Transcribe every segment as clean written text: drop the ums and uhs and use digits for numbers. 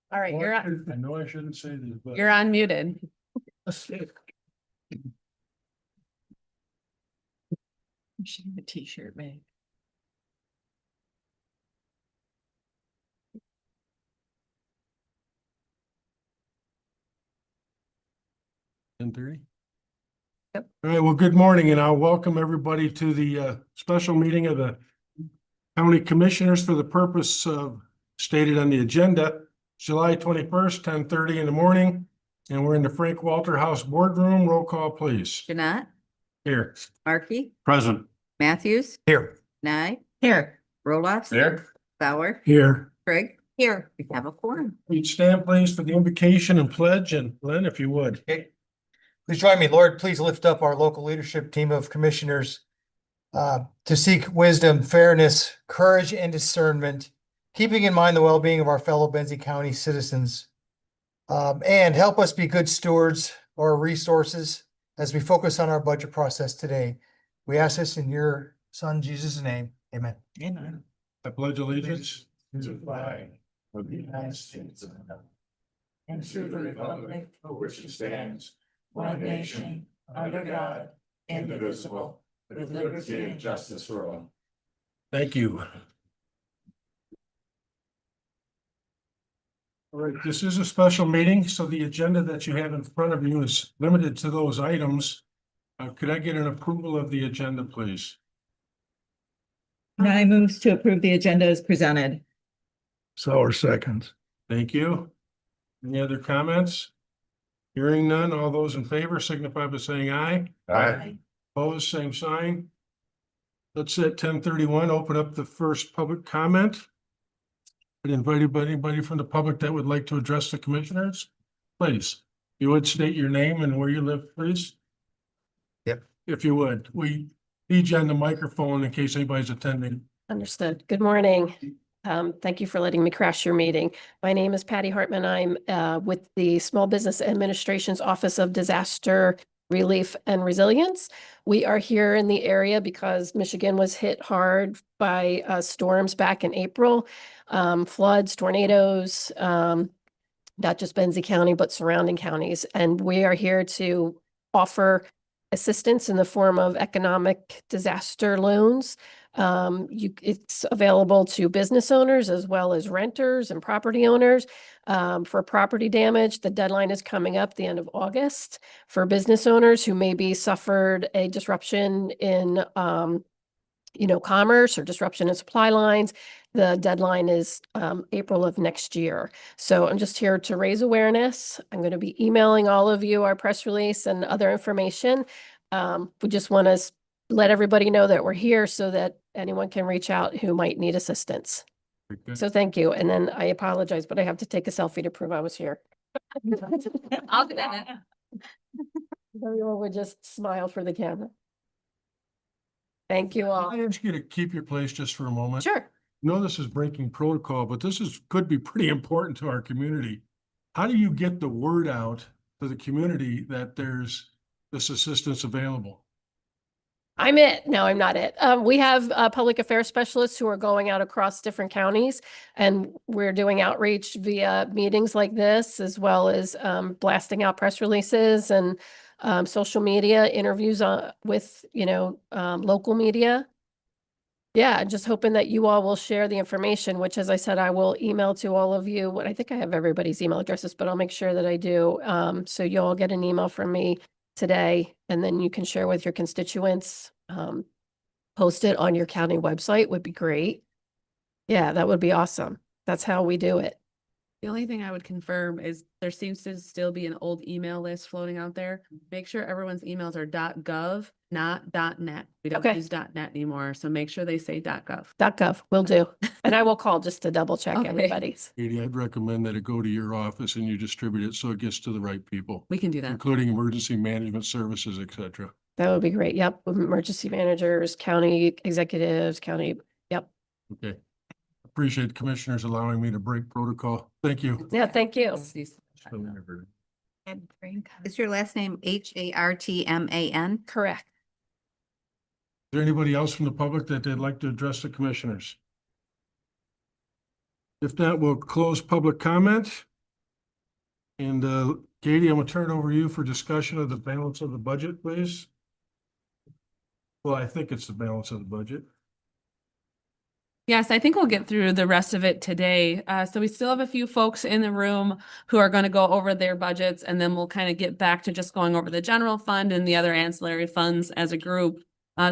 All right, you're on, I know I shouldn't say this, but. you're unmuted. You should have a t-shirt made. Ten 30? Yep. All right, well, good morning, and I'll welcome everybody to the special meeting of the County Commissioners for the purpose of stated on the agenda, July 21st, 10:30 in the morning. And we're in the Frank Walter House Boardroom. Roll call, please. Jeanette, Here. Markey, Present. Matthews, Here. Nye, Here. Roloffs. Here. Bauer, Here. Craig. Here. We have a quorum. Please stand, please, for the invocation and pledge, and Lynn, if you would. Okay. Please join me, Lord, please lift up our local leadership team of commissioners to seek wisdom, fairness, courage, and discernment, keeping in mind the well-being of our fellow Benzie County citizens. And help us be good stewards of our resources as we focus on our budget process today. We ask this in your son, Jesus' name. Amen. Amen. I pledge allegiance to the flag of the United States of America, and to the republic for which it stands, one nation, under God, indivisible, with liberty and justice for all. Thank you. All right, this is a special meeting, so the agenda that you have in front of you is limited to those items. Could I get an approval of the agenda, please? Nye moves to approve the agenda as presented. Sauer seconds. Thank you. Any other comments? Hearing none, all those in favor signify by saying aye. Aye. Opposed, same sign. Let's at 10:31, open up the first public comment. I'd invite anybody from the public that would like to address the commissioners. Please, you would state your name and where you live, please. Yep. If you would, we need you on the microphone in case anybody's attending. Understood. Good morning. Thank you for letting me crash your meeting. My name is Patty Hartman. I'm with the Small Business Administration's Office of Disaster Relief and Resilience. We are here in the area because Michigan was hit hard by storms back in April, floods, tornadoes, not just Benzie County, but surrounding counties. And we are here to offer assistance in the form of economic disaster loans. It's available to business owners as well as renters and property owners. For property damage, the deadline is coming up the end of August. For business owners who maybe suffered a disruption in, commerce or disruption in supply lines, the deadline is April of next year. So I'm just here to raise awareness. I'm going to be emailing all of you our press release and other information. We just want to let everybody know that we're here so that anyone can reach out who might need assistance. Very good. So thank you. And then I apologize, but I have to take a selfie to prove I was here. I'll do that. Everyone would just smile for the camera. Thank you Can all. I ask you to keep your place just for a moment? Sure. No, this is breaking protocol, but could be pretty important to our community. How do you get the word out to the community that there's this assistance available? I'm it. No, I'm not it. We have public affairs specialists who are going out across different counties, and we're doing outreach via meetings like this, as well as blasting out press releases and social media interviews with, local media. Yeah, just hoping that you all will share the information, which, as I said, I will email to all of you. I think I have everybody's email addresses, but I'll make sure that I do. So you'll all get an email from me today, and then you can share with your constituents. Post it on your county website would be great. Yeah, that would be awesome. That's how we do it. The only thing I would confirm is there seems to still be an old email list floating out there. Make sure everyone's emails are .gov, not .net. We don't Okay. use .net anymore, so make sure they say .gov. .gov will do. And I will call just to double check Okay. everybody's. Katie, I'd recommend that it go to your office and you distribute it so it gets to the right people, We can do that. including emergency management services, et cetera. That would be great. Yep. Emergency managers, county executives, yep. Okay. Appreciate the commissioners allowing me to break protocol. Thank you. Yeah, thank you. Is Is your last name Hartman? Correct. there anybody else from the public that they'd like to address the commissioners? If not, we'll close public comment. And Katie, I'm gonna turn it over to you for discussion of the balance of the budget, please. Well, I think it's the balance of the budget. Yes, I think we'll get through the rest of it today. So we still have a few folks in the room who are going to go over their budgets, and then we'll kind of get back to just going over the general fund and the other ancillary funds as a group.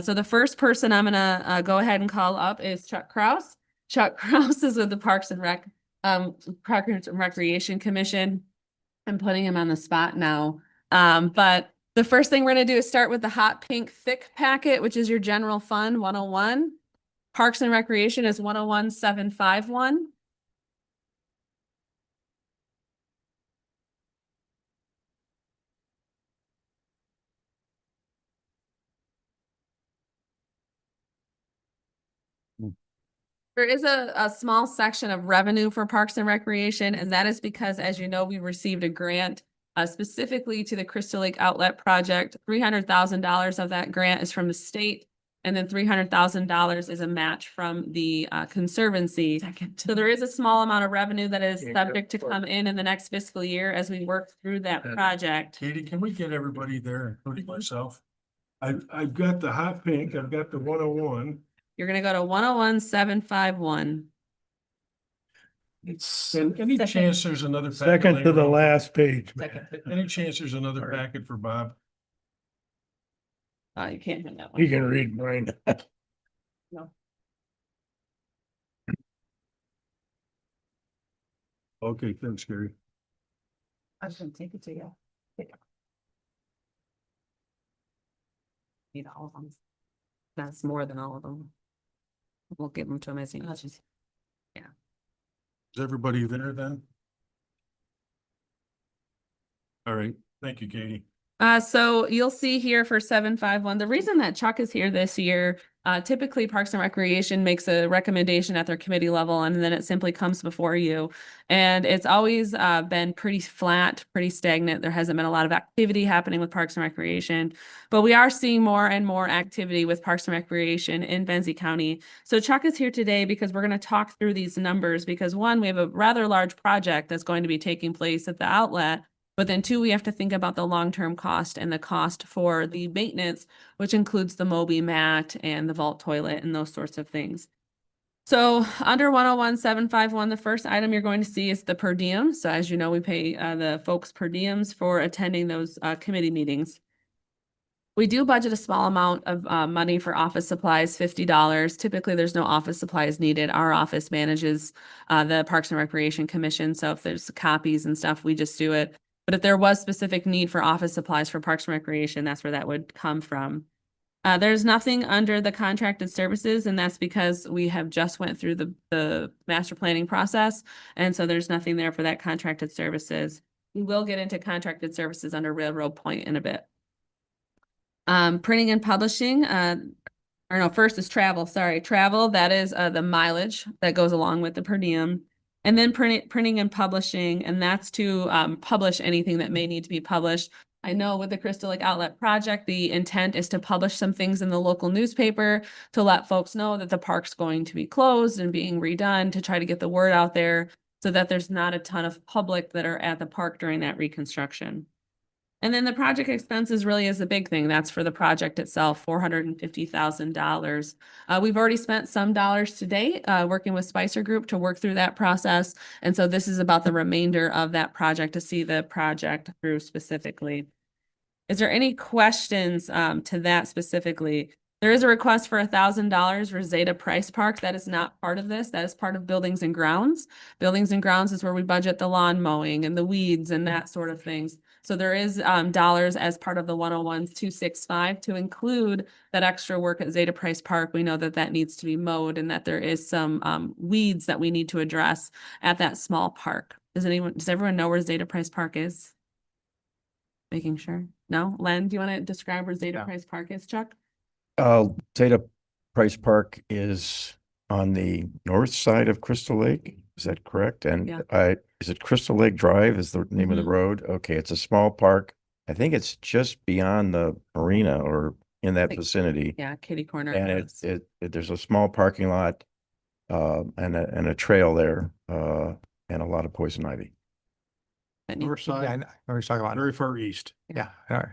So the first person I'm gonna go ahead and call up is Chuck Kraus. Chuck Kraus is with the Parks and Recreation Commission. I'm putting him on the spot now. But the first thing we're gonna do is start with the hot pink thick packet, which is your general fund 101. Parks and Recreation is 101,751. There is a small section of revenue for Parks and Recreation, and that is because, as you know, we received a grant specifically to the Crystal Lake Outlet Project. $300,000 of that grant is from the state, and then $300,000 is a match from the Conservancy. So there is a small amount of revenue that is subject to come in the next fiscal year as we work through that project. Katie, can we get everybody there, including myself? I've got the hot pink, I've got the 101. You're gonna go to 101,751. And any chance there's another? packet Second to later the on? last page. Any chance there's another packet for Bob? You can't have that He one. can read mine. Okay, thanks, Gary. I was gonna take it to you. Need all of them. That's more than all of them. We'll give them to him as he needs. Is everybody there then? All right, thank you, Katie. So you'll see here for 751, the reason that Chuck is here this year, typically Parks and Recreation makes a recommendation at their committee level, and then it simply comes before you. And it's always been pretty flat, pretty stagnant. There hasn't been a lot of activity happening with Parks and Recreation, but we are seeing more and more activity with Parks and Recreation in Benzie County. So Chuck is here today because we're going to talk through these numbers, because one, we have a rather large project that's going to be taking place at the outlet. But then two, we have to think about the long-term cost and the cost for the maintenance, which includes the Moby mat and the vault toilet and those sorts of things. So under 101,751, the first item you're going to see is the per diem. So as you know, we pay the folks per diems for attending those committee meetings. We do budget a small amount of money for office supplies, $50. Typically, there's no office supplies needed. Our office manages the Parks and Recreation Commission. So if there's copies and stuff, we just do it. But if there was specific need for office supplies for Parks and Recreation, that's where that would come from. There's nothing under the contracted services, and that's because we have just went through the master planning process. And so there's nothing there for that contracted services. We will get into contracted services under Railroad Point in a bit. Printing and publishing, first is travel, sorry. Travel, that is the mileage that goes along with the per diem. And then printing and publishing, and that's to publish anything that may need to be published. I know with the Crystal Lake Outlet Project, the intent is to publish some things in the local newspaper to let folks know that the park's going to be closed and being redone, to try to get the word out there so that there's not a ton of public that are at the park during that reconstruction. And then the project expenses really is a big thing. That's for the project itself, $450,000. We've already spent some dollars to date, working with Spicer Group to work through that process. And so this is about the remainder of that project to see the project through specifically. Is there any questions to that specifically? There is a request for $1,000 for Zeta Price Park. That is not part of this. That is part of Buildings and Grounds. Buildings and Grounds is where we budget the lawn mowing and the weeds and that sort of things. So there is dollars as part of the 101,265 to include that extra work at Zeta Price Park. We know that that needs to be mowed and that there is some weeds that we need to address at that small park. Does everyone know where Zeta Price Park is? Making sure. No? Len, do you want to describe where Zeta Price Park is, Chuck? Zeta Price Park is on the north side of Crystal Lake. Is that correct? And Yeah. Is it Crystal Lake Drive is the name of the road? Okay, it's a small park. I think it's just beyond the marina or in that Like- vicinity. Yeah, kitty corner. And there's a small parking lot and a trail there and a lot of poison ivy. that need- Yeah, I Northside, know what you're talking about. very far east. Yeah, all right.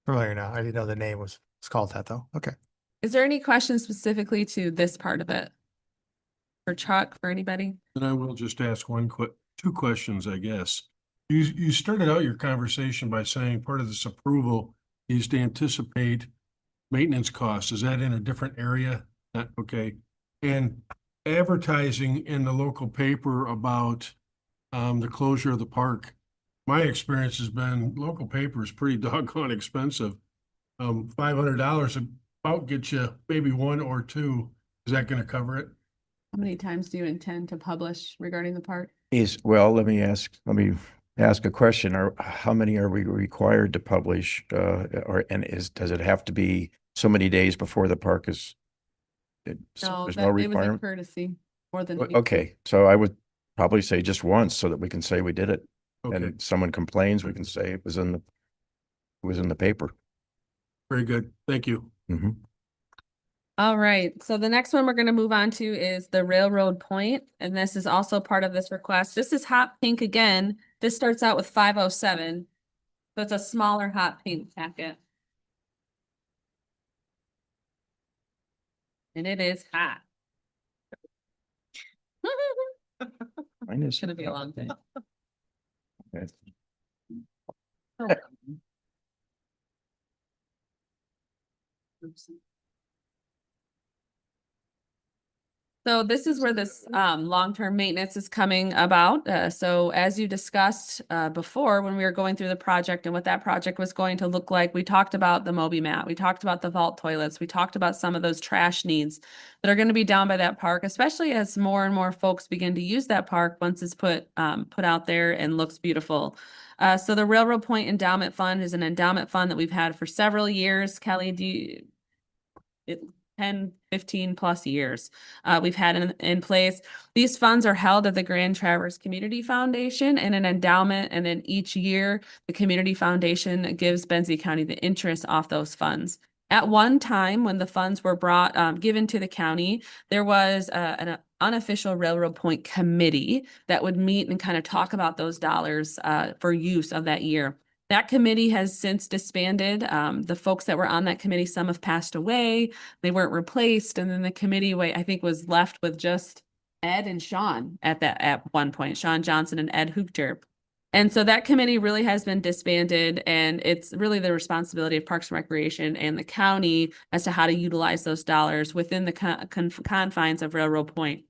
Familiar now. I didn't know the name was, it's called that though. Okay. Is there any questions specifically to this part of it? For Chuck, for anybody? And I will just ask two questions, I guess. You started out your conversation by saying part of this approval is to anticipate maintenance costs. Is that in a different area? Okay. And advertising in the local paper about the closure of the park. My experience has been local paper is pretty doggone expensive. $500 about get you maybe one or two. Is that going to cover it? How many times do you intend to publish regarding the park? Well, let me ask a question. How many are we required to publish? Does it have to be so many days before the park is? There's no It was a requirement? courtesy more than. Okay, so I would probably say just once so that we can say we did it. Okay, And if someone complains, we can say it was in the paper. very good. Thank you. Mhm. All right, so the next one we're gonna move on to is the Railroad Point, and this is also part of this request. This is hot pink again. This starts out with 507. So it's a smaller hot pink packet. And it is hot. Mine is. It's gonna be a long day. Okay. Oops. So this is where this long-term maintenance is coming about. So as you discussed before, when we were going through the project and what that project was going to look like, we talked about the Moby mat, we talked about the vault toilets, we talked about some of those trash needs that are going to be down by that park, especially as more and more folks begin to use that park once it's put out there and looks beautiful. So the Railroad Point Endowment Fund is an endowment fund that we've had for several years. Kelly, 10, 15 plus years we've had in place. These funds are held at the Grand Traverse Community Foundation in an endowment, and then each year the Community Foundation gives Benzie County the interest off those funds. At one time, when the funds were given to the county, there was an unofficial Railroad Point committee that would meet and kind of talk about those dollars for use of that year. That committee has since disbanded. The folks that were on that committee, some have passed away. They weren't replaced. And then the committee, I think, was left with just Ed and Sean at one point, Sean Johnson and Ed Hoopter. And so that committee really has been disbanded, and it's really the responsibility of Parks and Recreation and the county as to how to utilize those dollars within the confines of Railroad Point.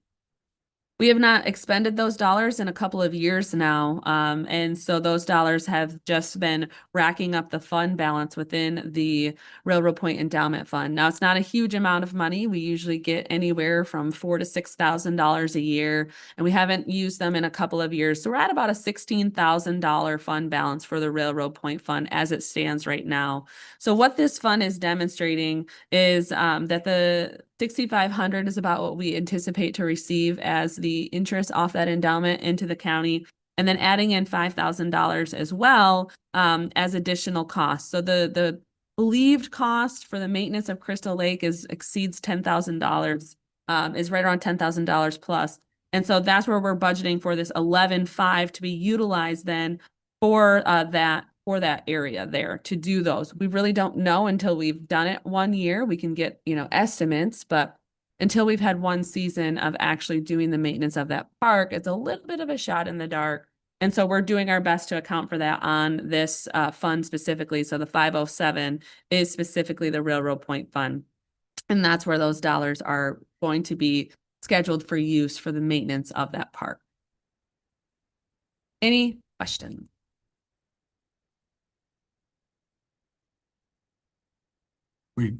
We have not expended those dollars in a couple of years now. And so those dollars have just been racking up the fund balance within the Railroad Point Endowment Fund. Now, it's not a huge amount of money. We usually get anywhere from $4,000 to $6,000 a year, and we haven't used them in a couple of years. So we're at about a $16,000 fund balance for the Railroad Point Fund as it stands right now. So what this fund is demonstrating is that the $6,500 is about what we anticipate to receive as the interest off that endowment into the county, and then adding in $5,000 as well as additional costs. So the believed cost for the maintenance of Crystal Lake exceeds $10,000, is right around $10,000 plus. And so that's where we're budgeting for this 11.5 to be utilized then for that area there to do those. We really don't know until we've done it one year. We can get, estimates, but until we've had one season of actually doing the maintenance of that park, it's a little bit of a shot in the dark. And so we're doing our best to account for that on this fund specifically. So the 507 is specifically the Railroad Point Fund. And that's where those dollars are going to be scheduled for use for the maintenance of that park. Any questions? We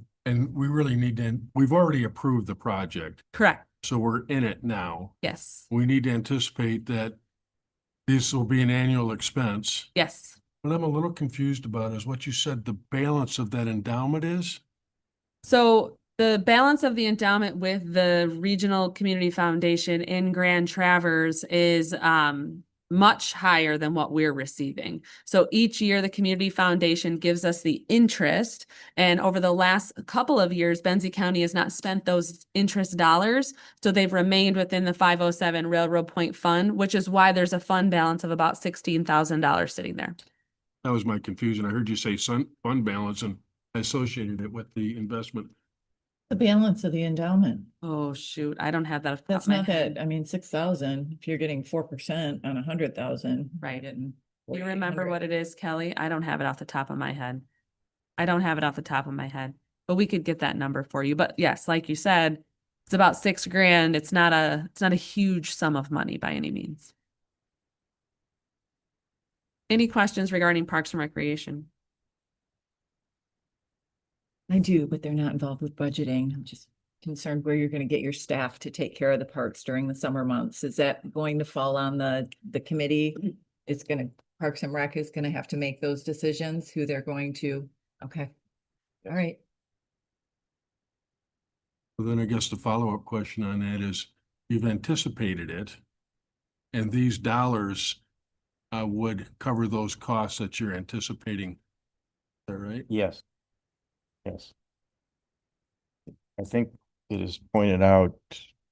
really need to, we've already approved the project, Correct. so we're in it now. Yes. We need to anticipate that this will be an annual expense. Yes. What I'm a little confused about is what you said the balance of that endowment is? So the balance of the endowment with the Regional Community Foundation in Grand Traverse is much higher than what we're receiving. So each year, the Community Foundation gives us the interest. And over the last couple of years, Benzie County has not spent those interest dollars. So they've remained within the 507 Railroad Point Fund, which is why there's a fund balance of about $16,000 sitting there. That was my confusion. I heard you say fund balance and I associated it with the investment. The balance of the endowment. Oh, shoot. I don't have that. off the top That's of my not head. that, I mean, 6,000, if you're getting 4% on 100,000. Right. And Do you remember what it is, Kelly? I don't have it off the top of my head. I don't have it off the top of my head, but we could get that number for you. But yes, like you said, it's about $6,000. It's not a huge sum of money by any means. Any questions regarding Parks and Recreation? I do, but they're not involved with budgeting. I'm just concerned where you're gonna get your staff to take care of the parks during the summer months. Is that going to fall on the committee? It's gonna, Parks and Rec is gonna have to make those decisions, who they're going to, okay. All right. Well, then I guess the follow-up question on that is, you've anticipated it. And these dollars would cover those costs that you're anticipating. Is that right? Yes. Yes. I think it is pointed out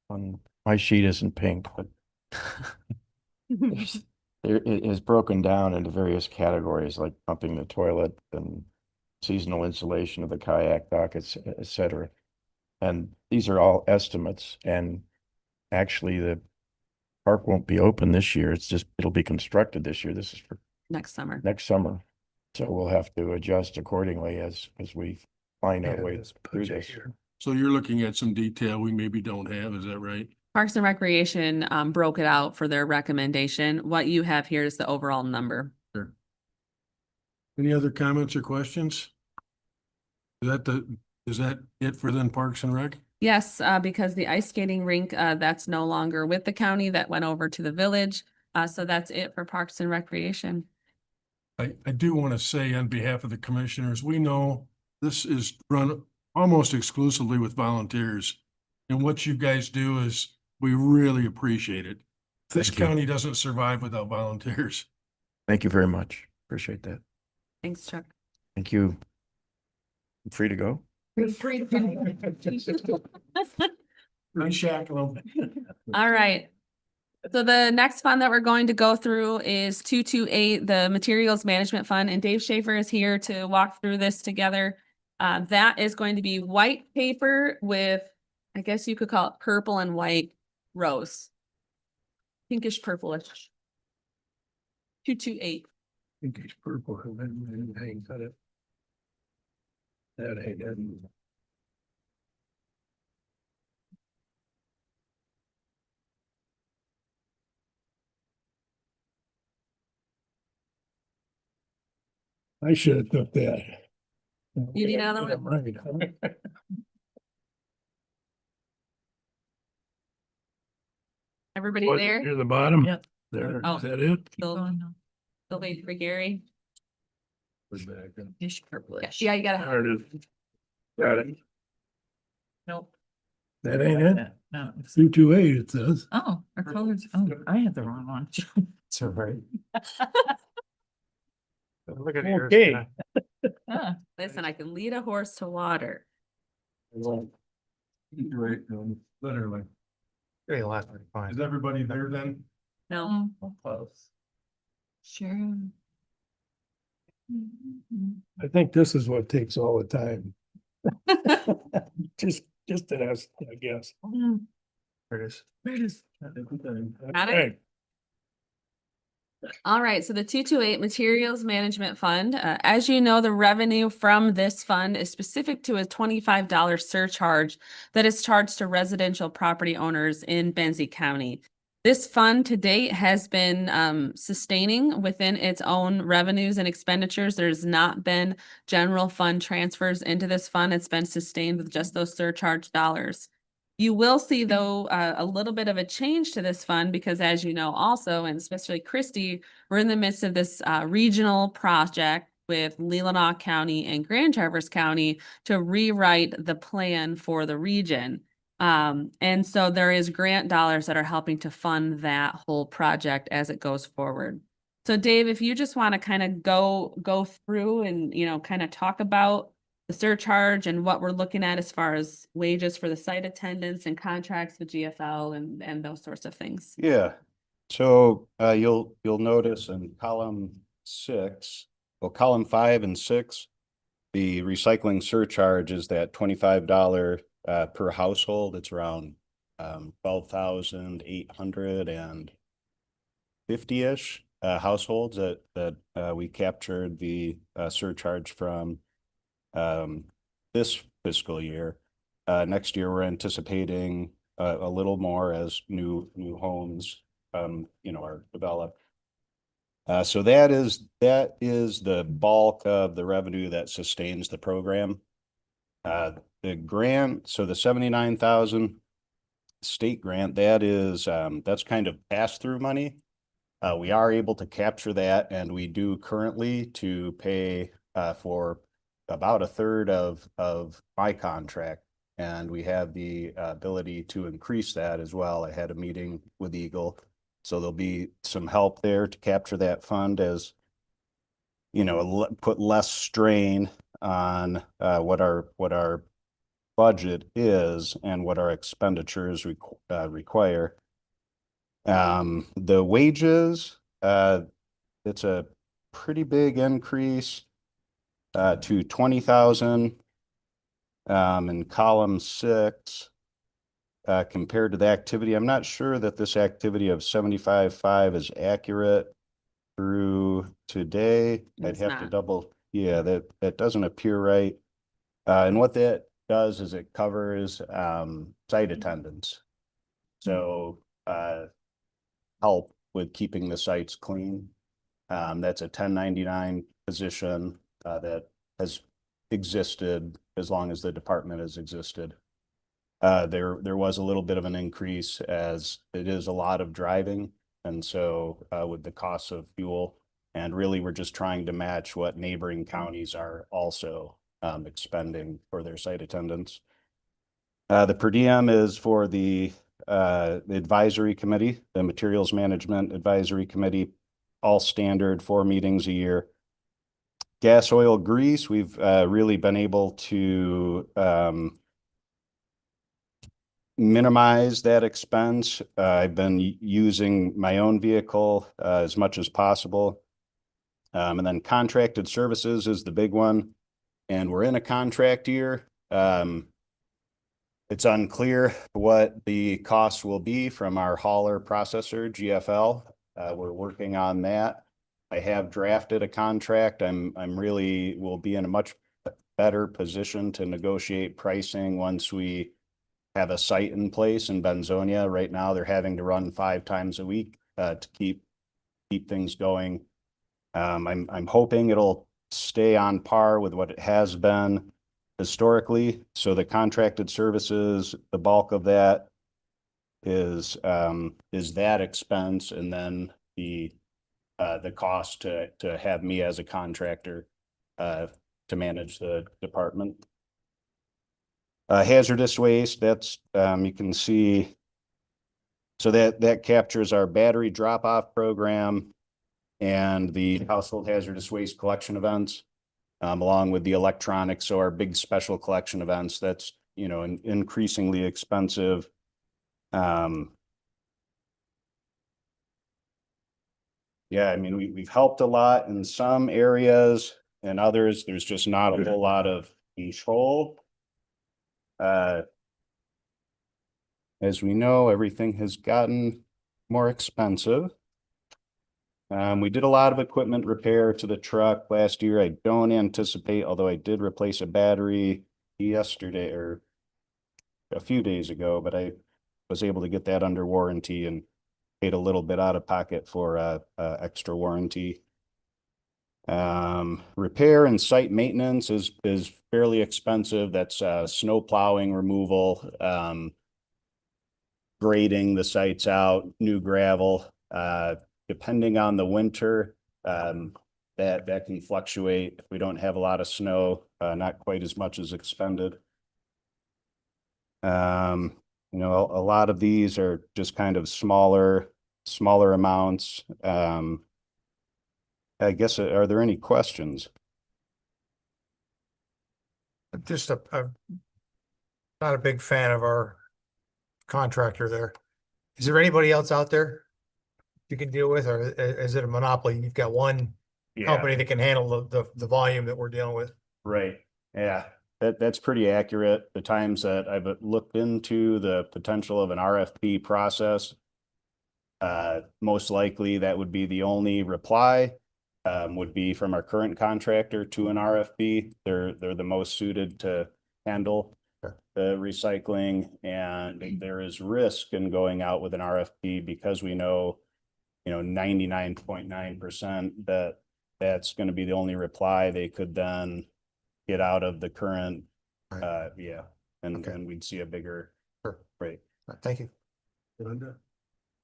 on my sheet isn't pink, but it is broken down into various categories like pumping the toilet and seasonal insulation of the kayak dock, et cetera. And these are all estimates, and actually the park won't be open this year. It'll be constructed this year. This is for Next summer. next summer. So we'll have to adjust accordingly as we find our way through this. So you're looking at some detail we maybe don't have, is that right? Parks and Recreation broke it out for their recommendation. What you have here is the overall number. Sure. Any other comments or questions? Is that it for then Parks and Rec? Yes, because the ice skating rink, that's no longer with the county, that went over to the village. So that's it for Parks and Recreation. I do want to say on behalf of the commissioners, we know this is run almost exclusively with volunteers. And what you guys do is, we really appreciate it. This Thank you. county doesn't survive without volunteers. Thank you very much. Appreciate that. Thanks, Chuck. Thank you. I'm free to go. Unshackle them. All right. So the next fund that we're going to go through is 228, the Materials Management Fund, and Dave Schaefer is here to walk through this together. That is going to be white paper with, I guess you could call it purple and white rows. Pinkish purplish. 228. think it's purple, and then hang cut it. That ain't it. I should have took that. You need another one? Right. Everybody What, there? near the bottom? Yep. There, Oh. is that it? Still waiting for Gary? Ish purplish. Yeah, you gotta. There it is. Got it. Nope. That ain't it? No. it's- 228, it says. Oh, our colors, oh, I had the wrong one. It's all right. Look at yours. Okay. Ah, Listen, I can lead a horse to water. Right, literally. Very last one, fine. Is everybody there then? No, close. Sure. I think this is what takes all the time. Just an us, I guess. There it is. Where does? Got it? All right, so the 228 Materials Management Fund, as you know, the revenue from this fund is specific to a $25 surcharge that is charged to residential property owners in Benzie County. This fund to date has been sustaining within its own revenues and expenditures. There's not been general fund transfers into this fund. It's been sustained with just those surcharge dollars. You will see, though, a little bit of a change to this fund because, as you know, also, and especially Christie, we're in the midst of this regional project with Leelanau County and Grand Traverse County to rewrite the plan for the region. And so there is grant dollars that are helping to fund that whole project as it goes forward. So Dave, if you just want to kind of go through and, you know, kind of talk about the surcharge and what we're looking at as far as wages for the site attendants and contracts with GFL and those sorts of things. Yeah, so you'll notice in column 6, well, column 5 and 6, the recycling surcharge is that $25 per household. It's around 12,850-ish households that we captured the surcharge from this fiscal year. Next year, we're anticipating a little more as new homes, are developed. So that is the bulk of the revenue that sustains the program. The grant, so the 79,000 state grant, that's kind of pass-through money. We are able to capture that, and we do currently to pay for about a third of my contract. And we have the ability to increase that as well. I had a meeting with Eagle, so there'll be some help there to capture that fund as, put less strain on what our budget is and what our expenditures require. The wages, it's a pretty big increase to 20,000 in column 6 compared to the activity. I'm not sure that this activity of 75.5 is accurate through today. It's I'd have to not. double, yeah, that doesn't appear right. And what that does is it covers site attendance. So help with keeping the sites clean. That's a 1099 position that has existed as long as the department has existed. There was a little bit of an increase as it is a lot of driving. And so with the cost of fuel, and really we're just trying to match what neighboring counties are also expending for their site attendance. The per diem is for the advisory committee, the materials management advisory committee, all standard 4 meetings a year. Gas, oil, grease, we've really been able to minimize that expense. I've been using my own vehicle as much as possible. And then contracted services is the big one. And we're in a contract year. It's unclear what the costs will be from our hauler processor, GFL. We're working on that. I have drafted a contract. Will be in a much better position to negotiate pricing once we have a site in place in Benzonia. Right now, they're having to run 5 times a week to keep things going. I'm hoping it'll stay on par with what it has been historically. So the contracted services, the bulk of that is that expense, and then the cost to have me as a contractor to manage the department. Hazardous waste, that's you can see, so that captures our battery drop-off program and the household hazardous waste collection events, along with the electronics. So our big special collection events, that's, increasingly expensive. Yeah, I mean, we've helped a lot in some areas, and others, there's just not a whole lot of control. As we know, everything has gotten more expensive. We did a lot of equipment repair to the truck last year. I don't anticipate, although I did replace a battery yesterday or a few days ago, but I was able to get that under warranty and paid a little bit out of pocket for extra warranty. Repair and site maintenance is fairly expensive. That's snow plowing, removal, grading the sites out, new gravel. Depending on the winter, that can fluctuate. If we don't have a lot of snow, not quite as much as expended. You know, a lot of these are just kind of smaller amounts. I guess, are there any questions? Just not a big fan of our contractor there. Is there anybody else out there you can deal with, or is it a monopoly? You've got one company that can handle the volume that we're dealing with. Right, yeah, that's pretty accurate. The times that I've looked into the potential of an RFP process, most likely that would be the only reply, would be from our current contractor to an RFP. They're the most suited to handle the recycling, and there is risk in going out with an RFP because we know, 99.9% that that's going to be the only reply they could then get out of the current, Right. and Okay. and we'd see a bigger rate. Thank you. Linda?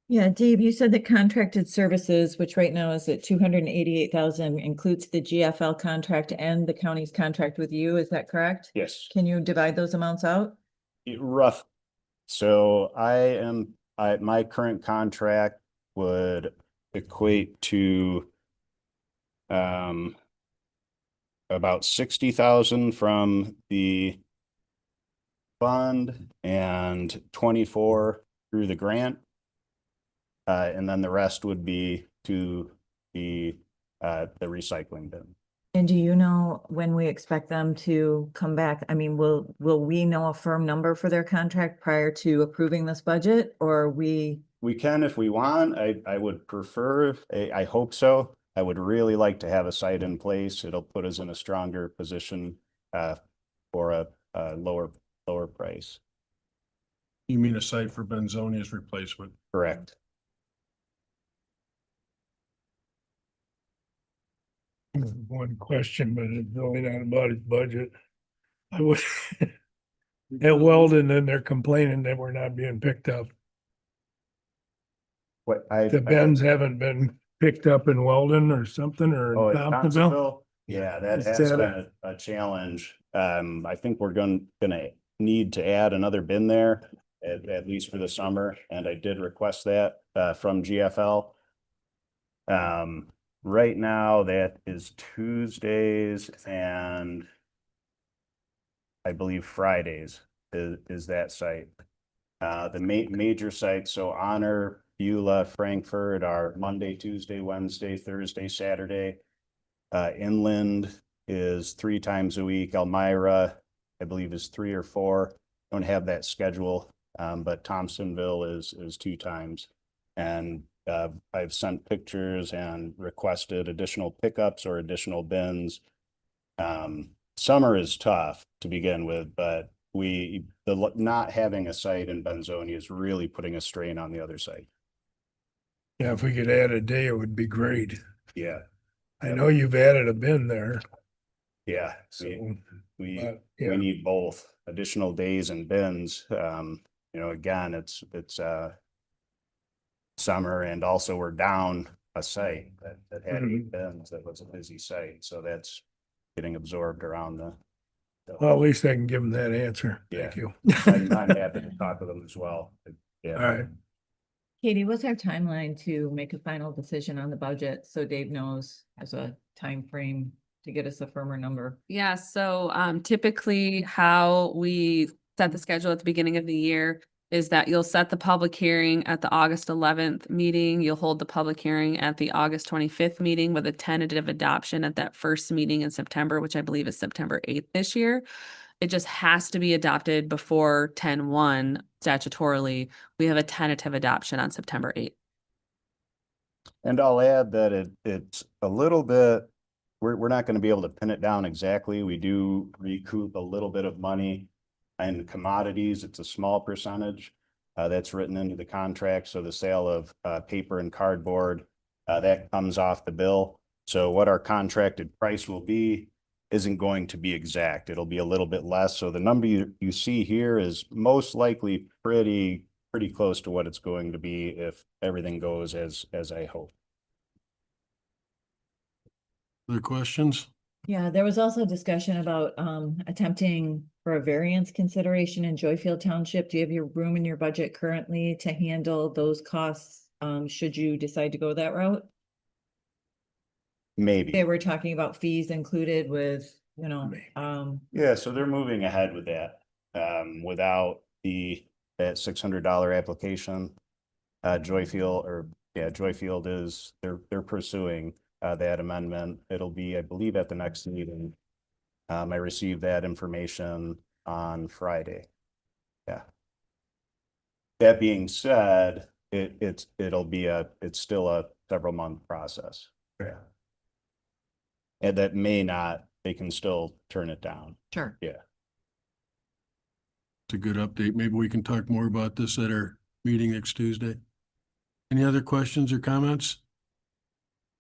Yeah, Dave, you said that contracted services, which right now is at 288,000, includes the GFL contract and the county's contract with you. Is that correct? Yes. Can you divide those amounts out? Rough. So my current contract would equate to about 60,000 from the fund and 24 through the grant. And then the rest would be to the recycling bin. And do you know when we expect them to come back? I mean, will we know a firm number for their contract prior to approving this budget, or we? We can if we want. I would prefer, I hope so. I would really like to have a site in place. It'll put us in a stronger position for a lower price. You mean a site for Benzonia's replacement? Correct. One question, but it's really not about his budget. I was at Weldon and they're complaining that we're not being picked up. What The bins haven't been picked up in Weldon or something, or Oh, in at Thompsonville. Thompsonville? Yeah, that Is has that been a challenge. I think we're gonna need to add another bin there at least for the summer, and I did request that from GFL. Right now, that is Tuesdays and I believe Fridays is that site. The major sites, so Honor, Beulah, Frankfurt are Monday, Tuesday, Wednesday, Thursday, Saturday. Inland is 3 times a week. Elmira, I believe, is 3 or 4. Don't have that schedule, but Thompsonville is 2 times. And I've sent pictures and requested additional pickups or additional bins. Summer is tough to begin with, but not having a site in Benzonia is really putting a strain on the other site. Yeah, if we could add a day, it would be great. Yeah, I know you've added a bin there, yeah. so. We but, we yeah, need both additional days and bins. Again, it's summer, and also we're down a site that had 8 bins. That was a busy site, so that's getting absorbed around the. well, at least I can give them that answer. Yeah. Thank you. I'm happy to talk with them as well. Yeah. All right. Katie, what's our timeline to make a final decision on the budget? So Dave knows as a time frame to get us a firmer number. Yeah, so typically how we set the schedule at the beginning of the year is that you'll set the public hearing at the August 11th meeting. You'll hold the public hearing at the August 25th meeting with a tentative adoption at that first meeting in September, which I believe is September 8th this year. It just has to be adopted before 10/1 statutorily. We have a tentative adoption on September 8th. And I'll add that it's a little bit, we're not going to be able to pin it down exactly. We do recoup a little bit of money in commodities. It's a small percentage that's written into the contract. So the sale of paper and cardboard, that comes off the bill. So what our contracted price will be isn't going to be exact. It'll be a little bit less. So the number you see here is most likely pretty close to what it's going to be if everything goes as I hope. Other questions? Yeah, there was also discussion about attempting for a variance consideration in Joyfield Township. Do you have your room in your budget currently to handle those costs? Should you decide to go that route? They Maybe. were talking about fees included with, you know, Yeah, so they're moving ahead with that, without that $600 application. Joyfield is, they're pursuing, that amendment. It'll be, I believe, at the next meeting. I received that information on Friday. Yeah. That being said, it's still a several month process. Yeah. And that may not, they can still turn it down. Sure. Yeah. It's a good update. Maybe we can talk more about this at our meeting next Tuesday. Any other questions or comments?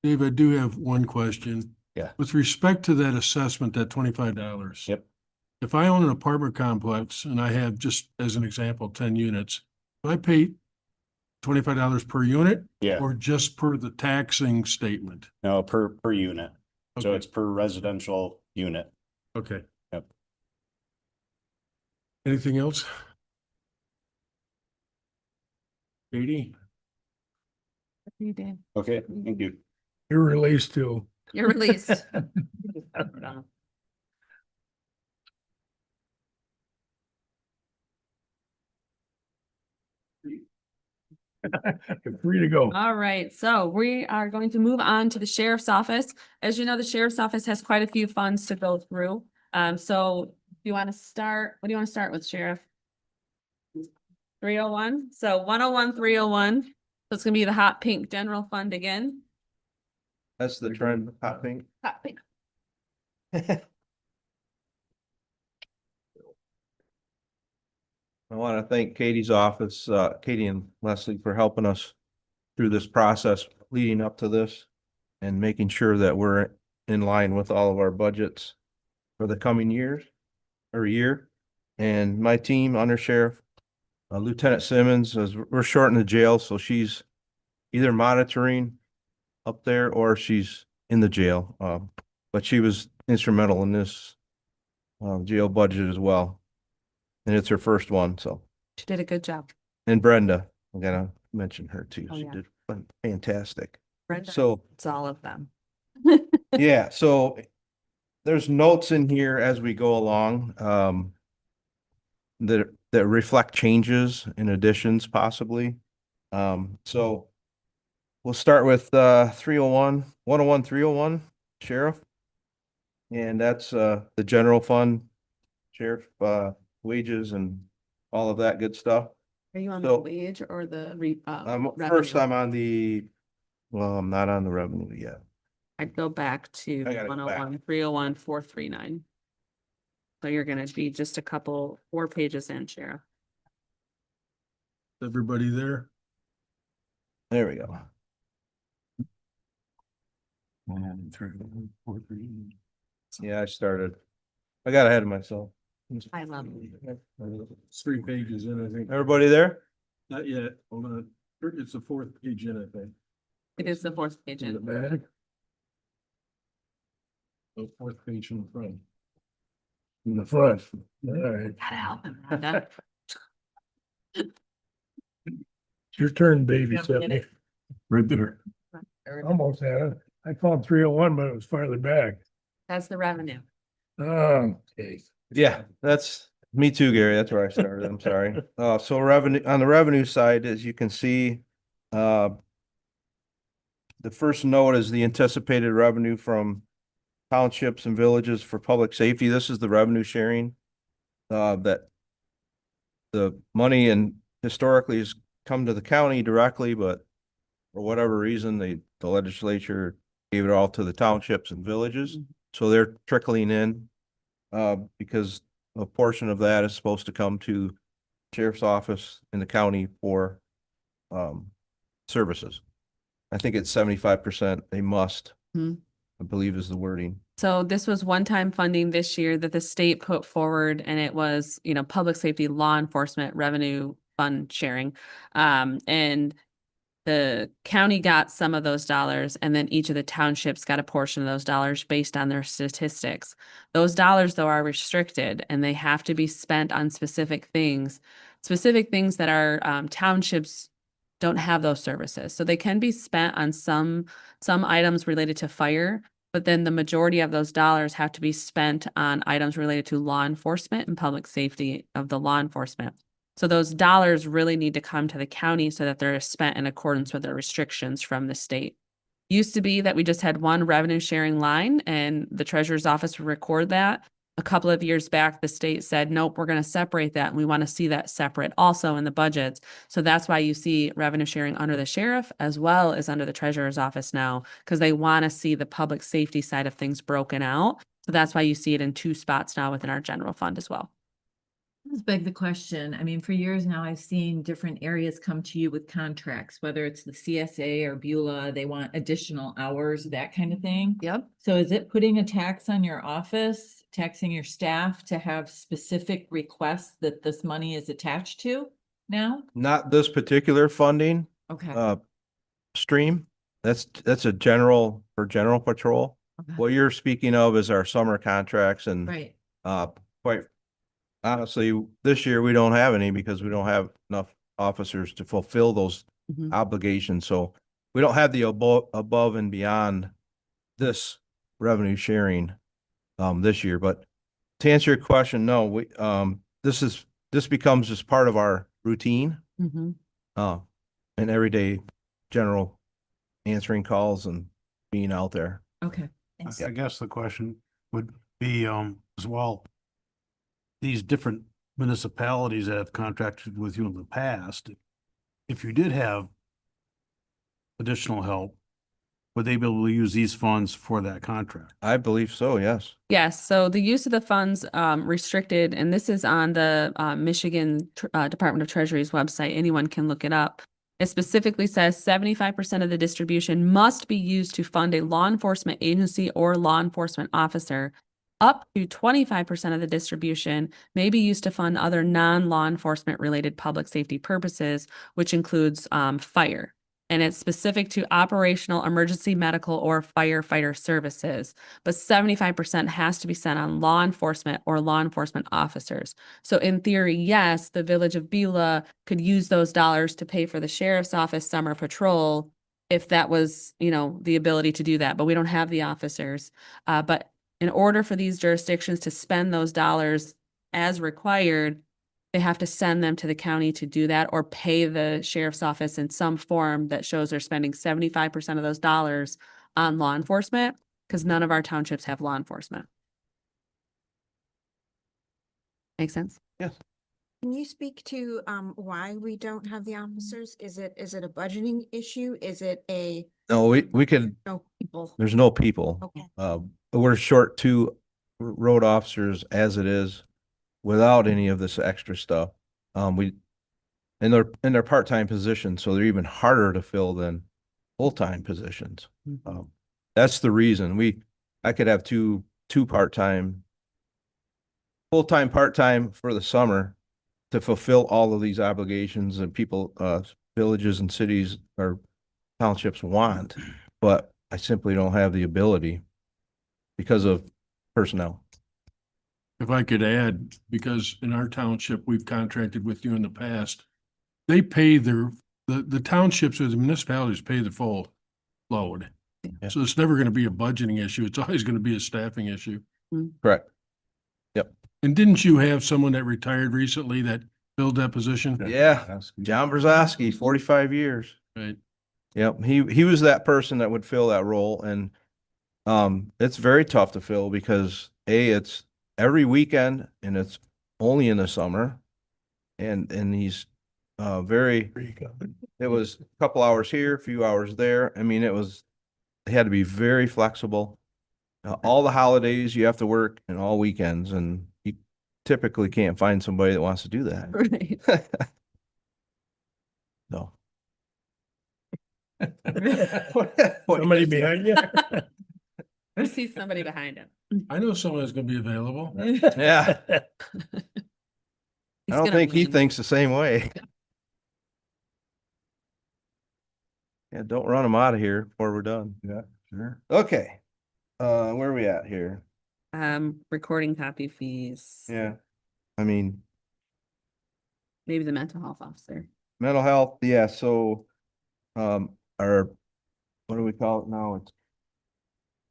Dave, I do have one question. Yeah. With respect to that assessment, that $25. Yep. If I own an apartment complex and I have, just as an example, 10 units, do I pay $25 per unit? Yeah. Or just per the taxing statement? No, per unit. So Okay. it's per residential unit. Okay. Yep. Anything else? Katie? You did. Okay, thank you. You're released to. You're released. You're free to go. All right, so we are going to move on to the sheriff's office. As you know, the sheriff's office has quite a few funds to go through. So you want to start, what do you want to start with, Sheriff? 301, so 101, 301. So it's gonna be the hot pink general fund again. That's the trend, hot pink. Hot pink. I want to thank Katie's office, Katie and Leslie, for helping us through this process leading up to this and making sure that we're in line with all of our budgets for the coming years or year. And my team, Under Sheriff, Lieutenant Simmons, as we're short in the jail, so she's either monitoring up there or she's in the jail. But she was instrumental in this jail budget as well. And it's her first one, so. She did a good job. And Brenda, I gotta mention her too. Oh, She yeah. did fantastic. Brenda, So, it's all of them. yeah, so there's notes in here as we go along, that reflect changes and additions possibly. So we'll start with 301, 101, 301, Sheriff. And that's the general fund, Sheriff, wages and all of that good stuff. Are you on So- the wage or the First, revenue? I'm on I'm not on the revenue yet. I'd go back to I gotta go back. 101, 301, 439. So you're gonna be just a couple, 4 pages in, Sheriff. Everybody there? There we go. Yeah, I got ahead of myself. I love it. It's 3 pages in, I think. Everybody there? Not yet. Hold on. It's the 4th page in, I think. It is the 4th page In the in. back. The 4th page in the front. In the front. All right. Gotta help him, Rhonda. It's your turn, baby. Stephanie. Right there. Almost had it. I found 301, but it was farther back. That's the revenue. Oh, okay. Yeah, that's me too, Gary. That's where I started. I'm sorry. So revenue, on the revenue side, as you can see, the first note is the anticipated revenue from townships and villages for public safety. This is the revenue sharing that the money and historically has come to the county directly, but for whatever reason, the legislature gave it all to the townships and villages. So they're trickling in because a portion of that is supposed to come to sheriff's office in the county for services. I think it's 75%. They must, Hmm. I believe is the wording. So this was one-time funding this year that the state put forward, and it was, public safety, law enforcement, revenue fund sharing. And the county got some of those dollars, and then each of the townships got a portion of those dollars based on their statistics. Those dollars, though, are restricted and they have to be spent on specific things that our townships don't have those services. So they can be spent on some items related to fire, but then the majority of those dollars have to be spent on items related to law enforcement and public safety of the law enforcement. So those dollars really need to come to the county so that they're spent in accordance with the restrictions from the state. Used to be that we just had one revenue sharing line and the treasurer's office would record that. A couple of years back, the state said, nope, we're going to separate that. And we want to see that separate also in the budgets. So that's why you see revenue sharing under the sheriff as well as under the treasurer's office now, because they want to see the public safety side of things broken out. So that's why you see it in two spots now within our general fund as well. Let's beg the question. I mean, for years now, I've seen different areas come to you with contracts, whether it's the CSA or Beulah, they want additional hours, that kind of thing. Yep. So is it putting a tax on your office, taxing your staff to have specific requests that this money is attached to now? Not this particular funding Okay. stream. That's a general for general patrol. Okay. What you're speaking of is our summer contracts and Right. quite honestly, this year we don't have any because we don't have enough officers to fulfill those Mhm. obligations. So we don't have the above and beyond this revenue sharing this year. But to answer your question, no, this becomes just part of our routine Mhm. and everyday general answering calls and being out there. Okay. Thanks. I guess the question would be, as well, these different municipalities that have contracted with you in the past, if you did have additional help, would they be able to use these funds for that contract? I believe so, yes. Yes, so the use of the funds restricted, and this is on the Michigan Department of Treasury's website. Anyone can look it up. It specifically says 75% of the distribution must be used to fund a law enforcement agency or law enforcement officer. Up to 25% of the distribution may be used to fund other non-law enforcement related public safety purposes, which includes fire. And it's specific to operational, emergency, medical, or firefighter services. But 75% has to be spent on law enforcement or law enforcement officers. So in theory, yes, the village of Beulah could use those dollars to pay for the sheriff's office summer patrol if that was, the ability to do that. But we don't have the officers. But in order for these jurisdictions to spend those dollars as required, they have to send them to the county to do that or pay the sheriff's office in some form that shows they're spending 75% of those dollars on law enforcement, because none of our townships have law enforcement. Make sense? Yes. Can you speak to why we don't have the officers? Is it a budgeting issue? Is it No, we could, no people? there's no people. Okay. We're short 2 road officers as it is without any of this extra stuff. And they're part-time positions, so they're even harder to fill than full-time positions. That's the reason I could have two part-time, full-time, part-time for the summer to fulfill all of these obligations that people, villages and cities or townships want, but I simply don't have the ability because of personnel. If I could add, because in our township, we've contracted with you in the past, they pay the townships or the municipalities pay the full load. Yeah. So it's never going to be a budgeting issue. It's always going to be a staffing issue. Correct. And didn't you have someone that retired recently that filled that position? Yeah, John Brzezowski, 45 years. Right. Yep, he was that person that would fill that role, and it's very tough to fill because it's every weekend and it's only in the summer, and he's very. It was a couple hours here, a few hours there. I mean, it had to be very flexible. All the holidays you have to work, and all weekends, and you typically can't find somebody that wants to do that. Right. No. Somebody behind you? I see somebody behind him. I know someone that's going to be available. Yeah, I He's don't gonna think he win. thinks the same way. Yeah, don't run them out of here before we're done. Yeah, sure. Okay. Where are we at here? Recording copy fees. Yeah. I mean, Maybe the mental health officer. mental health, yeah, so, our, what do we call it now? It's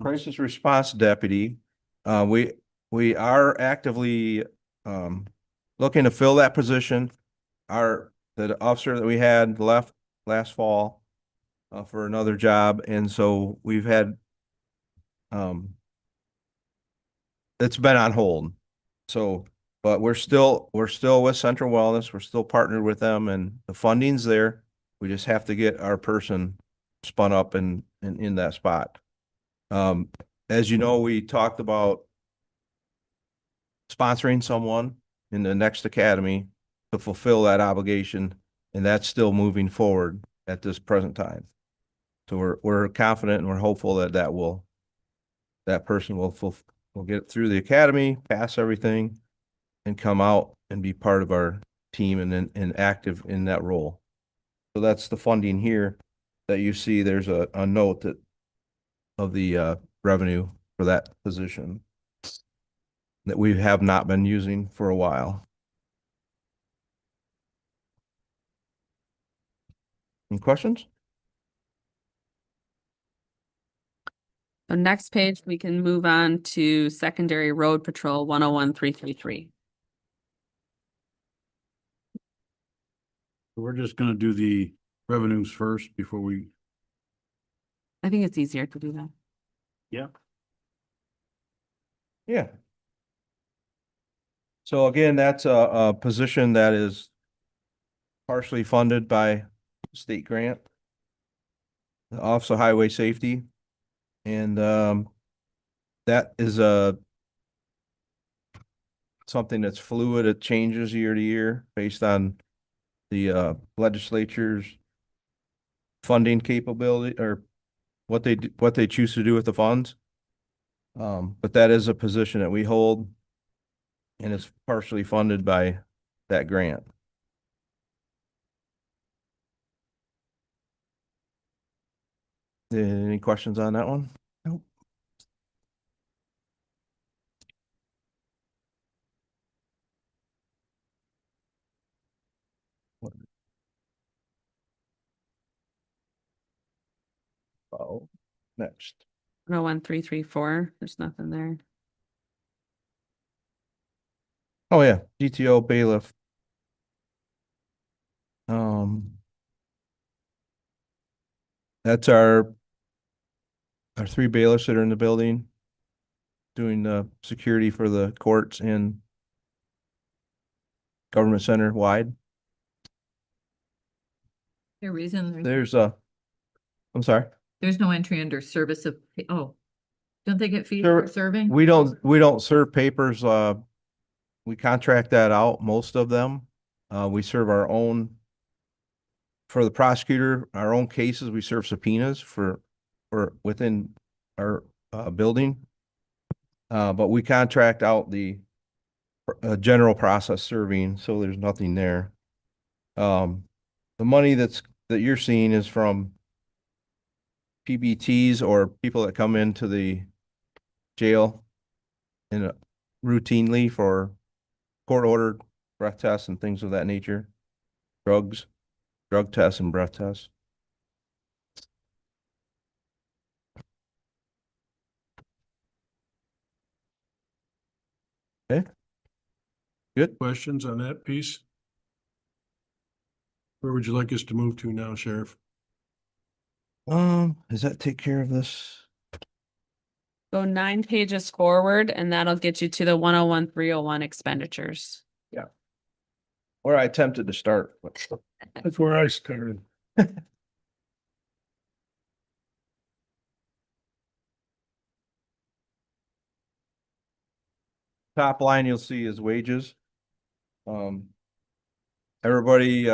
crisis response deputy. We are actively, looking to fill that position. The officer that we had left last fall, for another job, and so we've had, it's been on hold. So, but we're still with Central Wellness. We're still partnered with them and the funding's there. We just have to get our person spun up in that spot. As you know, we talked about sponsoring someone in the next academy to fulfill that obligation, and that's still moving forward at this present time. So we're confident and we're hopeful that that person will get through the academy, pass everything, and come out and be part of our team and active in that role. So that's the funding here that you see. There's a note of the revenue for that position that we have not been using for a while. Any questions? So next page, we can move on to secondary road patrol 101,333. We're just gonna do the revenues first before we, I think it's easier to do that. yeah. Yeah. So again, that's a position that is partially funded by state grant, the Office of Highway Safety. And that is something that's fluid. It changes year to year based on the legislature's funding capability or what they choose to do with the funds. But that is a position that we hold and it's partially funded by that grant. Any questions on that one? Nope. Oh, next. 101,334. There's nothing there. Oh yeah, GTO bailiff. That's our three bailiffs that are in the building doing the security for the courts and government center wide. The reason There's I'm sorry. there's no entry under service of, oh, don't they get fees Sure. for serving? We don't serve papers. We contract that out, most of them. We serve our own, for the prosecutor, our own cases, we serve subpoenas for within our building. But we contract out the general process serving, so there's nothing there. The money that you're seeing is from PBTs or people that come into the jail in routinely for court ordered breath tests and things of that nature, drug tests and breath tests. Okay. Good. Questions on that piece? Where would you like us to move to now, Sheriff? Does that take care of this? Go 9 pages forward and that'll get you to the 101,301 expenditures. Where I attempted to start. but- That's where I started. Top line you'll see is wages. Everybody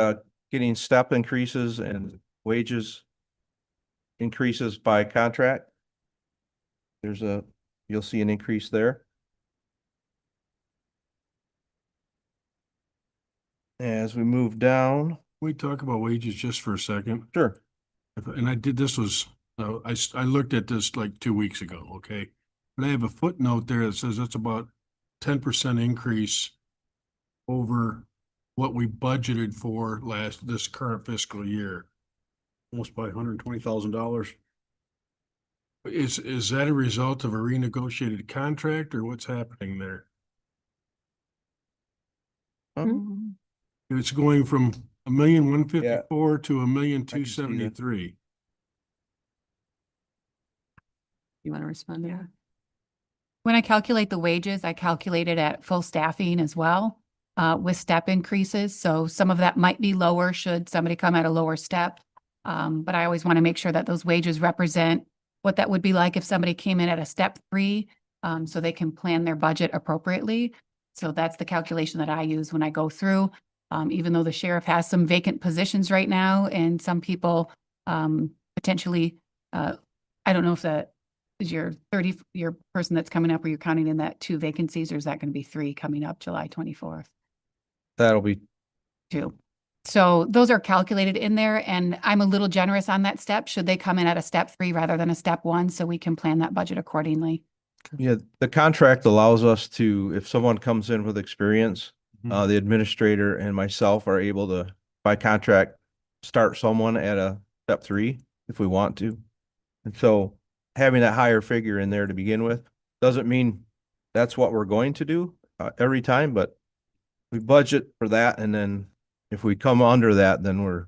getting step increases and wages increases by contract. You'll see an increase there. As we move down, We talk about wages just for a second. sure. and I did, this was, I looked at this like 2 weeks ago, okay? But I have a footnote there that says that's about 10% increase over what we budgeted for this current fiscal year. Almost by $120,000. Is that a result of a renegotiated contract or what's happening there? It's going from 1,154,000 to 1,273,000. You want to respond to that? When I calculate the wages, I calculate it at full staffing as well, with step increases. So some of that might be lower should somebody come at a lower step. But I always want to make sure that those wages represent what that would be like if somebody came in at a step 3, so they can plan their budget appropriately. So that's the calculation that I use when I go through. Even though the sheriff has some vacant positions right now and some people potentially, I don't know if that is your person that's coming up, or you're counting in that 2 vacancies, or is that going to be 3 coming up July 24th? That'll be 2. So those are calculated in there, and I'm a little generous on that step. Should they come in at a step 3 rather than a step 1, so we can plan that budget accordingly. Yeah, the contract allows us to, if someone comes in with experience, the administrator and myself are able to, by contract, start someone at a step 3 if we want to. And so having that higher figure in there to begin with doesn't mean that's what we're going to do every time, but we budget for that. And then if we come under that, then we're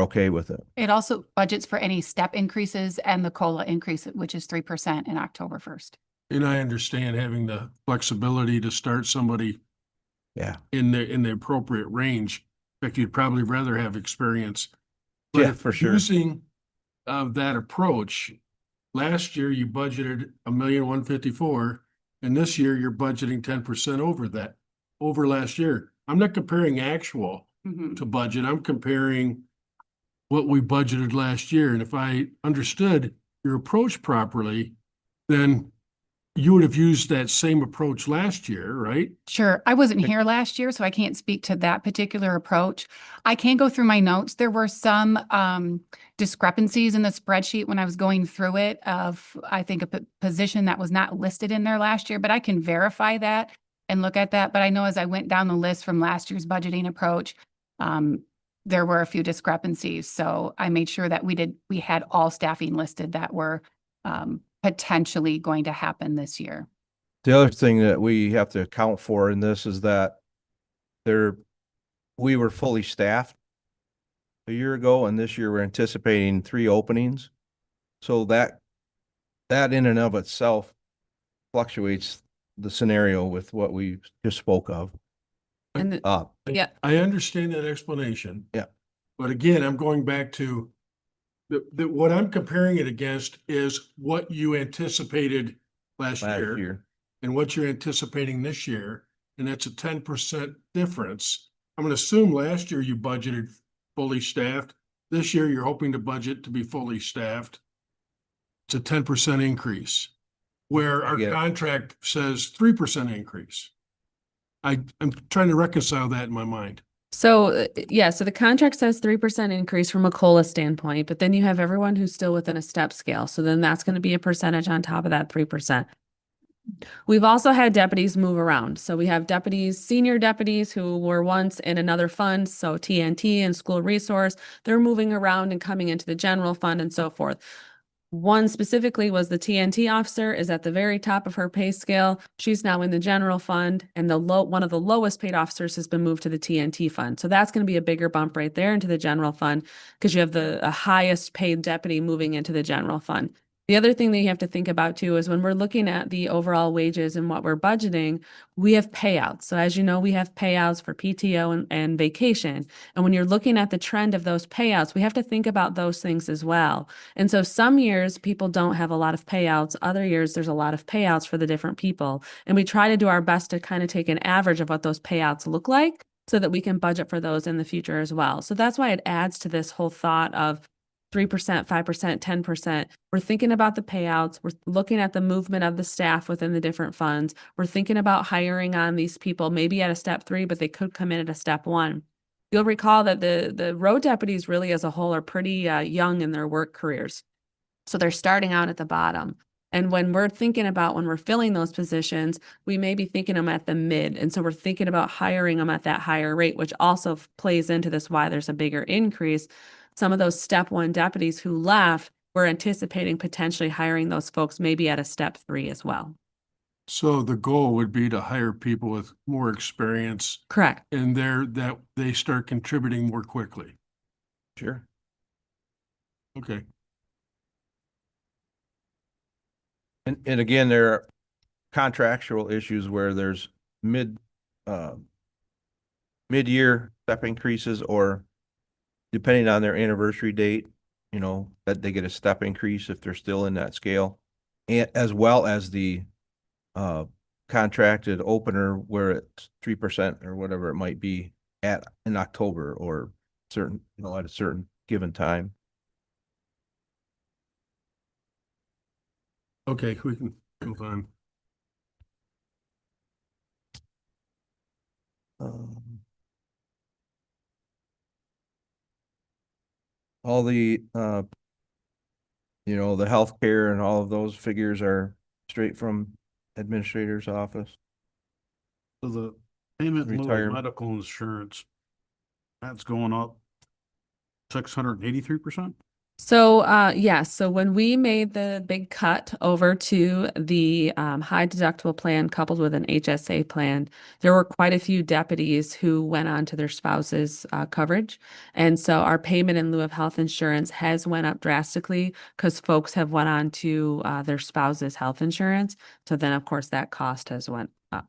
okay with it. It also budgets for any step increases and the COLA increase, which is 3% in October 1st. And I understand having the flexibility to start somebody in the appropriate range. In fact, you'd probably rather have experience. But Yeah, if for sure. using that approach, last year you budgeted 1,154,000, and this year you're budgeting 10% over that, over last year. I'm not comparing actual to budget. I'm comparing what we budgeted last year. And if I understood your approach properly, then you would have used that same approach last year, right? Sure. I wasn't here last year, so I can't speak to that particular approach. I can go through my notes. There were some discrepancies in the spreadsheet when I was going through it of, I think, a position that was not listed in there last year, but I can verify that and look at that. But I know as I went down the list from last year's budgeting approach, there were a few discrepancies. So I made sure that we had all staffing listed that were potentially going to happen this year. The other thing that we have to account for in this is that we were fully staffed a year ago, and this year we're anticipating 3 openings. So that in and of itself fluctuates the scenario with what we just spoke of. And yeah. I understand that explanation. Yeah. But again, I'm going back to what I'm comparing it against is what you anticipated last year and what you're anticipating this year. And that's a 10% difference. I'm going to assume last year you budgeted fully staffed. This year you're hoping to budget to be fully staffed. It's a 10% increase, where our contract says 3% increase. I'm trying to reconcile that in my mind. So yeah, so the contract says 3% increase from a COLA standpoint, but then you have everyone who's still within a step scale. So then that's going to be a percentage on top of that 3%. We've also had deputies move around. So we have deputies, senior deputies who were once in another fund. So TNT and school resource, they're moving around and coming into the general fund and so forth. One specifically was the TNT officer is at the very top of her pay scale. She's now in the general fund, and one of the lowest paid officers has been moved to the TNT fund. So that's going to be a bigger bump right there into the general fund, because you have the highest paid deputy moving into the general fund. The other thing that you have to think about too is when we're looking at the overall wages and what we're budgeting, we have payouts. So as you know, we have payouts for PTO and vacation. And when you're looking at the trend of those payouts, we have to think about those things as well. And so some years people don't have a lot of payouts. Other years there's a lot of payouts for the different people. And we try to do our best to kind of take an average of what those payouts look like so that we can budget for those in the future as well. So that's why it adds to this whole thought of 3%, 5%, 10%. We're thinking about the payouts. We're looking at the movement of the staff within the different funds. We're thinking about hiring on these people, maybe at a step 3, but they could come in at a step 1. you'll recall that the road deputies really as a whole are pretty young in their work careers. So they're starting out at the bottom. And when we're thinking about when we're filling those positions, we may be thinking them at the mid. And so we're thinking about hiring them at that higher rate, which also plays into this why there's a bigger increase. Some of those step one deputies who left, we're anticipating potentially hiring those folks maybe at a step 3 as well. So the goal would be to hire people with more experience Correct. and that they start contributing more quickly. Sure. Okay. And again, there are contractual issues where there's mid-year step increases, or depending on their anniversary date, you know, that they get a step increase if they're still in that scale. And as well as the contracted opener where it's 3% or whatever it might be in October or certain, you know, at a certain given time. Okay, we can move on. All the you know, the healthcare and all of those figures are straight from administrator's office. So the payment in lieu of Retirement. medical insurance, that's going up 683%? So, yes. So when we made the big cut over to the high deductible plan coupled with an HSA plan, there were quite a few deputies who went on to their spouse's coverage. And so our payment in lieu of health insurance has went up drastically because folks have went on to their spouse's health insurance. So then, of course, that cost has went up.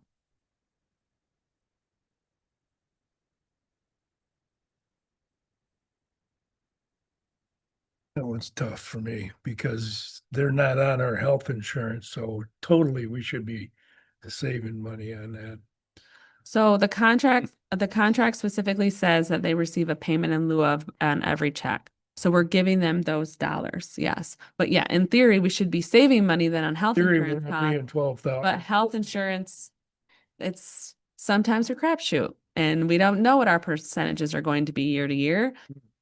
That one's tough for me because they're not on our health insurance, so totally we should be saving money on that. So the contract specifically says that they receive a payment in lieu of on every check. So we're giving them those dollars, yes. But yeah, in theory, we should be saving money then on health Theory, we're insurance not costs. paying 12,000. But health insurance, it's sometimes a crapshoot, and we don't know what our percentages are going to be year to year.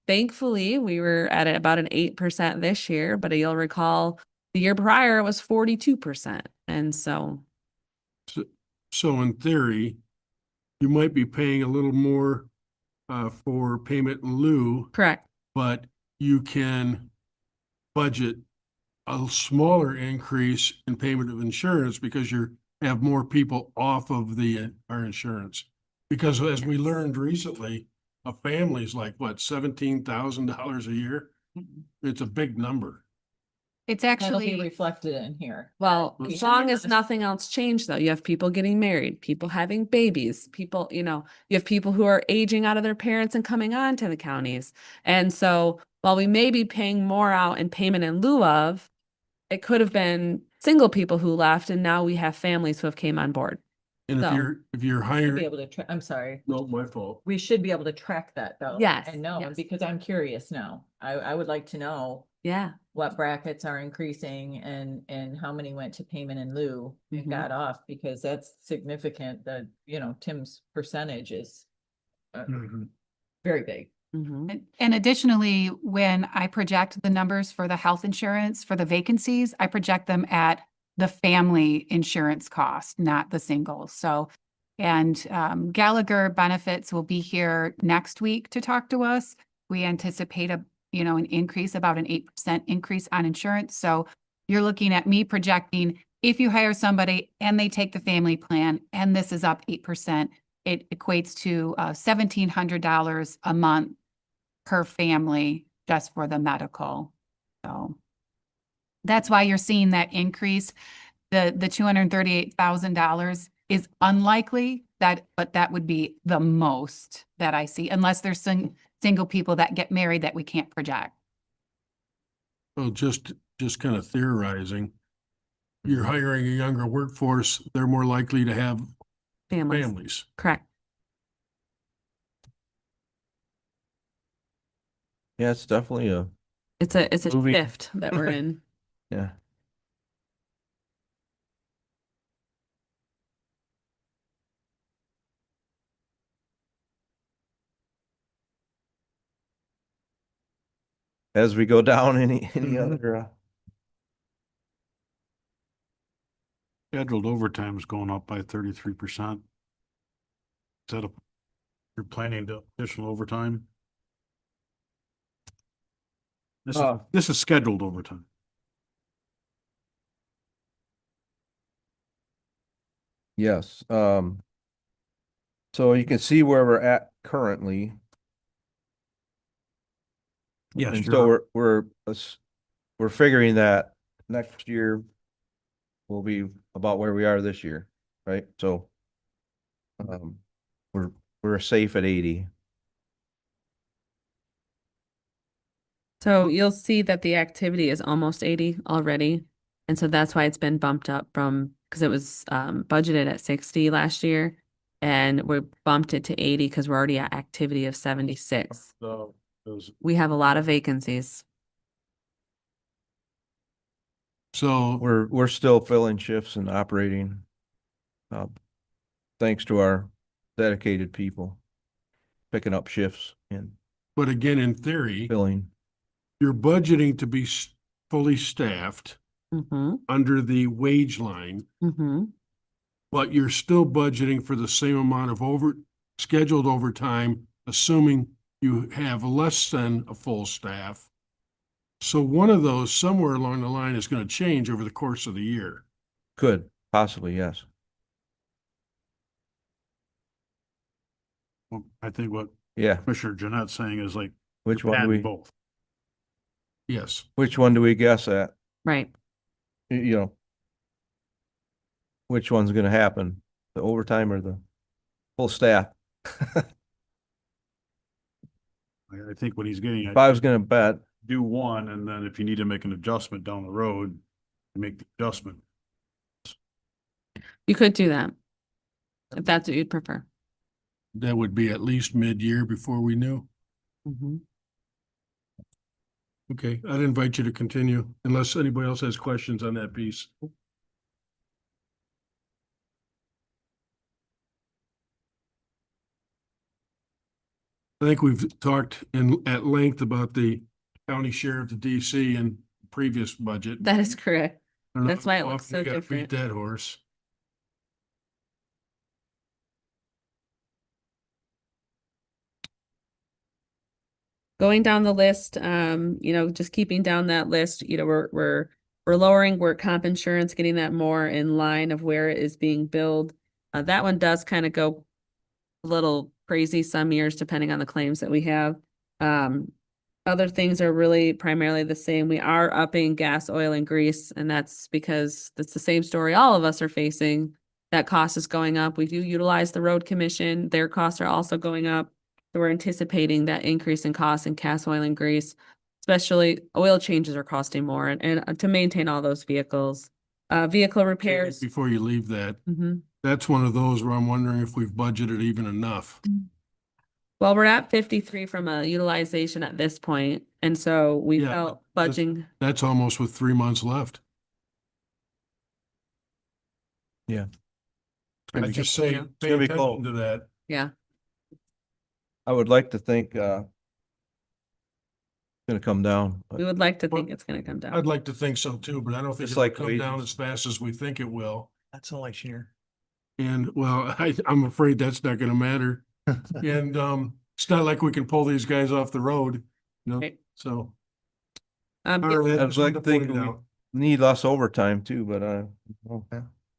Thankfully, we were at about an 8% this year, but you'll recall the year prior it was 42%. And so, So in theory, you might be paying a little more for payment in lieu, correct. but you can budget a smaller increase in payment of insurance because you have more people off of our insurance. Because as we learned recently, a family's like, what, $17,000 a year? It's a big number. It's That'll be actually, reflected in here. Well, We as should long be as honest. nothing else changed, though, you have people getting married, people having babies, people, you know, you have people who are aging out of their parents and coming on to the counties. And so while we may be paying more out in payment in lieu of, it could have been single people who left, and now we have families who have came on board. And if So- you're Be hiring, able to, I'm sorry. no, my fault. We should be able to track that though. Yes, And know, yes. because I'm curious now. I would like to know Yeah. what brackets are increasing and how many went to payment in lieu Mhm. and got off, because that's significant. That, you know, Tim's percentage is Mhm. very big. Mhm. and additionally, when I project the numbers for the health insurance for the vacancies, I project them at the family insurance cost, not the singles. So, and Gallagher Benefits will be here next week to talk to us. We anticipate an increase, about an 8% increase on insurance. So you're looking at me projecting, if you hire somebody and they take the family plan and this is up 8%, it equates to $1,700 a month per family just for the medical. So that's why you're seeing that increase. The $238,000 is unlikely but that would be the most that I see, unless there's some single people that get married that we can't project. Well, just kind of theorizing. You're hiring a younger workforce, they're more likely to have Families. families. Correct. Yeah, it's definitely It's a Moving- shift that we're in. yeah. as we go down, any other, Scheduled overtime is going up by 33%. Is that you're planning to additional overtime? This is scheduled overtime. yes, so you can see where we're at currently. Yes, And so we're figuring that next year will be about where we are this year, right? So we're safe at 80. So you'll see that the activity is almost 80 already. And so that's why it's been bumped up from, because it was budgeted at 60 last year. And we bumped it to 80 because we're already at activity of 76. So those, We have a lot of vacancies. So We're still filling shifts and operating. Thanks to our dedicated people picking up shifts and but again, in theory, filling. you're budgeting to be fully staffed Mm-hmm, under the wage line, mm-hmm. but you're still budgeting for the same amount of scheduled overtime, assuming you have less than a full staff. So one of those somewhere along the line is going to change over the course of the year. Could, possibly, yes. well, I think what Yeah. Commissioner Jeanette's saying is like. Which you're one do adding we, both. Yes. which one do we guess at? Right. You know, which one's gonna happen? The overtime or the full staff? I think what he's getting If I at, was gonna bet, do one, and then if you need to make an adjustment down the road, make the adjustment. You could do that. If that's what you'd prefer. That would be at least mid-year before we knew. Mm-hmm. Okay, I'd invite you to continue unless anybody else has questions on that piece. I think we've talked at length about the county sheriff to DC in previous budget. That is correct. I don't know That's why it how looks often we so gotta different. beat that horse. Going down the list, just keeping down that list, we're lowering work comp insurance, getting that more in line of where it is being billed. That one does kind of go a little crazy some years depending on the claims that we have. Other things are really primarily the same. We are upping gas, oil, and grease, and that's because that's the same story all of us are facing. That cost is going up. We do utilize the road commission. Their costs are also going up. So we're anticipating that increase in costs in gas, oil, and grease, especially oil changes are costing more and to maintain all those vehicles. Vehicle repairs. Before you leave that, Mhm. that's one of those where I'm wondering if we've budgeted even enough. Well, we're at 53 from a utilization at this point, and so we Yeah, felt that's- budging. That's almost with 3 months left. yeah. I just say, Yeah. pay gonna be attention close. to that. Yeah. I would like to think it's gonna come down, but We would like to think it's gonna come down. I'd like to think so too, but I don't think Just it'll like come down wages. as fast as we think it will. That's all I share. And well, I'm afraid that's not gonna matter. And it's not like we can pull these guys off the road, Right. so. Um, all right, I I'd just wanted like to to point think it we out. need less overtime too, but well,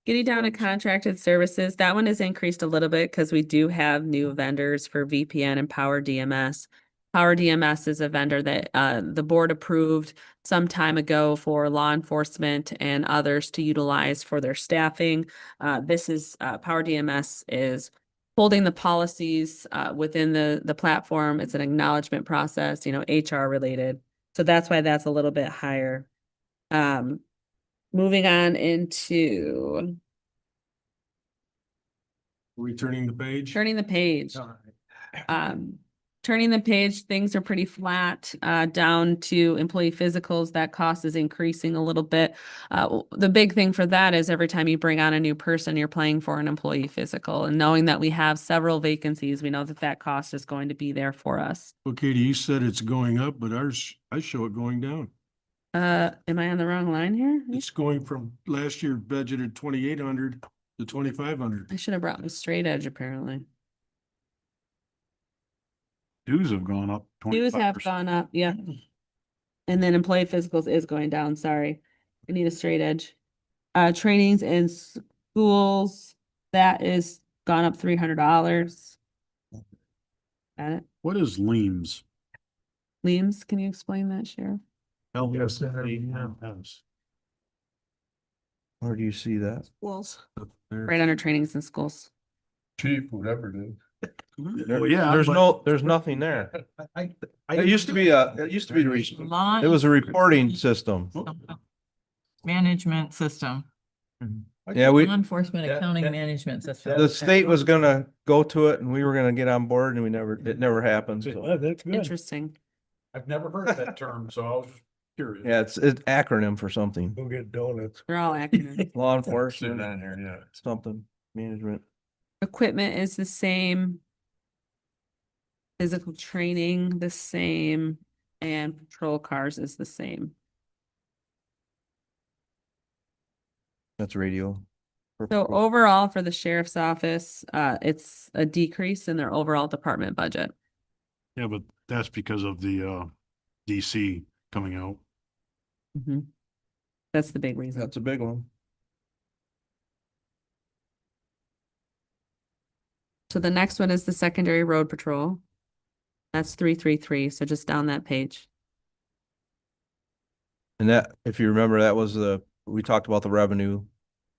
Getting down to contracted services, that one has increased a little bit because we do have new vendors for VPN and Power DMS. Power DMS is a vendor that the board approved some time ago for law enforcement and others to utilize for their staffing. This is Power DMS is holding the policies within the platform. It's an acknowledgement process, HR related. So that's why that's a little bit higher. Moving on into Returning the page. turning the page. All right. turning the page, things are pretty flat, down to employee physicals. That cost is increasing a little bit. The big thing for that is every time you bring on a new person, you're paying for an employee physical. And knowing that we have several vacancies, we know that that cost is going to be there for us. Well, Katie, you said it's going up, but ours, I show it going down. Am I on the wrong line here? It's going from last year budgeted 2,800 to 2,500. I should have brought the straight edge apparently. Dues have gone up. Dues have 25%. gone up, yeah. And then employee physicals is going down, sorry. I need a straight edge. Trainings in schools, that is gone up $300. Got it? What is Leams? Liams, can you explain that, Sheriff? Yes. Where do you see that? Schools. Right under trainings in schools. Chief, whatever it is. Well, yeah, There's but- there's nothing there. It used to be it was a reporting system. Management system. Yeah, we, Law enforcement accounting management system. the state was gonna go to it and we were gonna get on board and it never happened. So, Well, that's good. Interesting. I've never heard of that term, so I was just curious. yeah, it's an acronym for something. Go get donuts. They're all acronyms. Law Sit enforcement, down here, yeah. something, management. Equipment is the same. Physical training, the same, and patrol cars is the same. That's radio. So overall for the sheriff's office, it's a decrease in their overall department budget. Yeah, but that's because of the DC coming out. That's the big reason. That's a big one. So the next one is the secondary road patrol. That's 333, so just down that page. And that, if you remember, that was we talked about the revenue,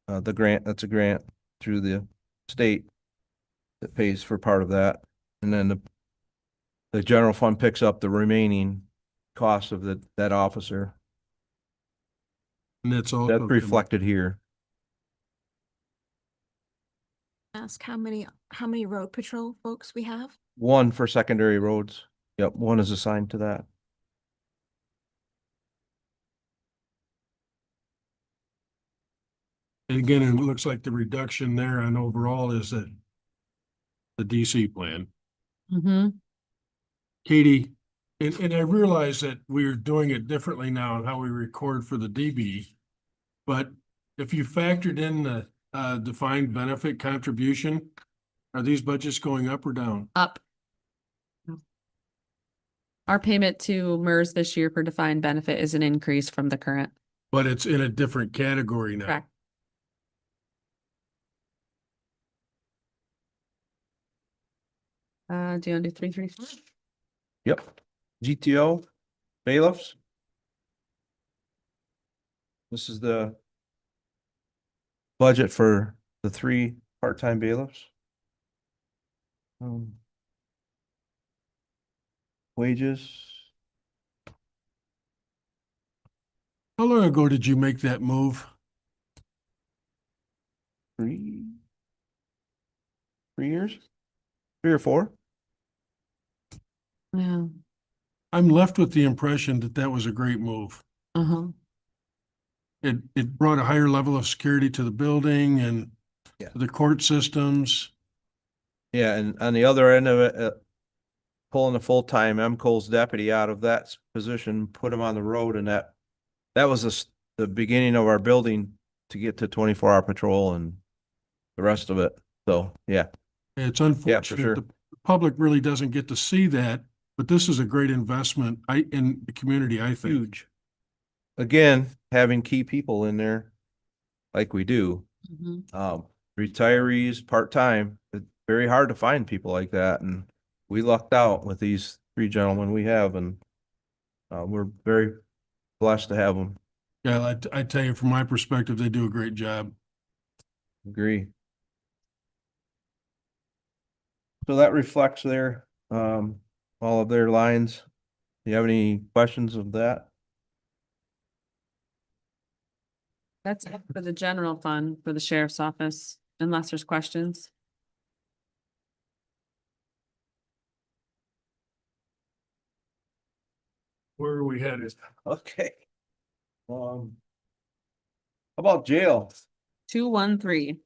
the grant, that's a grant through the state that pays for part of that. And then the general fund picks up the remaining cost of that officer. And that's all. That's reflected here. Ask how many road patrol folks we have? One for secondary roads. Yep, one is assigned to that. And again, it looks like the reduction there on overall is the DC plan. Katie, and I realize that we're doing it differently now in how we record for the DB. But if you factored in the defined benefit contribution, are these budgets going up or down? Up. Our payment to MERS this year for defined benefit is an increase from the current. But it's in a different category now. Correct. Do you want to do 334? Yep. GTO, bailiffs. This is the budget for the 3 part-time bailiffs. Wages. How long ago did you make that move? 3 years? 3 or 4? Yeah. I'm left with the impression that that was a great move. Uh-huh. It brought a higher level of security to the building and Yeah. the court systems. Yeah, and on the other end of it, pulling a full-time MCO's deputy out of that position, put him on the road, and that was the beginning of our building to get to 24-hour patrol and the rest of it. So, yeah. It's sure. unfortunate. The public really doesn't get to see that, but this is a great investment in the community, I think. Huge. Again, having key people in there like we do, retirees, part-time, it's very hard to find people like that. And we lucked out with these 3 gentlemen we have, and we're very blessed to have them. Yeah, I tell you, from my perspective, they do a great job. Agree. So that reflects their, all of their lines. Do you have any questions of that? That's it for the general fund for the sheriff's office, unless there's questions. Where are we headed? Okay. How about jail? 213.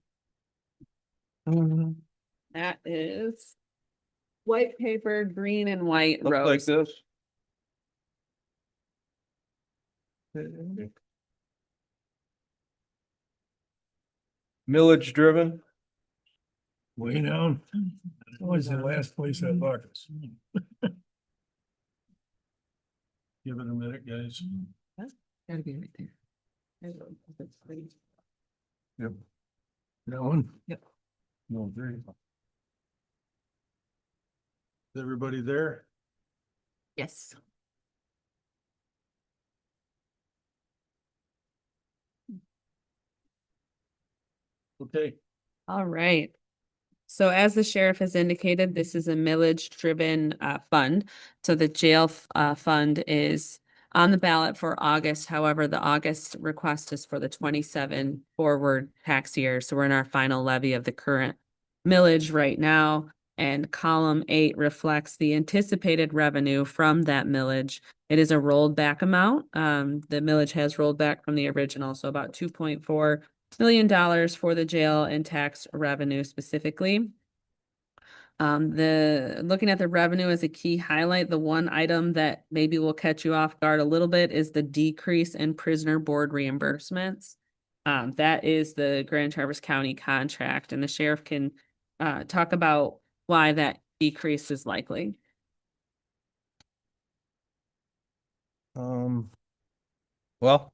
That is white paper, green and white Looks like rows. this. Millage driven. Way down. Always the last place I look. Give it a minute, guys. Gotta be right there. Yep. That one? No, three. Is everybody there? Yes. Okay. All right. So as the sheriff has indicated, this is a millage driven fund. So the jail fund is on the ballot for August. However, the August request is for the 27 forward tax year. So we're in our final levy of the current millage right now. And column 8 reflects the anticipated revenue from that millage. It is a rolled back amount. The millage has rolled back from the original, so about $2.4 million for the jail and tax revenue specifically. Looking at the revenue as a key highlight, the one item that maybe will catch you off guard a little bit is the decrease in prisoner board reimbursements. That is the Grand Traverse County contract, and the sheriff can talk about why that decrease is likely. Well,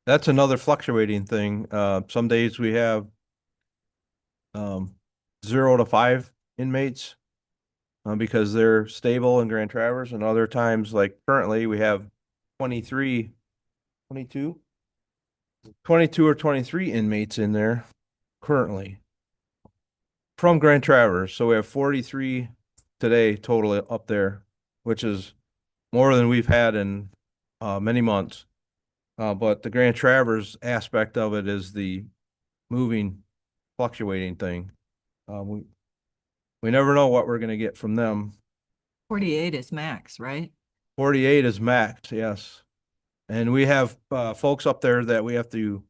that's another fluctuating thing. Some days we have 0 to 5 inmates because they're stable in Grand Traverse, and other times, like currently, we have 22 or 23 inmates in there currently from Grand Traverse. So we have 43 today total up there, which is more than we've had in many months. But the Grand Traverse aspect of it is the moving, fluctuating thing. We never know what we're going to get from them. 48 is max, right? 48 is max, yes. And we have folks up there that we have to,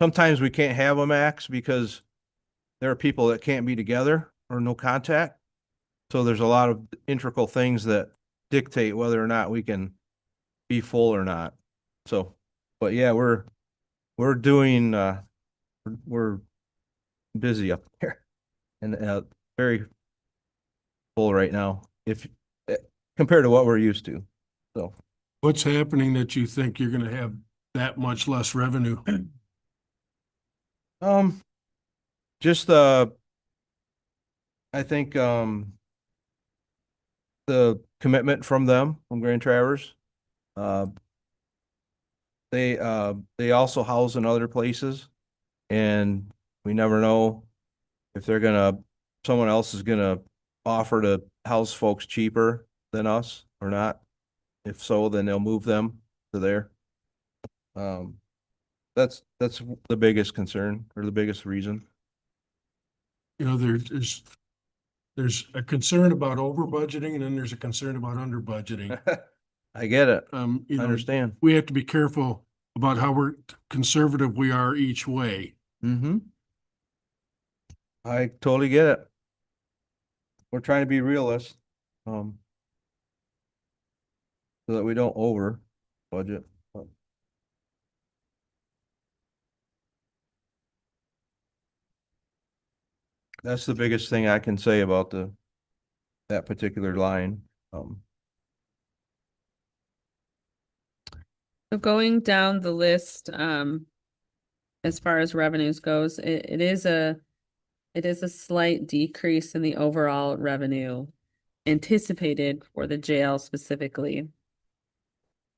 sometimes we can't have a max because there are people that can't be together or no contact. So there's a lot of integral things that dictate whether or not we can be full or not. So, but yeah, we're doing, we're busy up there and very full right now, if compared to what we're used to. So What's happening that you think you're gonna have that much less revenue? just I think the commitment from them, from Grand Traverse. They also house in other places, and we never know if someone else is gonna offer to house folks cheaper than us or not. If so, then they'll move them to there. That's the biggest concern or the biggest reason. You know, there's a concern about over budgeting and then there's a concern about under budgeting. I get it. You I know, understand. we have to be careful about how conservative we are each way. Mm-hmm. I totally get it. We're trying to be realists, so that we don't over budget. That's the biggest thing I can say about that particular line. So going down the list, as far as revenues goes, it is a slight decrease in the overall revenue anticipated for the jail specifically.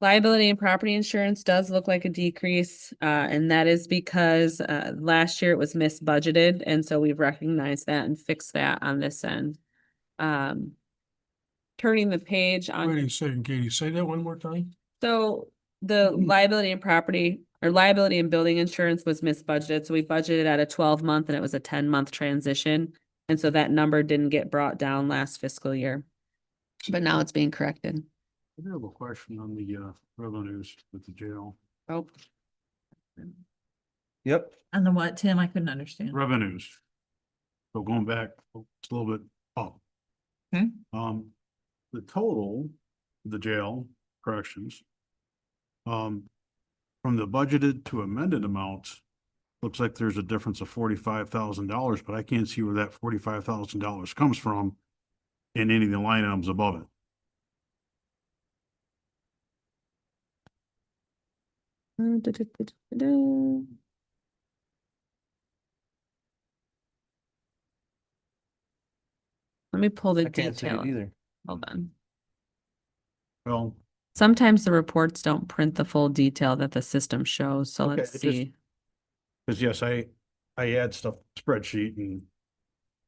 Liability and property insurance does look like a decrease, and that is because last year it was misbudgeted, and so we've recognized that and fixed that on this end. Turning the page on. Wait a second, Katie, say that one more time. So the liability and property or liability and building insurance was misbudgeted. So we budgeted at a 12-month and it was a 10-month transition. And so that number didn't get brought down last fiscal year. But now it's being corrected. I do have a question on the revenues with the jail. Oh. Yep. On the what, Tim? I couldn't understand. Revenues. So going back, it's a little bit up. Okay. The total, the jail corrections. From the budgeted to amended amounts, looks like there's a difference of $45,000, but I can't see where that $45,000 comes from in any of the line items above it. Let me pull the I can't see it detail. either. Hold on. Well, Sometimes the reports don't print the full detail that the system shows, so Okay, let's it just- see. because yes, I add stuff to the spreadsheet and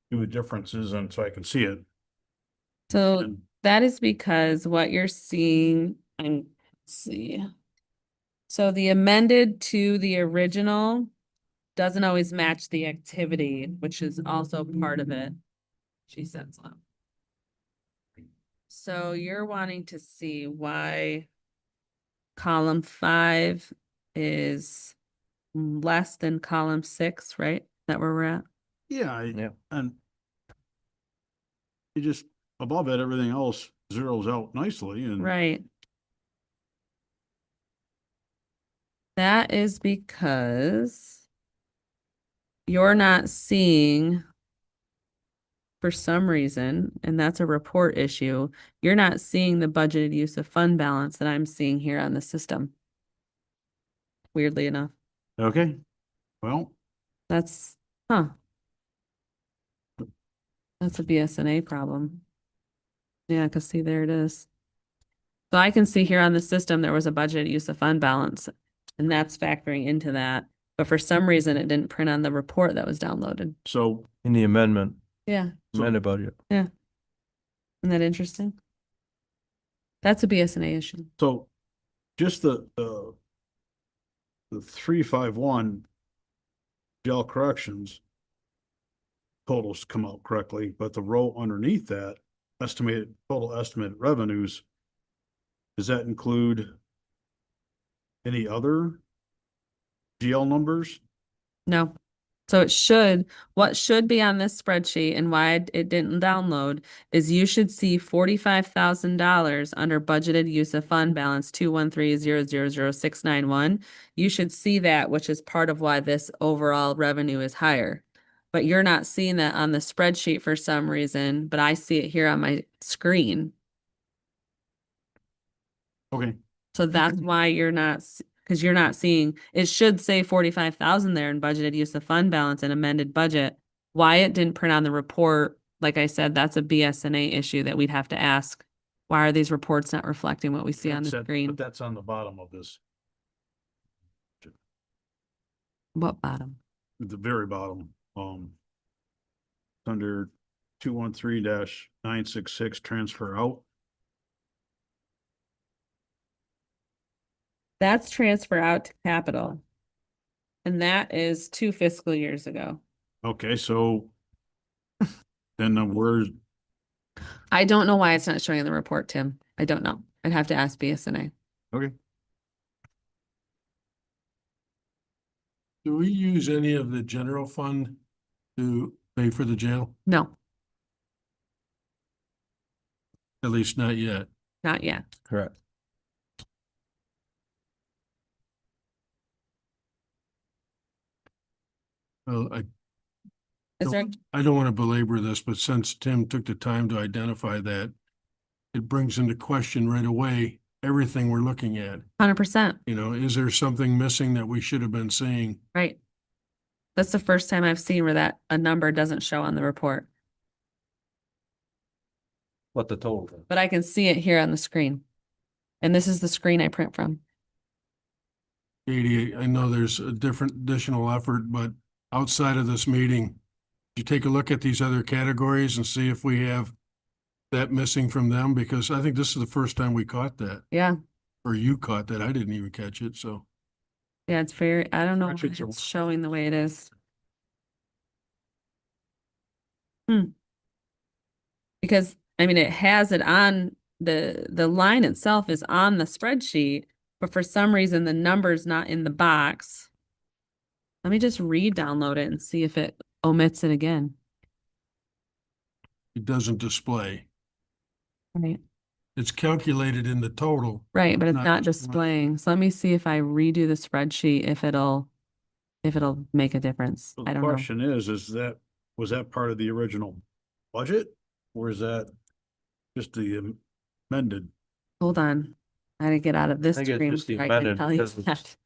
do the differences and so I can see it. So And that is because what you're seeing, let's see. So the amended to the original doesn't always match the activity, which is also part of it. She said so. So you're wanting to see why column 5 is less than column 6, right? Is that where we're at? yeah, Yeah. and you just above it, everything else zeroes out nicely and Right. That is because you're not seeing, for some reason, and that's a report issue, you're not seeing the budgeted use of fund balance that I'm seeing here on the system. Weirdly enough, okay, well, that's, huh. That's a BSNA problem. Yeah, cause see, there it is. So I can see here on the system, there was a budgeted use of fund balance, and that's factoring into that. But for some reason, it didn't print on the report that was downloaded. so In the amendment, Yeah, amended budget. isn't that interesting? That's a BSNA issue. So just the 351 jail corrections totals come out correctly, but the row underneath that total estimated revenues, does that include any other GL numbers? No. So what should be on this spreadsheet and why it didn't download is you should see $45,000 under budgeted use of fund balance 213000691. You should see that, which is part of why this overall revenue is higher. But you're not seeing that on the spreadsheet for some reason, but I see it here on my screen. Okay, So that's why you're not, because you're not seeing, it should say 45,000 there in budgeted use of fund balance and amended budget. Why it didn't print on the report, like I said, that's a BSNA issue that we'd have to ask. Why are these reports not reflecting what we see on the but screen? that's on the bottom of this, What bottom? at the very bottom, under 213-966 transfer out. That's transfer out to capital. And that is 2 fiscal years ago. Okay, so then where's, I don't know why it's not showing in the report, Tim. I don't know. I'd have to ask BSNA. okay, Do we use any of the general fund to pay for the jail? No, At least not yet. not yet. Correct. Well, Is there, I don't want to belabor this, but since Tim took the time to identify that, it brings into question right away everything we're looking at. 100%, You know, is there something missing that we should have been seeing? right? That's the first time I've seen where that a number doesn't show on the report, What the total? but I can see it here on the screen. And this is the screen I print from. Katie, I know there's a different additional effort, but outside of this meeting, you take a look at these other categories and see if we have that missing from them, because I think this is the first time we caught that, Yeah, or you caught that. I didn't even catch it, so. yeah, it's very, I don't know why Spreadsheets are- it's showing the way it is. Because, I mean, it has it on the line itself is on the spreadsheet, but for some reason the number's not in the box. Let me just re-download it and see if it omits it again. It doesn't display. Right. It's calculated in the total. Right, but it's Not- not displaying. So let me see if I redo the spreadsheet, if it'll make a difference. So I the don't know. question is was that part of the original budget? Or is that just the amended? Hold on. I gotta get out of this I think it's screen. just the before I can amended tell you because it's- that.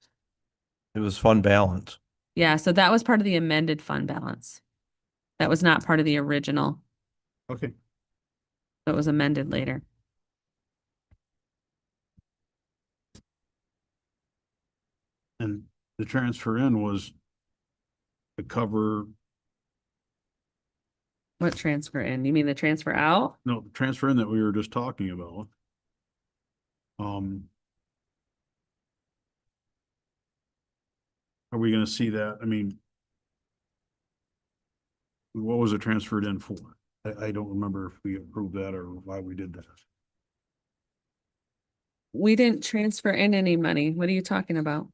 It was fund balance. Yeah, so that was part of the amended fund balance. That was not part of the original. Okay. That was amended later. And the transfer in was to cover, What transfer in? You mean the transfer out? no, the transfer in that we were just talking about. Are we gonna see that? I mean, what was it transferred in for? I don't remember if we approved that or why we did that. We didn't transfer in any money. What are you talking about?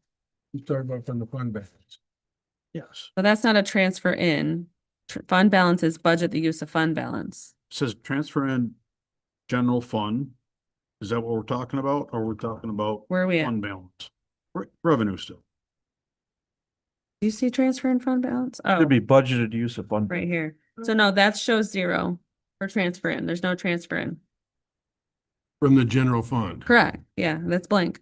You talking about from the fund balance. Yes. So that's not a transfer in. Fund balance is budget the use of fund balance. Says transfer in general fund. Is that what we're talking about? Or we're talking about Where are we at? fund balance? Revenue still. Do you see transfer in fund balance? Oh, Should be budgeted use of fund. right here. So no, that shows 0 for transfer in. There's no transfer in. From the general fund. Correct. Yeah, that's blank.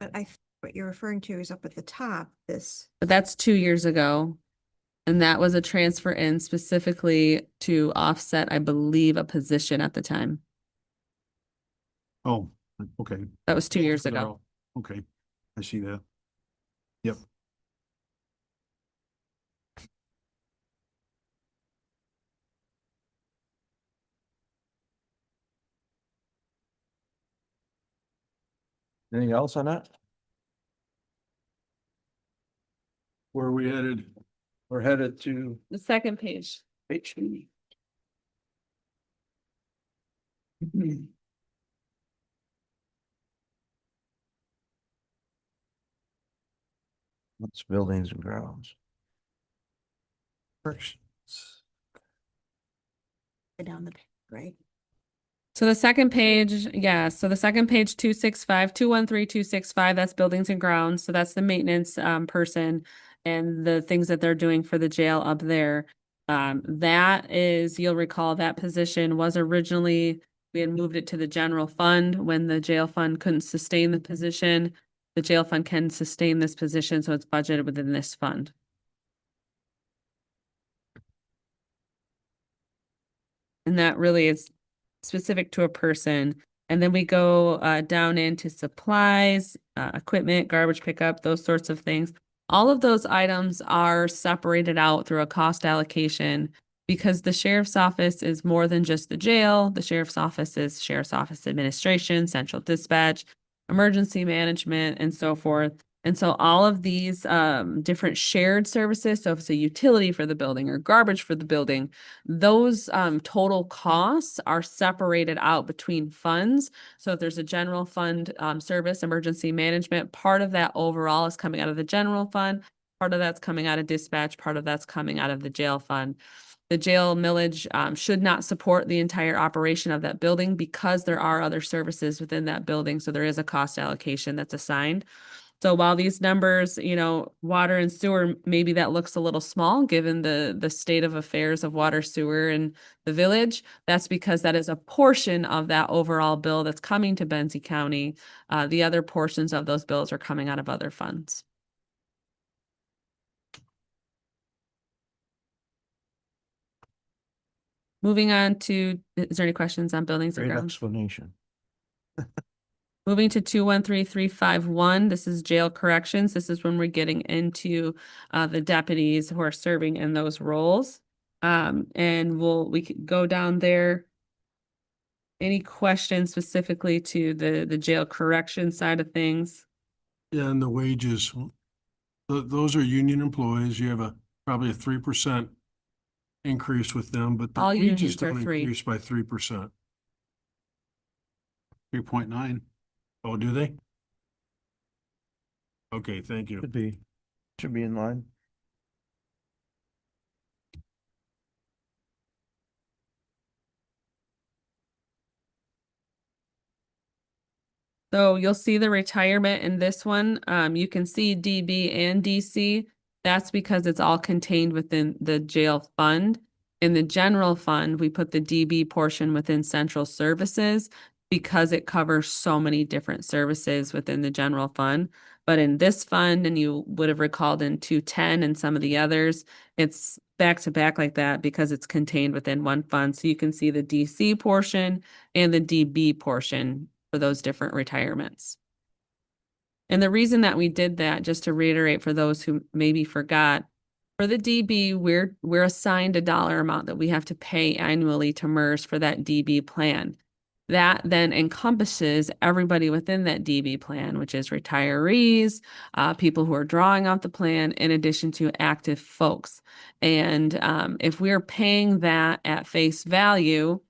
But what you're referring to is up at the top, this. But that's 2 years ago. And that was a transfer in specifically to offset, I believe, a position at the time. Oh, okay. That was 2 years ago. Okay, I see that. Yep. Anything else on that? Where are we headed? We're headed to The second page. page 2. That's buildings and grounds. Down the, right? So the second page, yeah, so the second page, 213, that's buildings and grounds. So that's the maintenance person and the things that they're doing for the jail up there. That is, you'll recall that position was originally, we had moved it to the general fund when the jail fund couldn't sustain the position. The jail fund can sustain this position, so it's budgeted within this fund. And that really is specific to a person. And then we go down into supplies, equipment, garbage pickup, those sorts of things. All of those items are separated out through a cost allocation because the sheriff's office is more than just the jail. The sheriff's office is sheriff's office administration, central dispatch, emergency management, and so forth. And so all of these different shared services, so if it's a utility for the building or garbage for the building, those total costs are separated out between funds. So if there's a general fund service, emergency management, part of that overall is coming out of the general fund, part of that's coming out of dispatch, part of that's coming out of the jail fund. The jail millage should not support the entire operation of that building because there are other services within that building. So there is a cost allocation that's assigned. So while these numbers, you know, water and sewer, maybe that looks a little small given the state of affairs of water, sewer in the village, that's because that is a portion of that overall bill that's coming to Benzie County. The other portions of those bills are coming out of other funds. Moving on to, is there any questions on buildings and Great grounds? explanation. Moving to 213351, this is jail corrections. This is when we're getting into the deputies who are serving in those roles. And we could go down there. Any questions specifically to the jail correction side of things? Yeah, and the wages, those are union employees. You have probably a 3% increase with them, but the All wages unions are don't 3. increase by 3%. 3.9. Oh, do they? Okay, thank you. Should be in line. So you'll see the retirement in this one. You can see DB and DC. That's because it's all contained within the jail fund. In the general fund, we put the DB portion within central services because it covers so many different services within the general fund. But in this fund, and you would have recalled in 210 and some of the others, it's back to back like that because it's contained within one fund. So you can see the DC portion and the DB portion for those different retirements. And the reason that we did that, just to reiterate for those who maybe forgot, for the DB, we're assigned a dollar amount that we have to pay annually to MERS for that DB plan. That then encompasses everybody within that DB plan, which is retirees, people who are drawing off the plan, in addition to active folks. And if we're paying that at face value,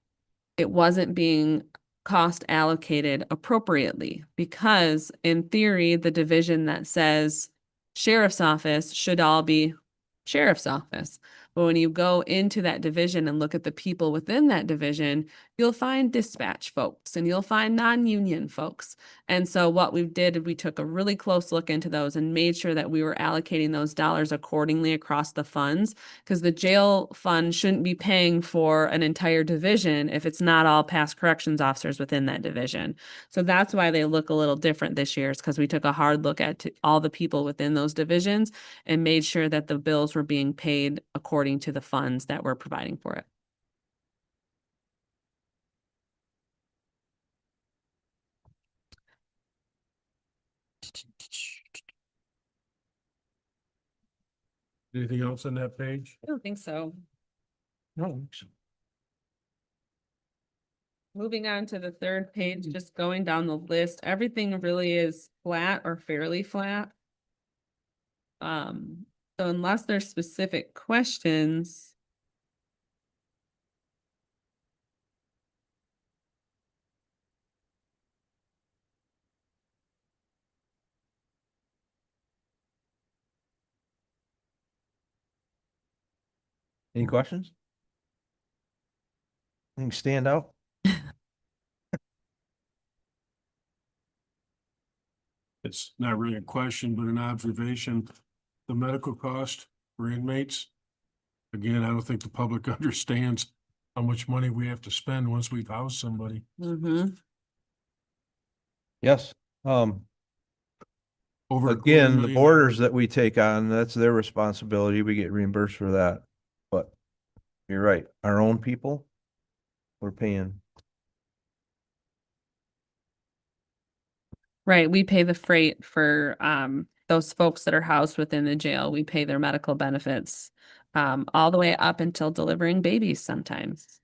it wasn't being cost allocated appropriately, because in theory, the division that says sheriff's office should all be sheriff's office. But when you go into that division and look at the people within that division, you'll find dispatch folks and you'll find non-union folks. And so what we did, we took a really close look into those and made sure that we were allocating those dollars accordingly across the funds, because the jail fund shouldn't be paying for an entire division if it's not all past corrections officers within that division. So that's why they look a little different this year, is because we took a hard look at all the people within those divisions and made sure that the bills were being paid according to the funds that we're providing for it. Anything else on that page? I don't think so. No. Moving on to the third page, just going down the list, everything really is flat or fairly flat. So unless there's specific questions. Any questions? Anything stand out? It's not really a question, but an observation. The medical cost for inmates. Again, I don't think the public understands how much money we have to spend once we've housed somebody. Yes. Over Again, the $250,000. borders that we take on, that's their responsibility. We get reimbursed for that. But you're right, our own people, we're paying. Right, we pay the freight for those folks that are housed within the jail. We pay their medical benefits all the way up until delivering babies sometimes.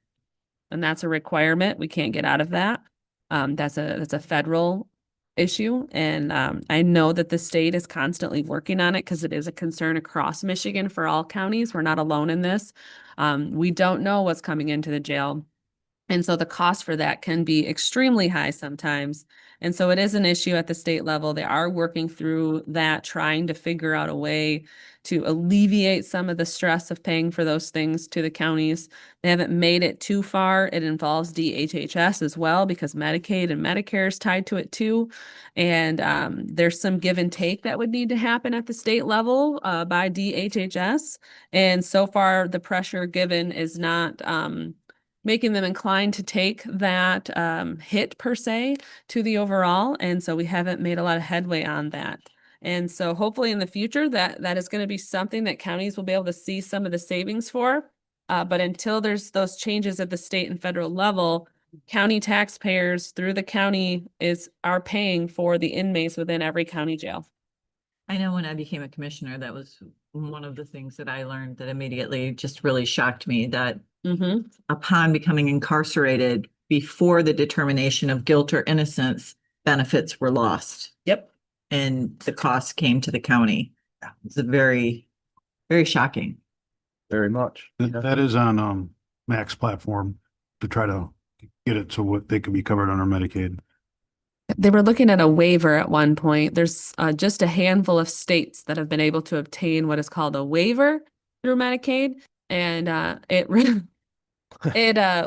And that's a requirement. We can't get out of that. That's a federal issue. And I know that the state is constantly working on it because it is a concern across Michigan for all counties. We're not alone in this. We don't know what's coming into the jail. And so the cost for that can be extremely high sometimes. And so it is an issue at the state level. They are working through that, trying to figure out a way to alleviate some of the stress of paying for those things to the counties. They haven't made it too far. It involves DHHS as well, because Medicaid and Medicare is tied to it too. And there's some give and take that would need to happen at the state level by DHHS. And so far, the pressure given is not making them inclined to take that hit per se to the overall. And so we haven't made a lot of headway on that. And so hopefully in the future that is going to be something that counties will be able to see some of the savings for. But until there's those changes at the state and federal level, county taxpayers through the county are paying for the inmates within every county jail. I know when I became a commissioner, that was one of the things that I learned that immediately just really shocked me, that upon becoming incarcerated, before the determination of guilt or innocence, benefits were lost. Yep. And the cost came to the county. It's very, very shocking. Very much. That is on Mac's platform to try to get it so what they can be covered under Medicaid. They were looking at a waiver at one point. There's just a handful of states that have been able to obtain what is called a waiver through Medicaid. And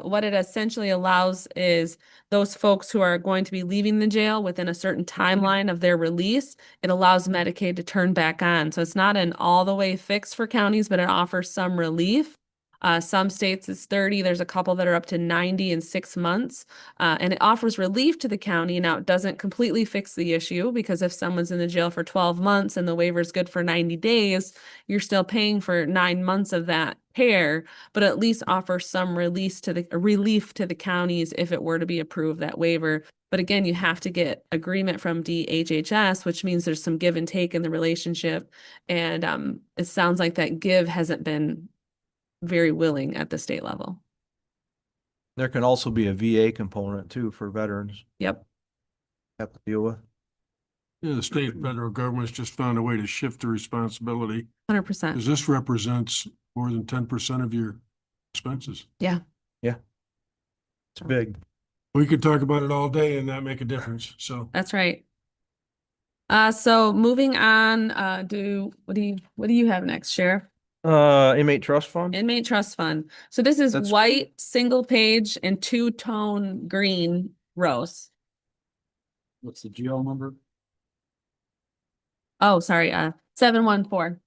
what it essentially allows is those folks who are going to be leaving the jail within a certain timeline of their release, it allows Medicaid to turn back on. So it's not an all the way fix for counties, but it offers some relief. Some states it's 30. There's a couple that are up to 90 in 6 months. And it offers relief to the county. Now, it doesn't completely fix the issue because if someone's in the jail for 12 months and the waiver is good for 90 days, you're still paying for 9 months of that care, but at least offer some relief to the counties if it were to be approved, that waiver. But again, you have to get agreement from DHHS, which means there's some give and take in the relationship. And it sounds like that give hasn't been very willing at the state level. There can also be a VA component too for veterans. Yep. Have to deal with. Yeah, the state and federal government's just found a way to shift the responsibility. 100%. Because this represents more than 10% of your expenses. Yeah. It's big. We could talk about it all day and not make a difference, so. That's right. So moving on, what do you have next, Sheriff? Inmate trust fund? Inmate trust fund. So this is That's- white, single page and 2-tone green rows. What's the GL number? Oh, sorry, 714.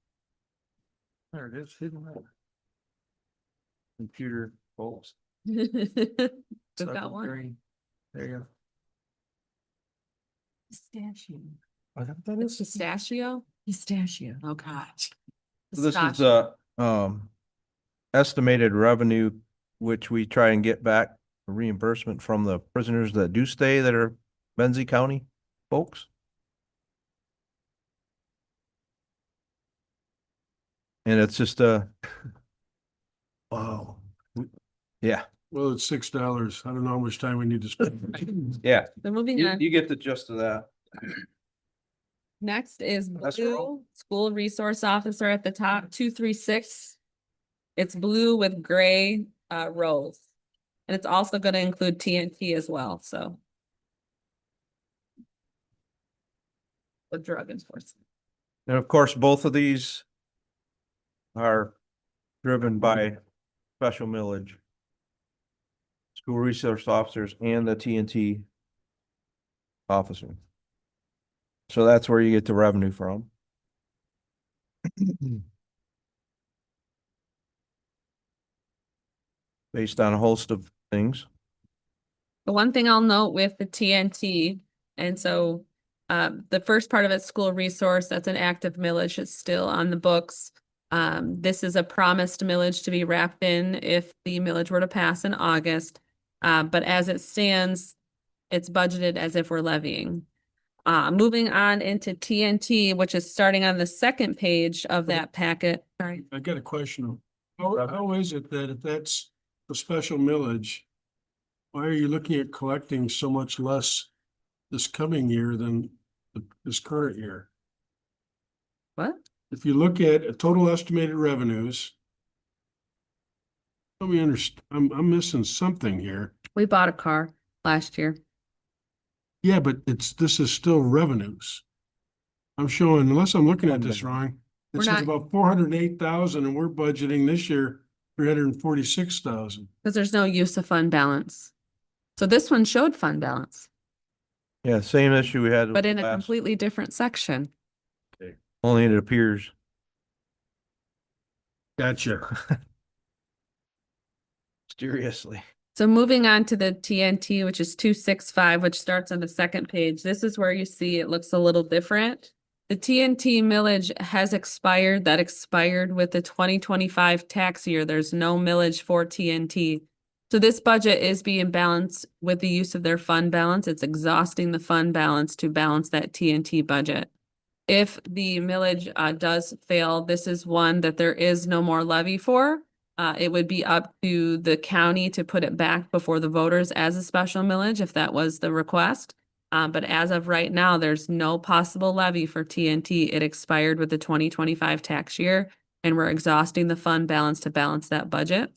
There it is, hidden right. Computer folks. We've got one. There you go. Pistachio. It's pistachio? Pistachio. Oh, gosh. So this is estimated revenue, which we try and get back reimbursement from the prisoners that do stay that are Benzie County folks. And it's just wow. Yeah, Well, it's $6. I don't know how much time we need to spend. yeah. So moving You, on. you get the gist of that. Next is That's blue, cool. school resource officer at the top, 236. It's blue with gray rows. And it's also going to include TNT as well, so. The drug enforcement. And of course, both of these are driven by special millage. School resource officers and the TNT officer. So that's where you get the revenue from. Based on a host of things. The one thing I'll note with the TNT, and so the first part of it, school resource, that's an active millage, it's still on the books. This is a promised millage to be wrapped in if the millage were to pass in August. But as it stands, it's budgeted as if we're levying. Moving on into TNT, which is starting on the second page of that packet. Sorry. I got a question. How is it that if that's a special millage, why are you looking at collecting so much less this coming year than this current year? What? If you look at total estimated revenues, let me understand, I'm missing something here. We bought a car last year. Yeah, but this is still revenues. I'm showing, unless I'm looking at this wrong, it We're says not- about 408,000 and we're budgeting this year 346,000. Because there's no use of fund balance. So this one showed fund balance, Yeah, same issue we had. but in a last- completely different section. Only it appears. Gotcha. Mysteriously. So moving on to the TNT, which is 265, which starts on the second page. This is where you see it looks a little different. The TNT millage has expired. That expired with the 2025 tax year. There's no millage for TNT. So this budget is being balanced with the use of their fund balance. It's exhausting the fund balance to balance that TNT budget. If the millage does fail, this is one that there is no more levy for. It would be up to the county to put it back before the voters as a special millage if that was the request. But as of right now, there's no possible levy for TNT. It expired with the 2025 tax year, and we're exhausting the fund balance to balance that budget.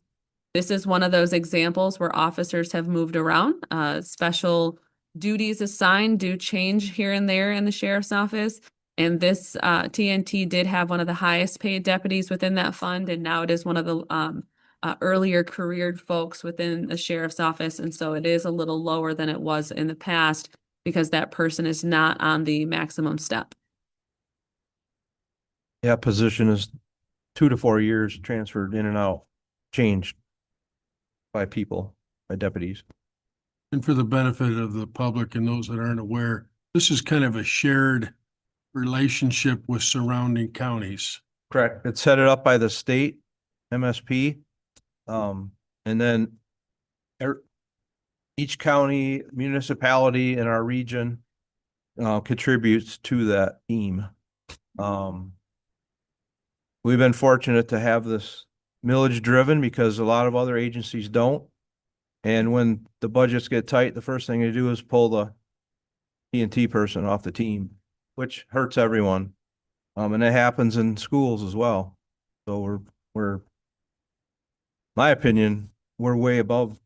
This is one of those examples where officers have moved around. Special duties assigned do change here and there in the sheriff's office. And this TNT did have one of the highest paid deputies within that fund, and now it is one of the earlier careered folks within the sheriff's office. And so it is a little lower than it was in the past because that person is not on the maximum step. Yeah, position is 2 to 4 years transferred in and out, changed by people, by deputies. And for the benefit of the public and those that aren't aware, this is kind of a shared relationship with surrounding counties. Correct. It's headed up by the state MSP. And then each county, municipality in our region contributes to that team. We've been fortunate to have this millage driven because a lot of other agencies don't. And when the budgets get tight, the first thing they do is pull the TNT person off the team, which hurts everyone. And it happens in schools as well. So we're, my opinion, we're way above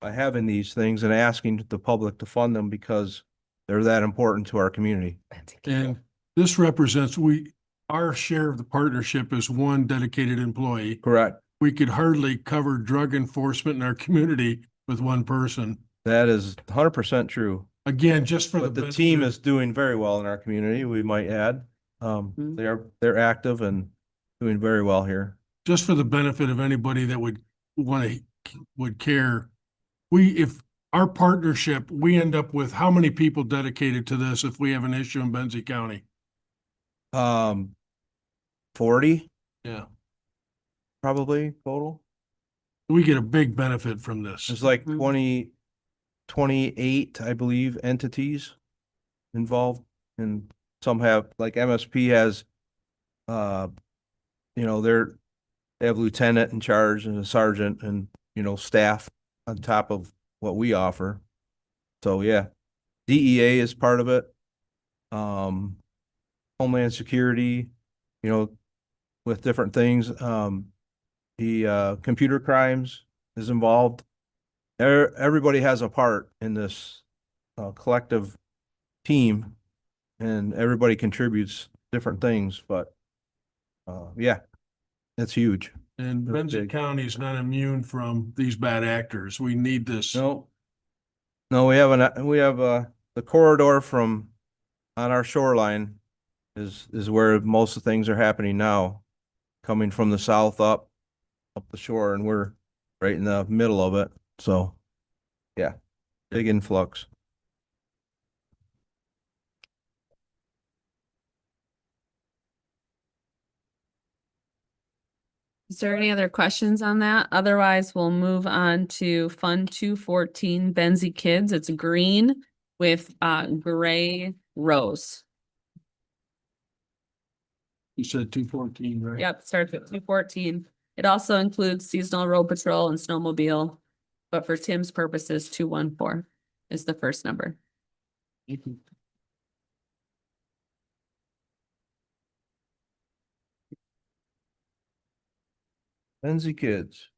by having these things and asking the public to fund them because they're that important to our community. And this represents, our share of the partnership is one dedicated employee. Correct. We could hardly cover drug enforcement in our community with one person. That is 100% true. Again, just for But the benefit team of- is doing very well in our community, we might add. They're active and doing very well here. just for the benefit of anybody that would care. If our partnership, we end up with how many people dedicated to this if we have an issue in Benzie County? 40 Yeah. probably total. We get a big benefit from this. There's like 28, I believe, entities involved, and some have, like MSP has, they have lieutenant in charge and a sergeant and, staff on top of what we offer. So yeah, DEA is part of it. Homeland Security, with different things. The computer crimes is involved. Everybody has a part in this collective team, and everybody contributes different things, but yeah, it's huge. And That's Benzie big. County is not immune from these bad actors. We need this. No, we have the corridor from on our shoreline is where most of the things are happening now, coming from the south up the shore, and we're right in the middle of it. So yeah, big influx. Is there any other questions on that? Otherwise, we'll move on to Fund 214 Benzie Kids. It's green with gray rows. You said 214, right? Yep, starts with 214. It also includes seasonal road patrol and snowmobile. But for Tim's purposes, 214 is the first number. Benzie Kids.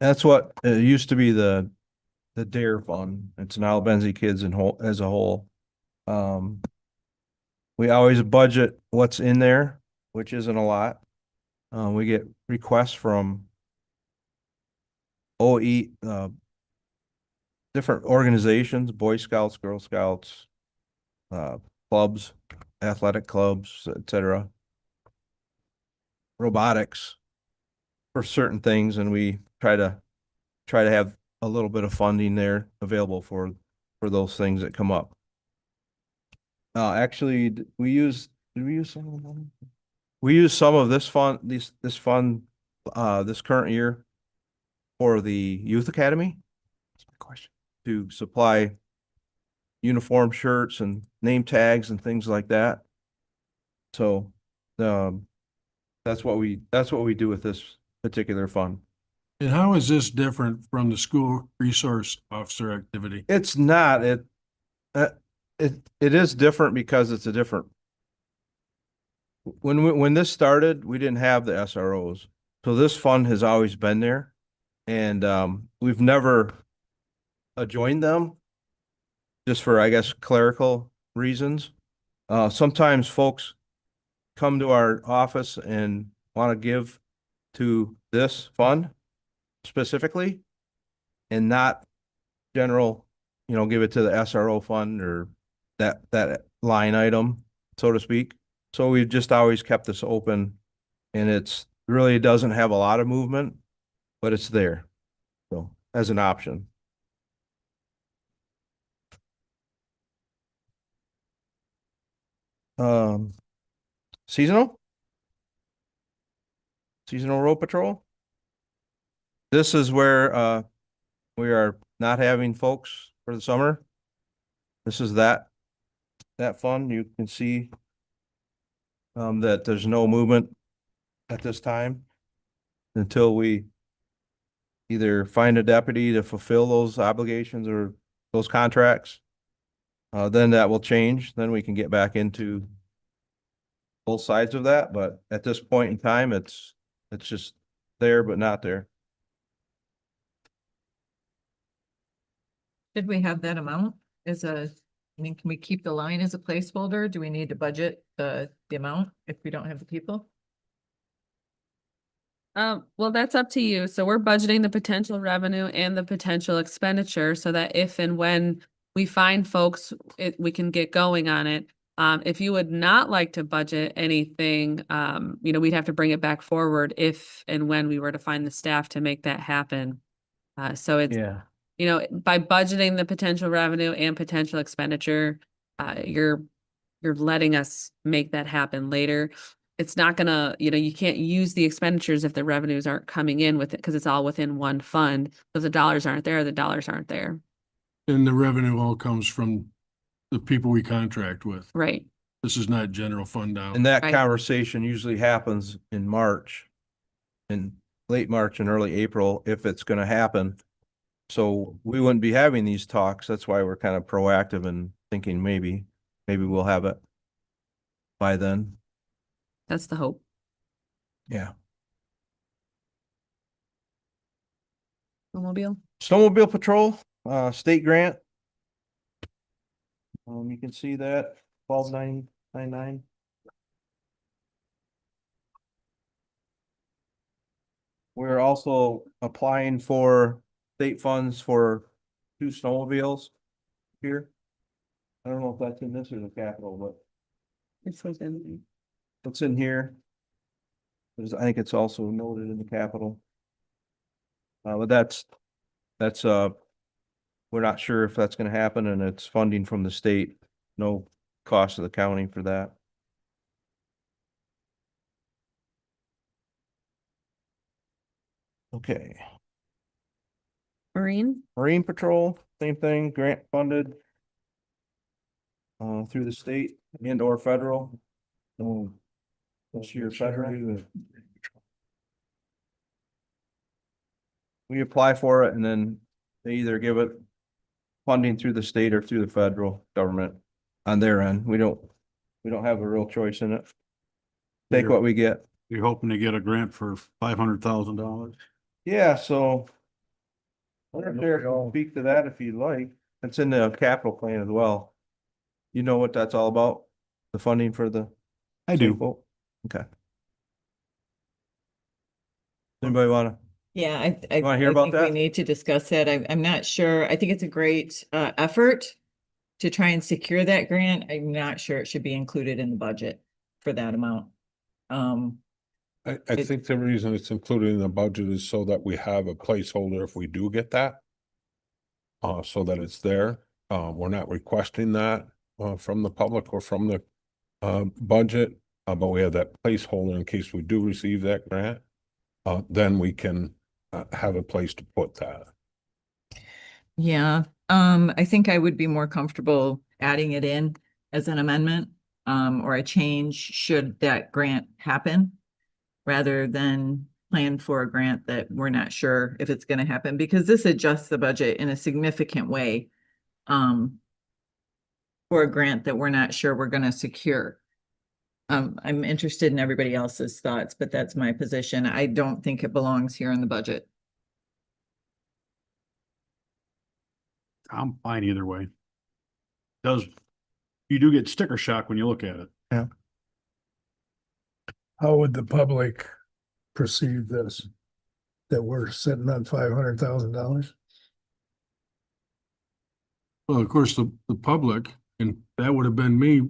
That's what it used to be, the DARE fund. It's now Benzie Kids as a whole. We always budget what's in there, which isn't a lot. We get requests from OE, different organizations, Boy Scouts, Girl Scouts, clubs, athletic clubs, etc. Robotics for certain things, and we try to have a little bit of funding there available for those things that come up. Actually, did we use some of them? We use some of this fund, this fund, this current year for the youth academy. That's my question. To supply uniform shirts and name tags and things like that. So, that's what we do with this particular fund. And how is this different from the school resource officer activity? It's not, it is different because it's a different. When this started, we didn't have the SROs. So this fund has always been there. And, we've never join them. Just for, I guess, clerical reasons. Sometimes folks come to our office and want to give to this fund specifically and not general, give it to the SRO fund or that line item, so to speak. So we've just always kept this open, and it's really doesn't have a lot of movement, but it's there. So as an option. Seasonal road patrol. This is where we are not having folks for the summer. This is that fund. You can see that there's no movement at this time until we either find a deputy to fulfill those obligations or those contracts. Then that will change. Then we can get back into both sides of that. But at this point in time, it's just there, but not there. Did we have that amount can we keep the line as a placeholder? Do we need to budget the amount if we don't have the people? Well, that's up to you. So we're budgeting the potential revenue and the potential expenditure so that if and when we find folks, we can get going on it. If you would not like to budget anything, we'd have to bring it back forward if and when we were to find the staff to make that happen. So it's, by budgeting the potential revenue and potential expenditure, you're letting us make that happen later. It's not gonna, you can't use the expenditures if the revenues aren't coming in with it because it's all within one fund. So if the dollars aren't there, the dollars aren't there. And the revenue all comes from the people we contract with. Right. This is not general fund down. And that Right. conversation usually happens in March, in late March and early April, if it's gonna happen. So we wouldn't be having these talks. That's why we're kind of proactive and thinking maybe we'll have it by then. That's the hope. Yeah. Snowmobile. Snowmobile Patrol, state grant. You can see that, 12,999. We're also applying for state funds for 2 snowmobiles here. I don't know if that's in this or the capital, but It's within. it's in here. I think it's also noted in the capital. But that's, we're not sure if that's gonna happen, and it's funding from the state, no cost to the county for that. Okay, Marine. Marine Patrol, same thing, grant funded. Through the state and or federal. This year federal. We apply for it and then they either give it funding through the state or through the federal government on their end. We don't have a real choice in it. Take what we get. You're hoping to get a grant for $500,000? Yeah, so. I'll speak to that if you'd like. It's in the capital plan as well. You know what that's all about? The funding for the. I do. boat? Okay. Anybody wanna? Yeah, I wanna hear about think we that? need to discuss that. I'm not sure. I think it's a great effort to try and secure that grant. I'm not sure it should be included in the budget for that amount. I think the reason it's included in the budget is so that we have a placeholder if we do get that. So that it's there. We're not requesting that from the public or from the budget, but we have that placeholder in case we do receive that grant. Then we can have a place to put that. Yeah, I think I would be more comfortable adding it in as an amendment, or a change should that grant happen, rather than plan for a grant that we're not sure if it's gonna happen, because this adjusts the budget in a significant way, for a grant that we're not sure we're gonna secure. I'm interested in everybody else's thoughts, but that's my position. I don't think it belongs here in the budget. I'm fine either way. You do get sticker shock when you look at it. How would the public perceive this? That we're sitting on $500,000? Well, of course, the public, and that would have been me,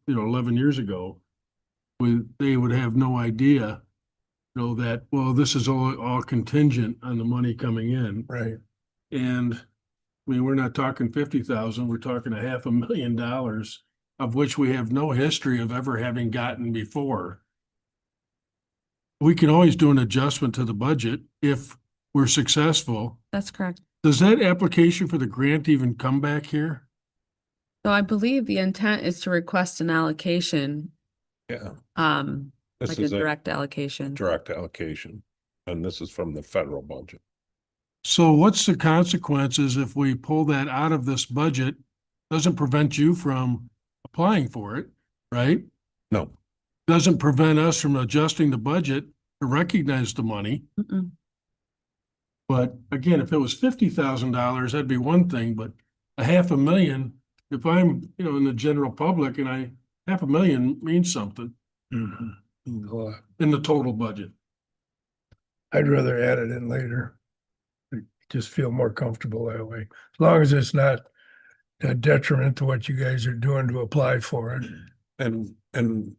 11 years ago. They would have no idea, that, well, this is all contingent on the money coming in. Right. And I mean, we're not talking 50,000, we're talking $500,000, of which we have no history of ever having gotten before. We can always do an adjustment to the budget if we're successful. That's correct. Does that application for the grant even come back here? So I believe the intent is to request an allocation, Yeah, like this a is a direct allocation. direct allocation, and this is from the federal budget. So what's the consequences if we pull that out of this budget? Doesn't prevent you from applying for it, right? No, Doesn't prevent us from adjusting the budget to recognize the money. Mm-mm. But again, if it was $50,000, that'd be one thing, but $500,000, if I'm, in the general public and $500,000 means something in the total budget. I'd rather add it in later. I just feel more comfortable that way. As long as it's not a detriment to what you guys are doing to apply for it. and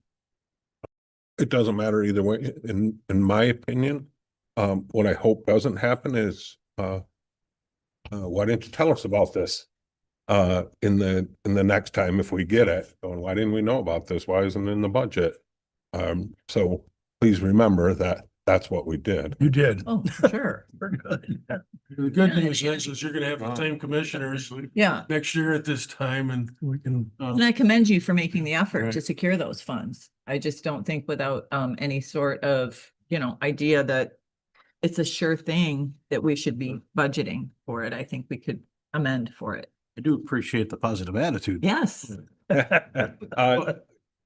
it doesn't matter either way, in my opinion. What I hope doesn't happen is, why didn't you tell us about this? In the next time if we get it, going, why didn't we know about this? Why isn't it in the budget? So please remember that that's what we did. You did. Oh, sure. We're good. The good news is you're gonna have the same commissioners Yeah. next year at this time, and We can, And I commend you for making the effort Right. to secure those funds. I just don't think without any sort of, idea that it's a sure thing that we should be budgeting for it. I think we could amend for it. I do appreciate the positive attitude. Yes.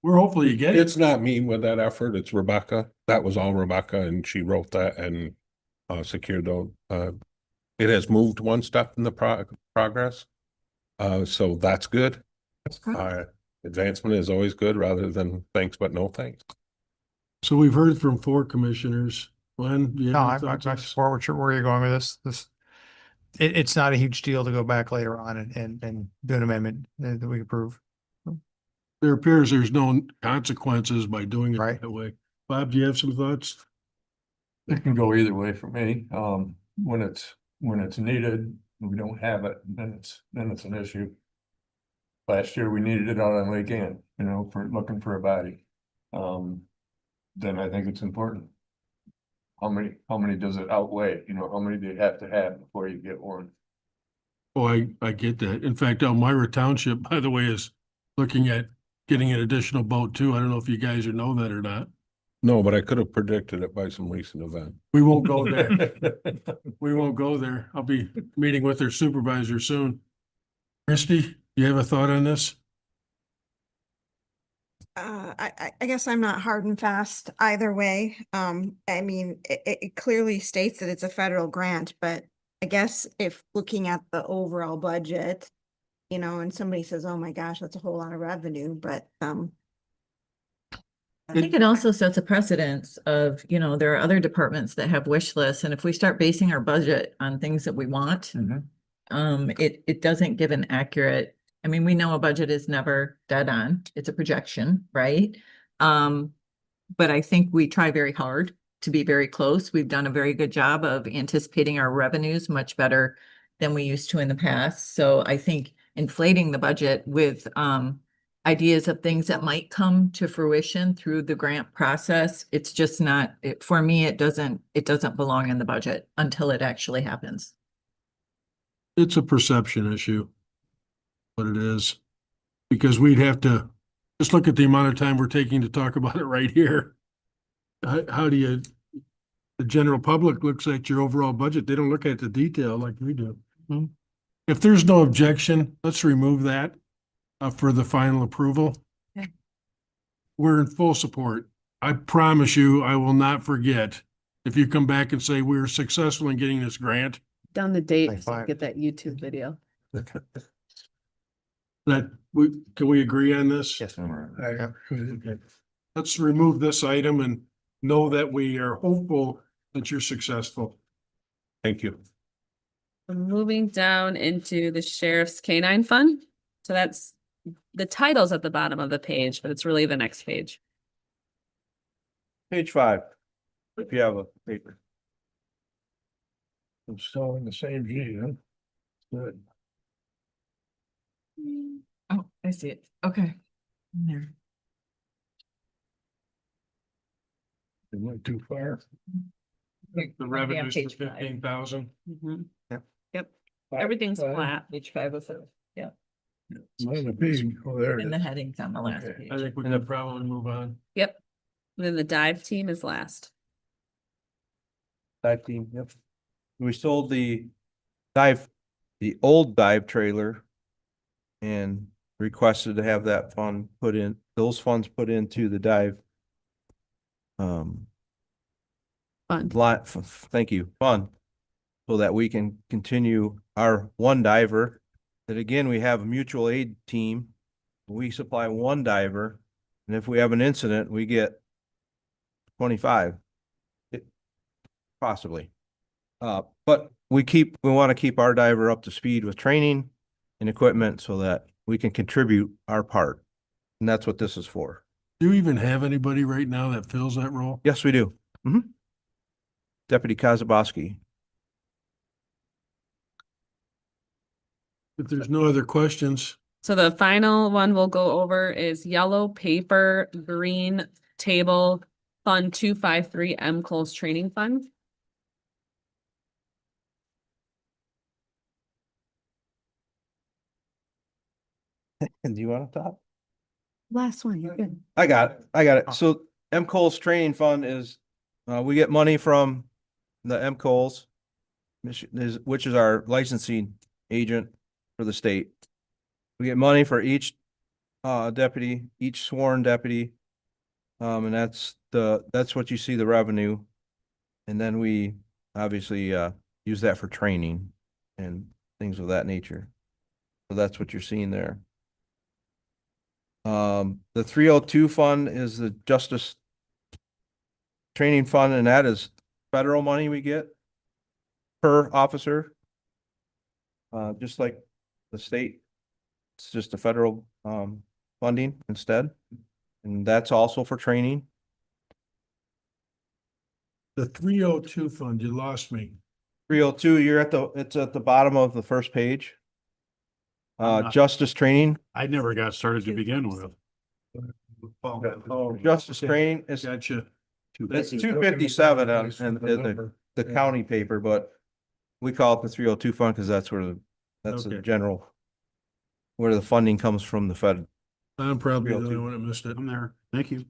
we're hopefully you get it. It's not me with that effort, it's Rebecca. That was all Rebecca, and she wrote that and secured those. It has moved one step in the progress. So that's good. Advancement is always good rather than thanks but no thanks. So we've heard from 4 commissioners. Glenn, do you No, have I any thoughts? I support where you're going with this. It's not a huge deal to go back later on and do an amendment that we approve. There appears there's no consequences by doing it Right. that way. Bob, do you have some thoughts? It can go either way for me. When it's needed, we don't have it, then it's an issue. Last year, we needed it out on Lake Ann, for looking for a body. Then I think it's important. How many does it outweigh? How many do you have to have before you get one? Oh, I get that. In fact, Elmira Township, by the way, is looking at getting an additional boat too. I don't know if you guys know that or not. No, but I could have predicted it by some recent event. We won't go there. We won't go there. I'll be meeting with their supervisor soon. Christie, you have a thought on this? I guess I'm not hard and fast either way. I mean, it clearly states that it's a federal grant, but I guess if looking at the overall budget, and somebody says, oh my gosh, that's a whole lot of revenue, but, I think it also sets a precedence of, there are other departments that have wish lists, and if we start basing our budget on things that we want, it doesn't give an accurate, I mean, we know a budget is never dead on, it's a projection, right? But I think we try very hard to be very close. We've done a very good job of anticipating our revenues much better than we used to in the past. So I think inflating the budget with ideas of things that might come to fruition through the grant process, it's just not, for me, it doesn't belong in the budget until it actually happens. It's a perception issue. What it is. Because we'd have to just look at the amount of time we're taking to talk about it right here. How do you, the general public looks at your overall budget. They don't look at the detail like we do. If there's no objection, let's remove that for the final approval. Okay. We're in full support. I promise you, I will not forget if you come back and say we're successful in getting this grant. Down the date, Like so you five. get that YouTube video. Can we agree on this? Yes. Okay. Let's remove this item and know that we are hopeful that you're successful. Thank you. Moving down into the sheriff's canine fund. So that's the title's at the bottom of the page, but it's really the next page. Page 5, if you have a paper. I'm still in the same sheet, huh? Good. Oh, I see it. Okay. There. It went too far. The revenue's for 15,000. Yep. Everything's flat. Page 507. Yeah. Mine would be, oh, there it And the is. heading's on the last Okay. I page. think we can probably move on. Yep. And then the dive team is last. Dive team, yep. We sold the old dive trailer and requested to have that fund put in, those funds put into the dive. Fund. Thank you, fund. So that we can continue our one diver. That again, we have a mutual aid team. We supply one diver. And if we have an incident, we get 25. Possibly. But we want to keep our diver up to speed with training and equipment so that we can contribute our part. And that's what this is for. Do you even have anybody right now that fills that role? Yes, we do. Deputy Kazaboski. If there's no other questions, So the final one we'll go over is yellow paper, green table, fund 253 M Close Training Fund. And do you want to talk? Last one, you're good. I got it. So MCOL's training fund is, we get money from the MCOL's, which is our licensing agent for the state. We get money for each deputy, each sworn deputy. And that's what you see the revenue. And then we obviously use that for training and things of that nature. So that's what you're seeing there. The 302 fund is the justice training fund, and that is federal money we get per officer. Just like the state, it's just a federal funding instead. And that's also for training. the 302 fund, you lost me. 302, it's at the bottom of the first page. I'm not- Justice training, I never got started to begin with. justice training is, Gotcha. it's 257 on the county paper, but we call it the 302 fund because that's where that's the Okay. general, where the funding comes from the Fed. I'm probably the 302. only one that missed it. I'm there. Thank you.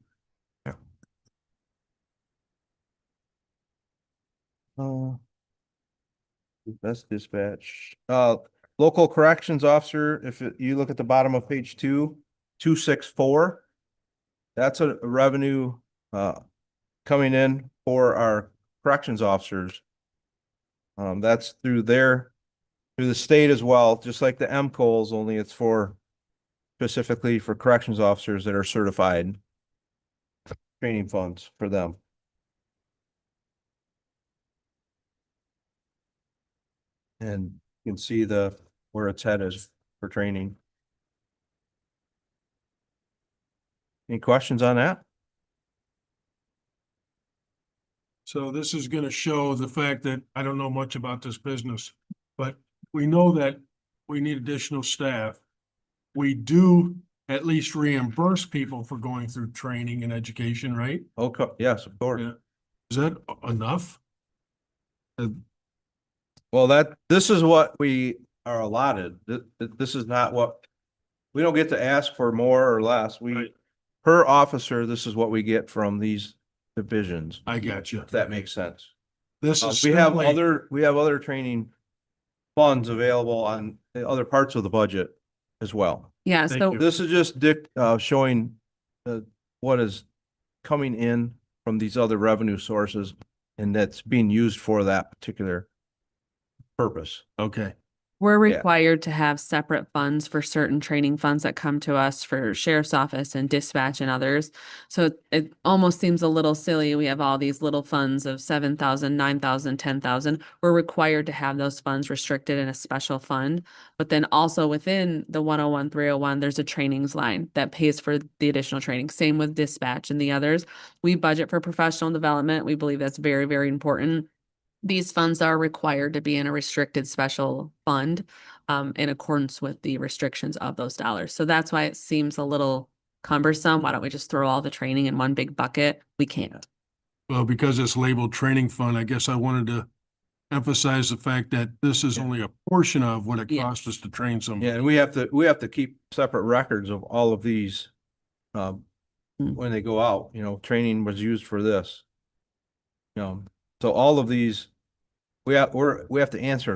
That's dispatch. Local corrections officer, you look at the bottom of page 264, that's a revenue coming in for our corrections officers. That's through the state as well, just like the MCOLs, only it's specifically for corrections officers that are certified. Training funds for them. And you can see where its head is for training. Any questions on that? So this is gonna show the fact that I don't know much about this business, but we know that we need additional staff. We do at least reimburse people for going through training and education, right? Okay, yes, of course. Yeah. Is that enough? Well, this is what we are allotted. This is not what, we don't get to ask for more or less. Right. Per officer, this is what we get from these divisions, I got you. if that makes sense. This is We have simply, we have other training funds available on the other parts of the budget as well. Yeah, Thank so you. This is just showing what is coming in from these other revenue sources and that's being used for that particular purpose. okay. We're Yeah. required to have separate funds for certain training funds that come to us for sheriff's office and dispatch and others. So it almost seems a little silly. We have all these little funds of 7,000, 9,000, 10,000. We're required to have those funds restricted in a special fund. But then also within the 101, 301, there's a trainings line that pays for the additional training. Same with dispatch and the others. We budget for professional development. We believe that's very, very important. These funds are required to be in a restricted special fund in accordance with the restrictions of those dollars. So that's why it seems a little cumbersome. Why don't we just throw all the training in one big bucket? We can't. Well, because it's labeled training fund, I guess I wanted to emphasize the fact that this is only a portion of what it Yeah. costs us to train somebody. Yeah, and we have to keep separate records of all of these. Mm. When they go out, training was used for this. So all of these, we have to answer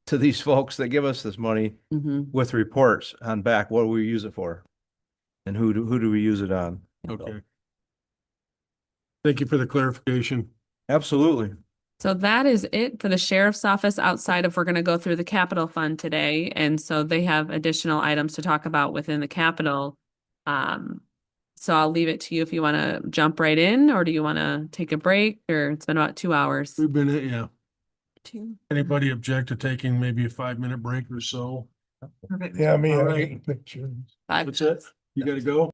to these folks that give us this money Mhm. with reports on back, what do we use it for? And who do we use it on? Okay. Thank you for the clarification. Absolutely. So that is it for the sheriff's office outside of we're going to go through the capital fund today. And so they have additional items to talk about within the capital. So I'll leave it to you if you want to jump right in, or do you want to take a break, or it's been about 2 hours. We've been, yeah. Two. Anybody object to taking maybe a 5-minute break or so? Yeah, me, All I right. get a picture. That's it? You gotta go?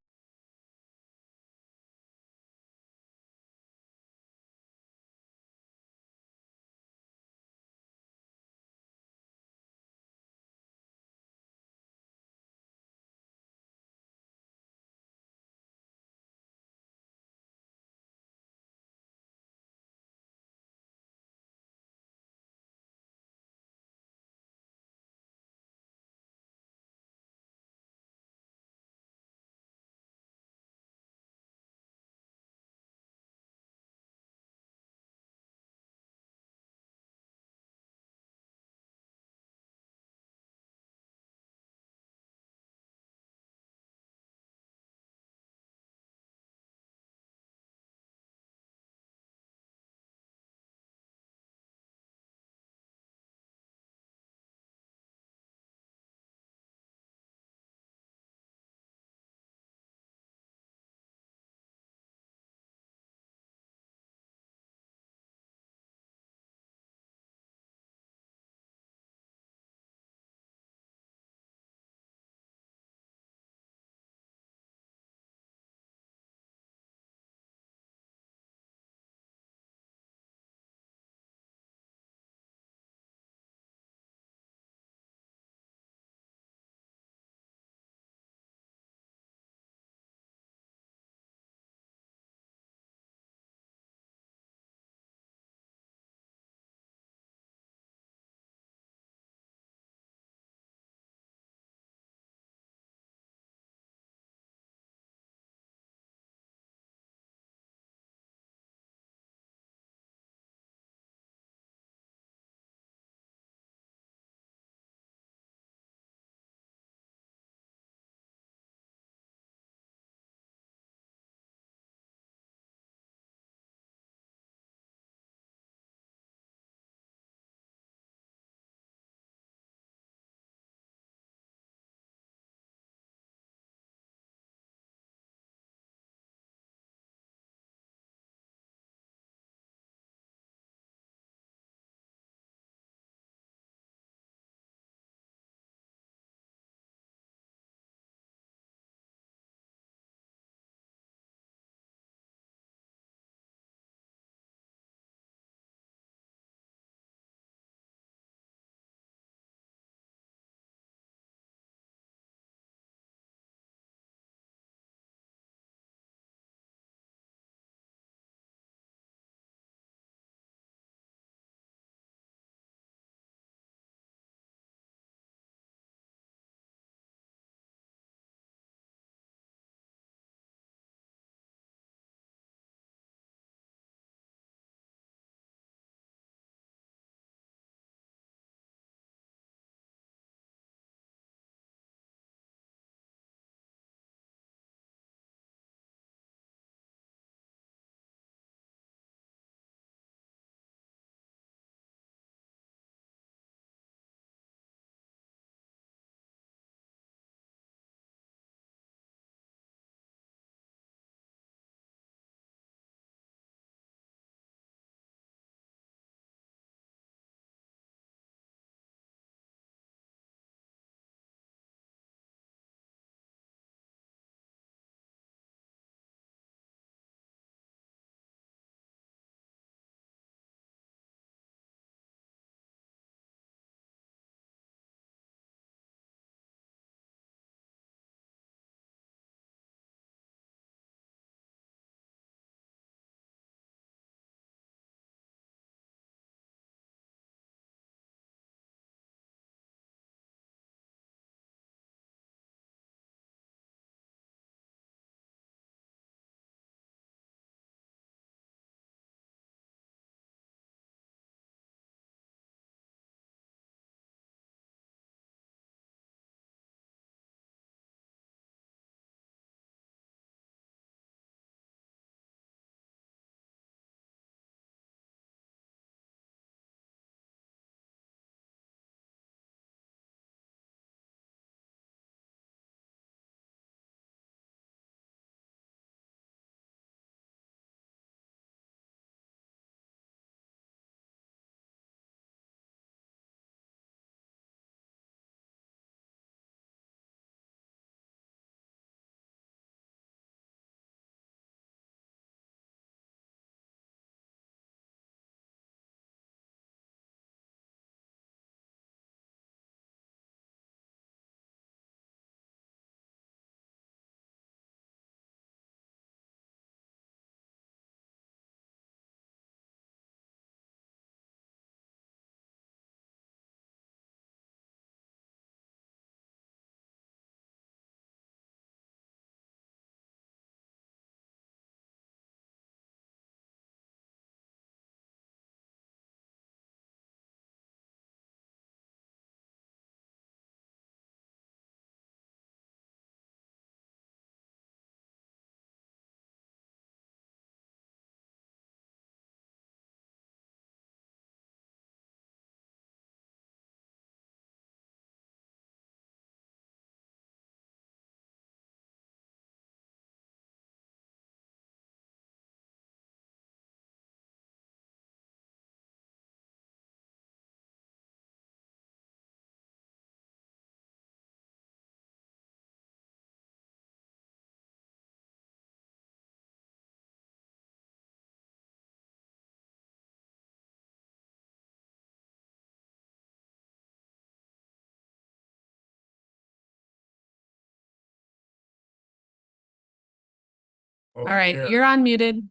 Oh, All right, there- you're unmuted.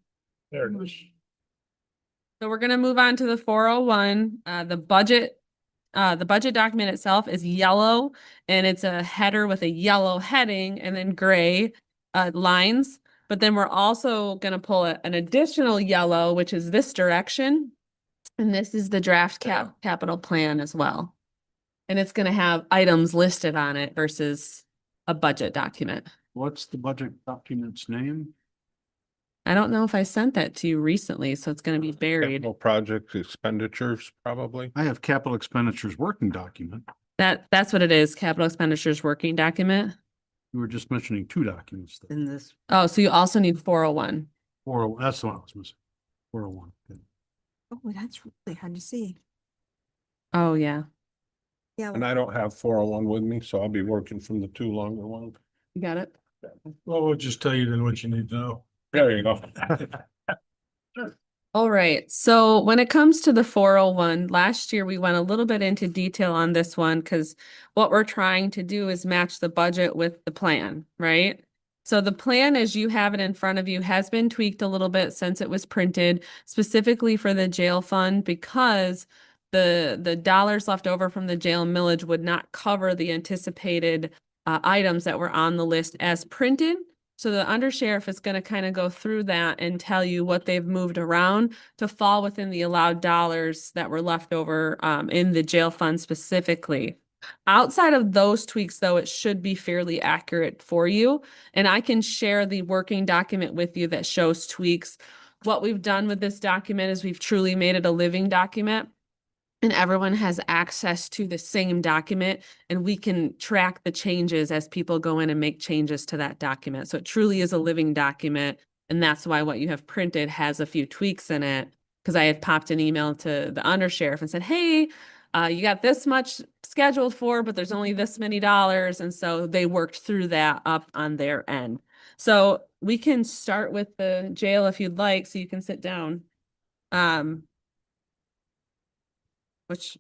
There it is. So we're gonna move on to the 401. The budget document itself is yellow and it's a header with a yellow heading and then gray lines. But then we're also gonna pull an additional yellow, which is this direction. And this is the draft capital plan as well. And it's gonna have items listed on it versus a budget document. What's the budget document's name? I don't know if I sent that to you recently, so it's gonna be buried. Capital project expenditures, probably. I have capital expenditures working document. That's what it is, capital expenditures working document. You were just mentioning two documents. In this. Oh, so you also need 401. That's the one I was missing. 401. Good. Oh, that's really hard to see. Oh, yeah. Yeah. And I don't have 401 with me, so I'll be working from the two longer ones. You got it? Well, we'll just tell you then what you need to know. There you go. All right. So when it comes to the 401, last year we went a little bit into detail on this one because what we're trying to do is match the budget with the plan, right? So the plan as you have it in front of you has been tweaked a little bit since it was printed specifically for the jail fund because the dollars left over from the jail millage would not cover the anticipated items that were on the list as printed. So the undersheriff is going to kind of go through that and tell you what they've moved around to fall within the allowed dollars that were left over in the jail fund specifically. Outside of those tweaks, though, it should be fairly accurate for you. And I can share the working document with you that shows tweaks. What we've done with this document is we've truly made it a living document. And everyone has access to the same document and we can track the changes as people go in and make changes to that document. So it truly is a living document. And that's why what you have printed has a few tweaks in it. Because I had popped an email to the undersheriff and said, hey, you got this much scheduled for, but there's only this many dollars. And so they worked through that up on their end. So we can start with the jail if you'd like, so you can sit down. Which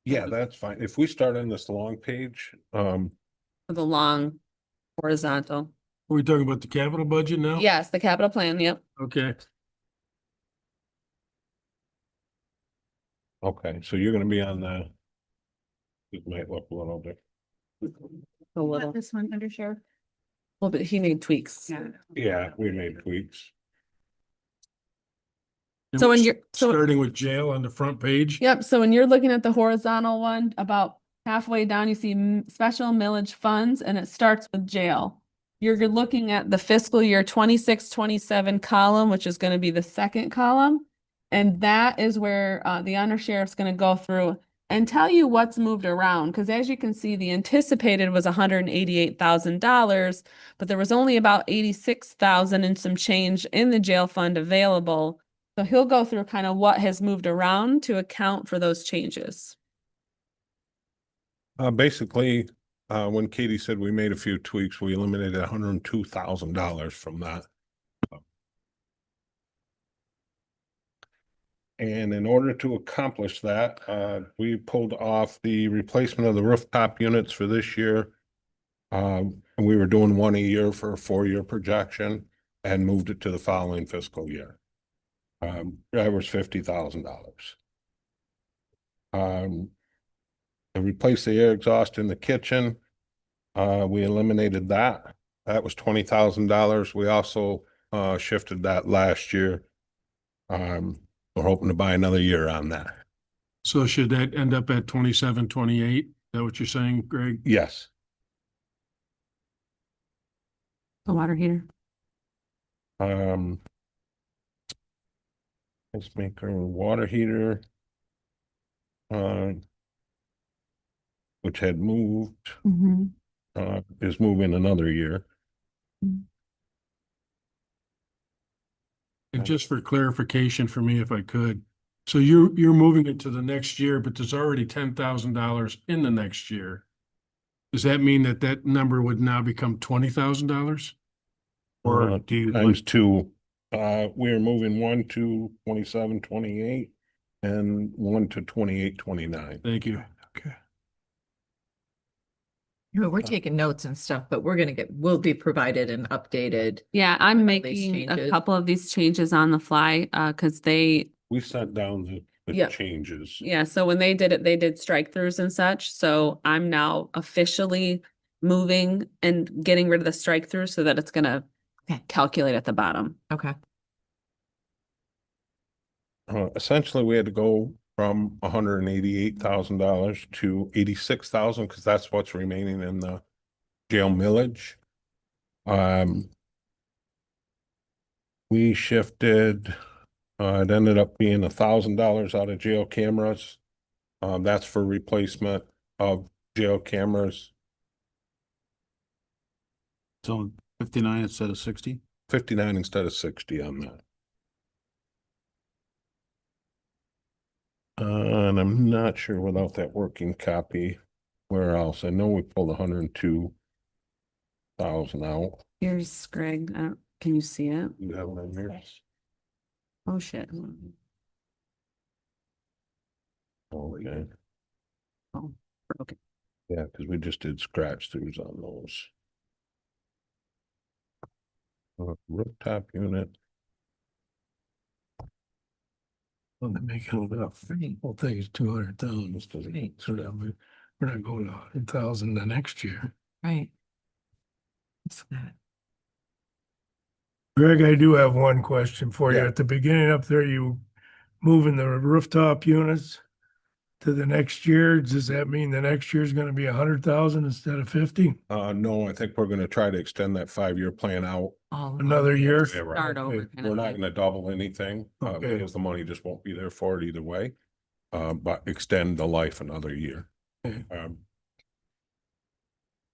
Yeah, that's fine. If we start on this long page, for the long horizontal. Are we talking about the capital budget now? Yes, the capital plan, yep. Okay. okay, so you're gonna be on the. It might look a little bit. A little. This one under sheriff. Well, but he made tweaks. Yeah, we made tweaks. And So we're when you're, so, starting with jail on the front page. yep, so when you're looking at the horizontal one, about halfway down, you see special millage funds and it starts with jail. You're looking at the fiscal year 26-27 column, which is going to be the second column. And that is where the undersheriff's going to go through and tell you what's moved around. Because as you can see, the anticipated was $188,000, but there was only about 86,000 and some change in the jail fund available. So he'll go through kind of what has moved around to account for those changes. Basically, when Katie said we made a few tweaks, we eliminated $102,000 from that. And in order to accomplish that, we pulled off the replacement of the rooftop units for this year. And we were doing one a year for a 4-year projection and moved it to the following fiscal year. That was $50,000. To replace the air exhaust in the kitchen, we eliminated that. That was $20,000. We also shifted that last year. We're hoping to buy another year on that. So should that end up at 27, 28? Is that what you're saying, Greg? Yes. The water heater. Let's make our water heater. Which had moved, is moving another year. And just for clarification for me, if I could, so you're moving it to the next year, but there's already $10,000 in the next year. Does that mean that that number would now become $20,000? Or do you? Times two, we're moving one to 27, 28 and one to 28, 29. Thank you. Okay. You know, we're taking notes and stuff, but we'll be provided an updated. Yeah, I'm with all these making a changes. couple of these changes on the fly, because they, We sent down the Yeah. changes. yeah, so when they did it, they did strike throughs and such, so I'm now officially moving and getting rid of the strike through so that it's gonna Okay. calculate at the bottom. Okay. Essentially, we had to go from $188,000 to 86,000 because that's what's remaining in the jail millage. We shifted, it ended up being $1,000 out of jail cameras. That's for replacement of jail cameras, So 59 instead of 60? 59 instead of 60 on that. And I'm not sure without that working copy, where else? I know we pulled 102,000 out. Here's Greg, can you see it? You have it in here? Oh, shit. Okay. Oh, okay. Yeah, because we just did scratch throughs on those. Rooftop unit. Well, they're making it up. Whole thing is 200,000. So that we're not going to 100,000 the next year. Right. What's that? Greg, I do have one question for you. Yeah. At the beginning up there, you moving the rooftop units to the next year. Does that mean the next year is going to be 100,000 instead of 50? No, I think we're gonna try to extend that 5-year plan out. Another year? Yeah, right. Start over. Okay. kind We're of not thing. gonna double anything, Okay. because the money just won't be there for it either way. But extend the life another year. Okay.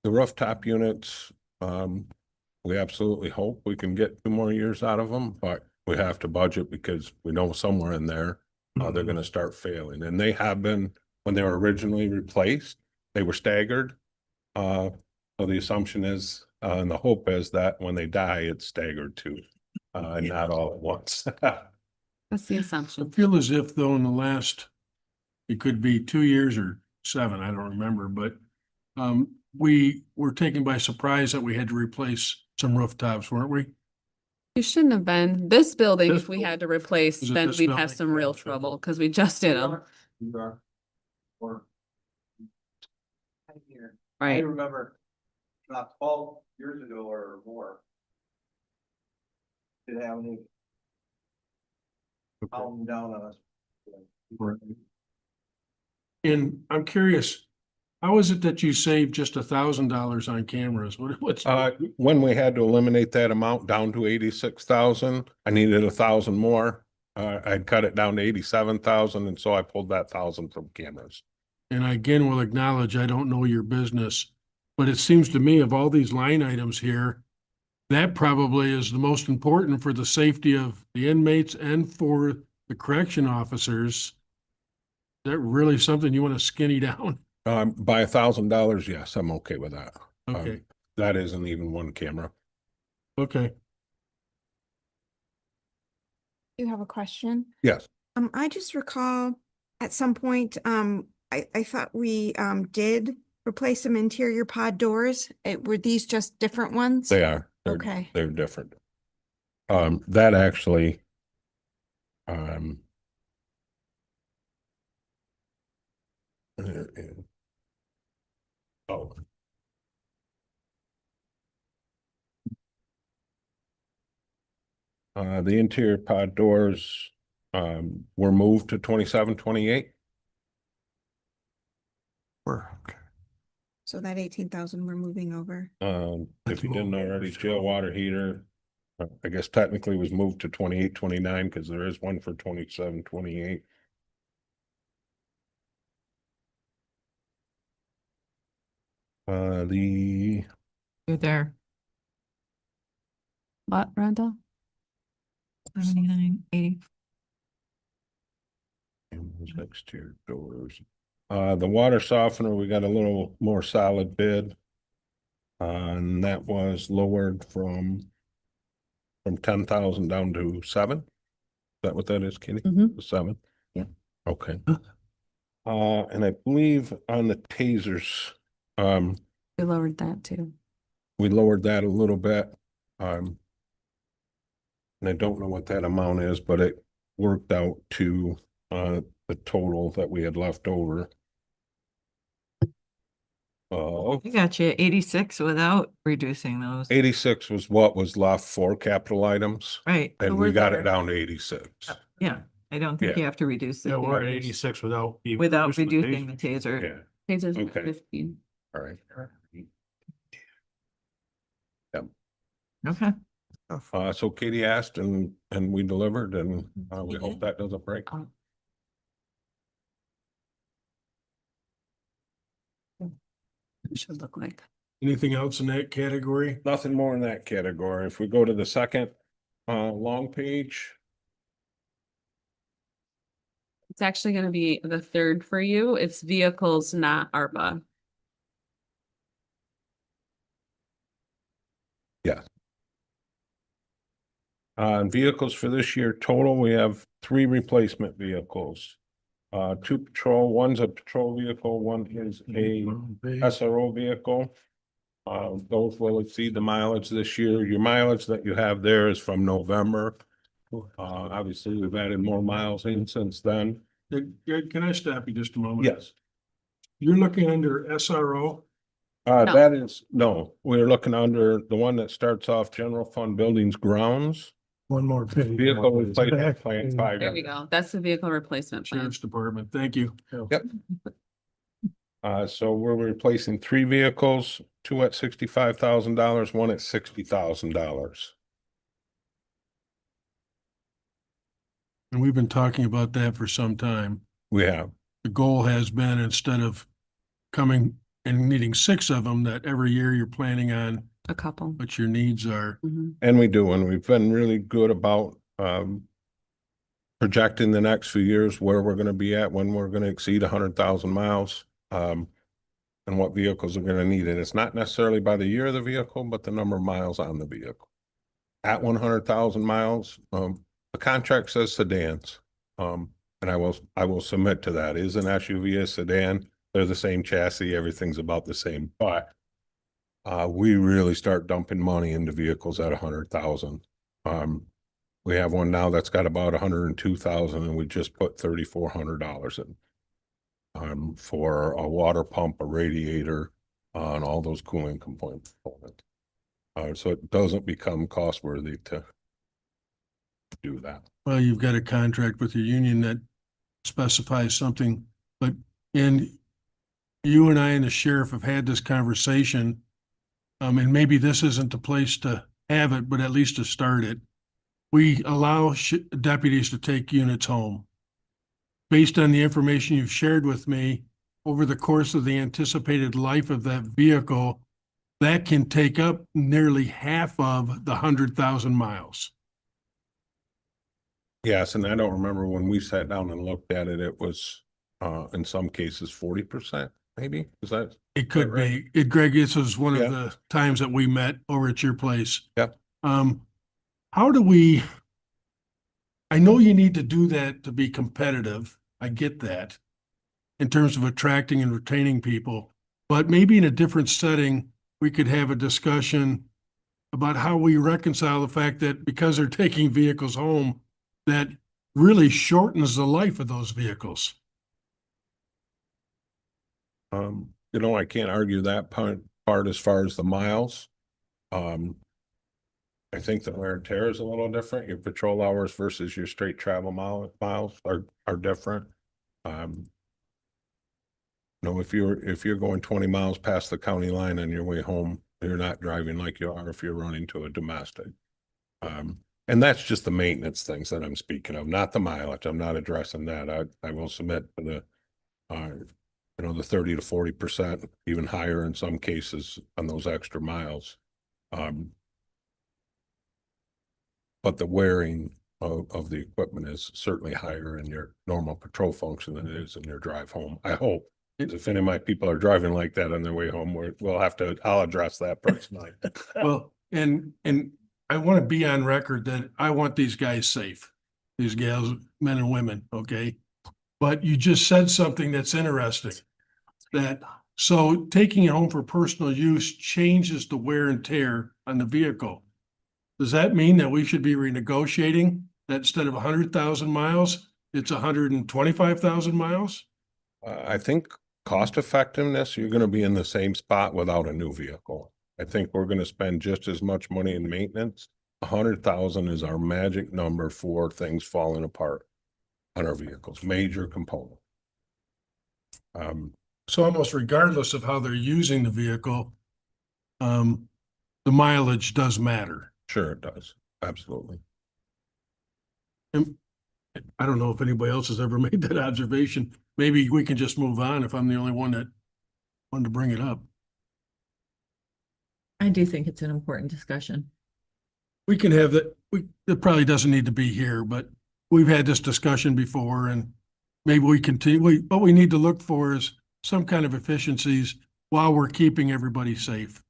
The rooftop units, we absolutely hope we can get 2 more years out of them, but we have to budget because we know somewhere in there, they're gonna start failing. And they have been, when they were originally replaced, they were staggered. So the assumption is, and the hope is that when they die, it's staggered too, and not all at once. That's the I assumption. feel as if though in the last, it could be 2 years or 7, I don't remember, but we were taken by surprise that we had to replace some rooftops, weren't we? You shouldn't have been. This building, This if we had to replace, Is it then this we'd have building? some real trouble because we just did them. I Right. remember about 12 years ago or more. Did have any pounding down on us. And I'm curious, how is it that you saved just $1,000 on cameras? What's? When we had to eliminate that amount down to 86,000, I needed 1,000 more. I'd cut it down to 87,000, and so I pulled that 1,000 from cameras. And I again will acknowledge, I don't know your business, but it seems to me of all these line items here, that probably is the most important for the safety of the inmates and for the correction officers. Is that really something you want to skinny down? By $1,000, yes, I'm okay with that. Okay. That isn't even one camera. Okay. You have a question? Yes. I just recall at some point, I thought we, did replace some interior pod doors. Were these just different ones? They are. Okay. They're different. That actually, oh. The interior pod doors, were moved to 27, 28. So that 18,000 we're moving over. If you didn't already, jail water heater, I guess technically was moved to 28, 29 because there is one for 27, 28. The You're there. What, Randall? 79, 80. exterior doors. The water softener, we got a little more solid bid. And that was lowered from 10,000 down to 7. Is that what that is, Kenny? Mhm. 7? Yep. Okay. And I believe on the tasers, We lowered that too. We lowered that a little bit. And I don't know what that amount is, but it worked out to the total that we had left over. I got you at 86 without reducing those. 86 was what was left for capital items, Right. and we got it down to 86. Yeah, I don't think Yeah. you have to reduce the Yeah, we're at tasers 86 without. even without reducing reducing the taser. Yeah, Tasers are Okay. 15. all right. Okay. So Katie asked and we delivered, and we hope that doesn't break. Should look like. Anything else in that category? Nothing more in that category. If we go to the second long page, It's actually gonna be the third for you. It's vehicles, not ARPA. vehicles for this year total, we have 3 replacement vehicles. 2 patrol, one's a patrol vehicle, one is a SRO vehicle. Those will exceed the mileage this year. Your mileage that you have there is from November. Obviously, we've added more miles in since then. Can I stop you just a moment? Yes. You're looking under SRO? No. That is, no, we're looking under the one that starts off general fund buildings grounds. One more page. Vehicle replacement plan 5. There we go. That's the vehicle replacement plan. Sheriff's Department, thank you. Yep. So we're replacing 3 vehicles, 2 at $65,000, 1 at $60,000. And we've been talking about that for some time. We have. The goal has been, instead of coming and needing 6 of them, that every year you're planning on A couple. what your needs are. Mhm. And we do, and we've been really good about projecting the next few years where we're gonna be at, when we're gonna exceed 100,000 miles. And what vehicles are gonna need it. It's not necessarily by the year of the vehicle, but the number of miles on the vehicle. At 100,000 miles, the contract says sedans. And I will submit to that. Is an SUV a sedan? They're the same chassis, everything's about the same, but we really start dumping money into vehicles at 100,000. We have one now that's got about 102,000, and we just put $3,400 in. For a water pump, a radiator, and all those cooling components. So it doesn't become cost worthy to do that. Well, you've got a contract with your union that specifies something, but you and I and the sheriff have had this conversation. And maybe this isn't the place to have it, but at least to start it. We allow deputies to take units home. Based on the information you've shared with me, over the course of the anticipated life of that vehicle, that can take up nearly half of the 100,000 miles. Yes, and I don't remember when we sat down and looked at it, it was in some cases 40%, maybe. Is that? It could be. Greg, this was one of the times that we met over at your place. Yep. How do we, I know you need to do that to be competitive. I get that in terms of attracting and retaining people, but maybe in a different setting, we could have a discussion about how we reconcile the fact that because they're taking vehicles home, that really shortens the life of those vehicles. I can't argue that part as far as the miles. I think the wear and tear is a little different. Your patrol hours versus your straight travel miles are different. If you're going 20 miles past the county line on your way home, you're not driving like you are if you're running to a domestic. And that's just the maintenance things that I'm speaking of, not the mileage. I'm not addressing that. I will submit to the, the 30 to 40%, even higher in some cases on those extra miles. But the wearing of the equipment is certainly higher in your normal patrol function than it is in your drive home. I hope. If any of my people are driving like that on their way home, I'll address that personally. Well, and I want to be on record that I want these guys safe, these gals, men and women, okay? But you just said something that's interesting, that So taking it home for personal use changes the wear and tear on the vehicle. Does that mean that we should be renegotiating that instead of 100,000 miles, it's 125,000 miles? I think cost effectiveness, you're gonna be in the same spot without a new vehicle. I think we're gonna spend just as much money in maintenance. 100,000 is our magic number for things falling apart on our vehicles, major component. So almost regardless of how they're using the vehicle, the mileage does matter. Sure it does, absolutely. And I don't know if anybody else has ever made that observation. Maybe we can just move on if I'm the only one that wanted to bring it up. I do think it's an important discussion. We can have that, it probably doesn't need to be here, but we've had this discussion before and maybe we continue, what we need to look for is some kind of efficiencies while we're keeping everybody safe.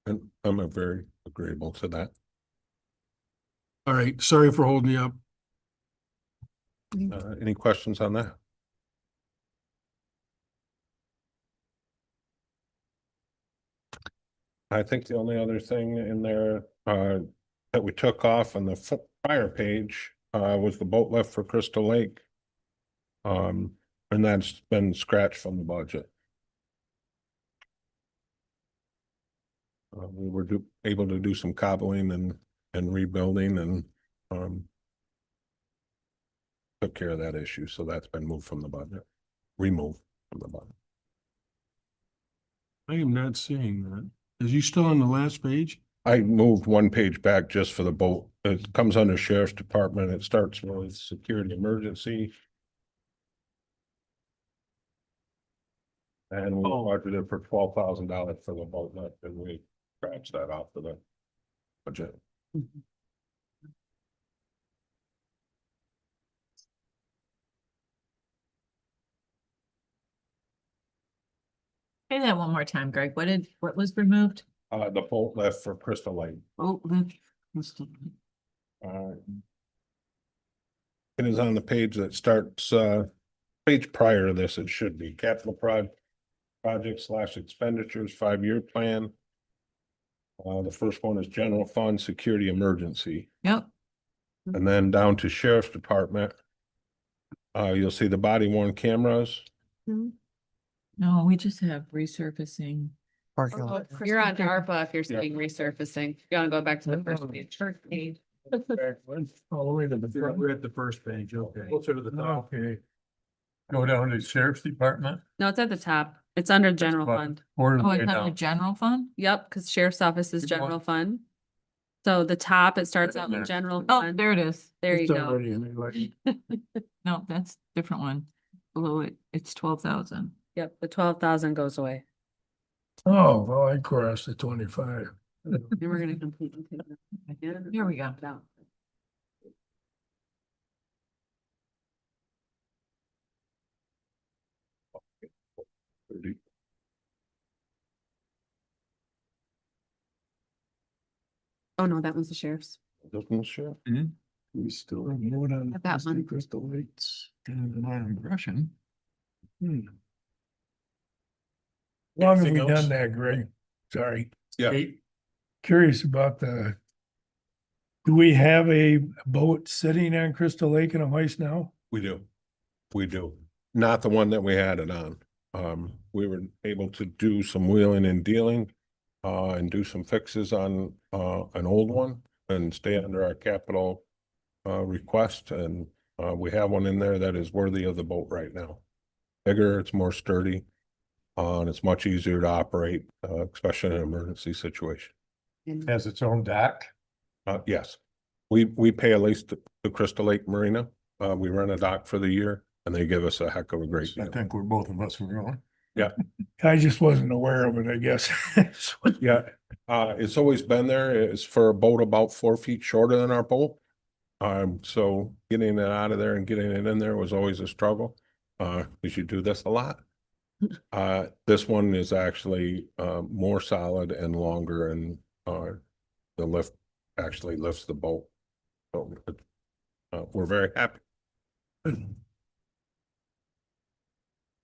And I'm very agreeable to that. All right, sorry for holding you up. Any questions on that? I think the only other thing in there that we took off on the prior page was the boat lift for Crystal Lake. And that's been scratched from the budget. We were able to do some cobbling and rebuilding and took care of that issue. So that's been moved from the budget, removed from the budget. I am not seeing that. Is you still on the last page? I moved one page back just for the boat. It comes under Sheriff's Department. It starts with security emergency. And we budgeted for $12,000 for the boat lift and we scratched that off of the budget. Say that one more time, Greg. What was removed? The boat lift for Crystal Lake. Oh, lift. It is on the page that starts, page prior to this, it should be capital project / expenditures, 5-year plan. The first one is general fund, security emergency. Yep. And then down to Sheriff's Department. You'll see the body worn cameras. No, we just have resurfacing. Parking lot. You're on ARPA if you're saying resurfacing. You wanna go back to the first page? All the way to the front. We're at the first page, okay. Closer to the top. Okay. Go down to Sheriff's Department. No, it's at the top. It's under general fund. Or Oh, it's on the general fund? Yep, because sheriff's office is general fund. So the top, it starts out with general Oh, fund. there it is. There you It's go. already in there, like- No, that's different one. Below it, it's 12,000. Yep, the 12,000 goes away. Oh, well, I crossed the 25. And we're gonna completely take that again. Here we go. Down. Oh, no, that was the sheriff's. Doesn't show. We still have more on Have that one. Crystal Lakes and my impression. Long have we Anything else? done that, Greg? Sorry. Yeah. Curious about do we have a boat sitting on Crystal Lake in a hoist now? We do. We do. Not the one that we had it on. We were able to do some wheeling and dealing and do some fixes on an old one and stay under our capital request. And we have one in there that is worthy of the boat right now. Bigger, it's more sturdy, and it's much easier to operate, especially in an emergency situation. Has its own dock. Yes, we pay at least the Crystal Lake Marina. We rent a dock for the year and they give us a heck of a great I deal. think we're both of us were going. Yeah, I just wasn't aware of it, I guess. yeah. It's always been there. It's for a boat about 4 feet shorter than our boat. So getting it out of there and getting it in there was always a struggle. Because you do this a lot. This one is actually more solid and longer and the lift actually lifts the boat. So we're very happy.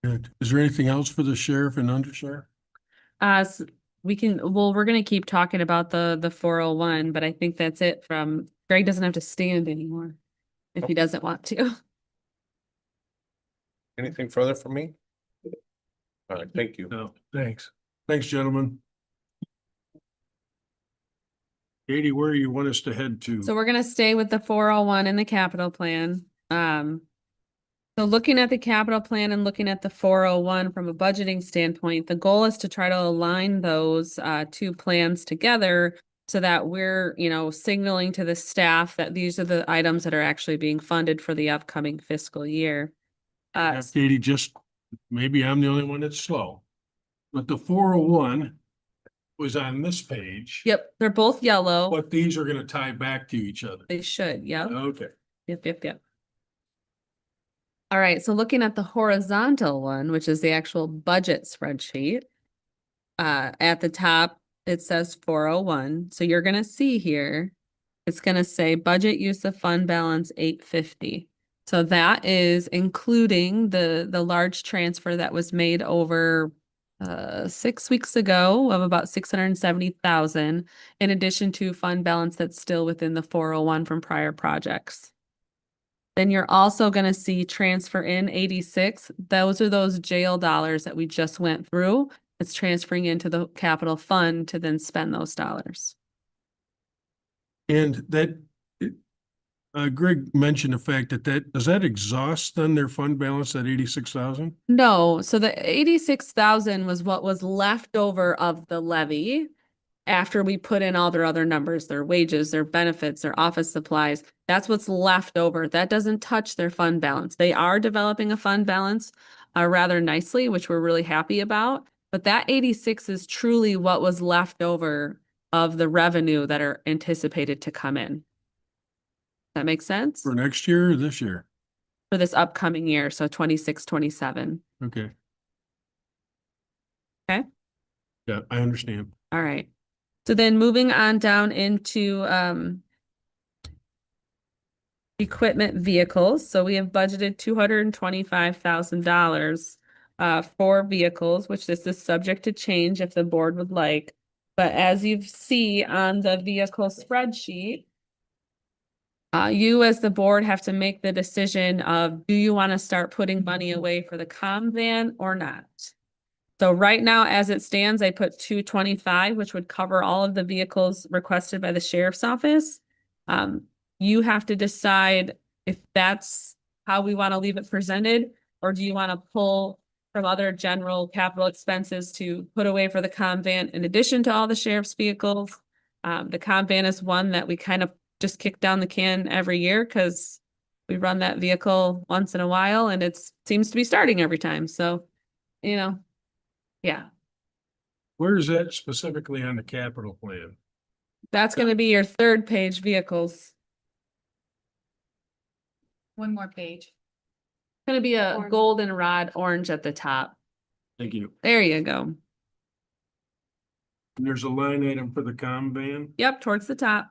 Good. Is there anything else for the sheriff and undersheriff? We're gonna keep talking about the 401, but I think that's it from, Greg doesn't have to stand anymore if he doesn't want to. Anything further from me? All right, thank you. No, thanks. Thanks, gentlemen. Katie, where you want us to head to? So we're gonna stay with the 401 and the capital plan. So looking at the capital plan and looking at the 401 from a budgeting standpoint, the goal is to try to align those two plans together so that we're, signaling to the staff that these are the items that are actually being funded for the upcoming fiscal year. Yeah, Katie, just, maybe I'm the only one that's slow. But the 401 was on this page. Yep, they're both yellow. But these are gonna tie back to each other. They should, yep. Okay. Yep. All right, so looking at the horizontal one, which is the actual budget spreadsheet, at the top, it says 401. So you're gonna see here, it's gonna say budget use of fund balance 850. So that is including the large transfer that was made over 6 weeks ago of about 670,000, in addition to fund balance that's still within the 401 from prior projects. Then you're also going to see transfer in 86. Those are those jail dollars that we just went through. It's transferring into the capital fund to then spend those dollars. And that, Greg mentioned the fact that does that exhaust then their fund balance at 86,000? No, so the 86,000 was what was left over of the levy after we put in all their other numbers, their wages, their benefits, their office supplies. That's what's left over. That doesn't touch their fund balance. They are developing a fund balance rather nicely, which we're really happy about. But that 86 is truly what was left over of the revenue that are anticipated to come in. That makes sense? For next year or this year? For this upcoming year, so 26, 27. Okay. Okay. Yeah, I understand. All right. So then moving on down into equipment vehicles. So we have budgeted $225,000 for vehicles, which this is subject to change if the board would like. But as you see on the vehicle spreadsheet, you as the board have to make the decision of, do you want to start putting money away for the comm van or not? So right now, as it stands, I put 225, which would cover all of the vehicles requested by the sheriff's office. You have to decide if that's how we want to leave it presented, or do you want to pull from other general capital expenses to put away for the comm van in addition to all the sheriff's vehicles? The comm van is one that we kind of just kick down the can every year because we run that vehicle once in a while and it seems to be starting every time. So, yeah, Where is that specifically on the capital plan? that's going to be your third page vehicles. One more page. Going to be a Orange. goldenrod orange at the top. Thank you. There you go. And there's a line item for the comm van? Yep, towards the top.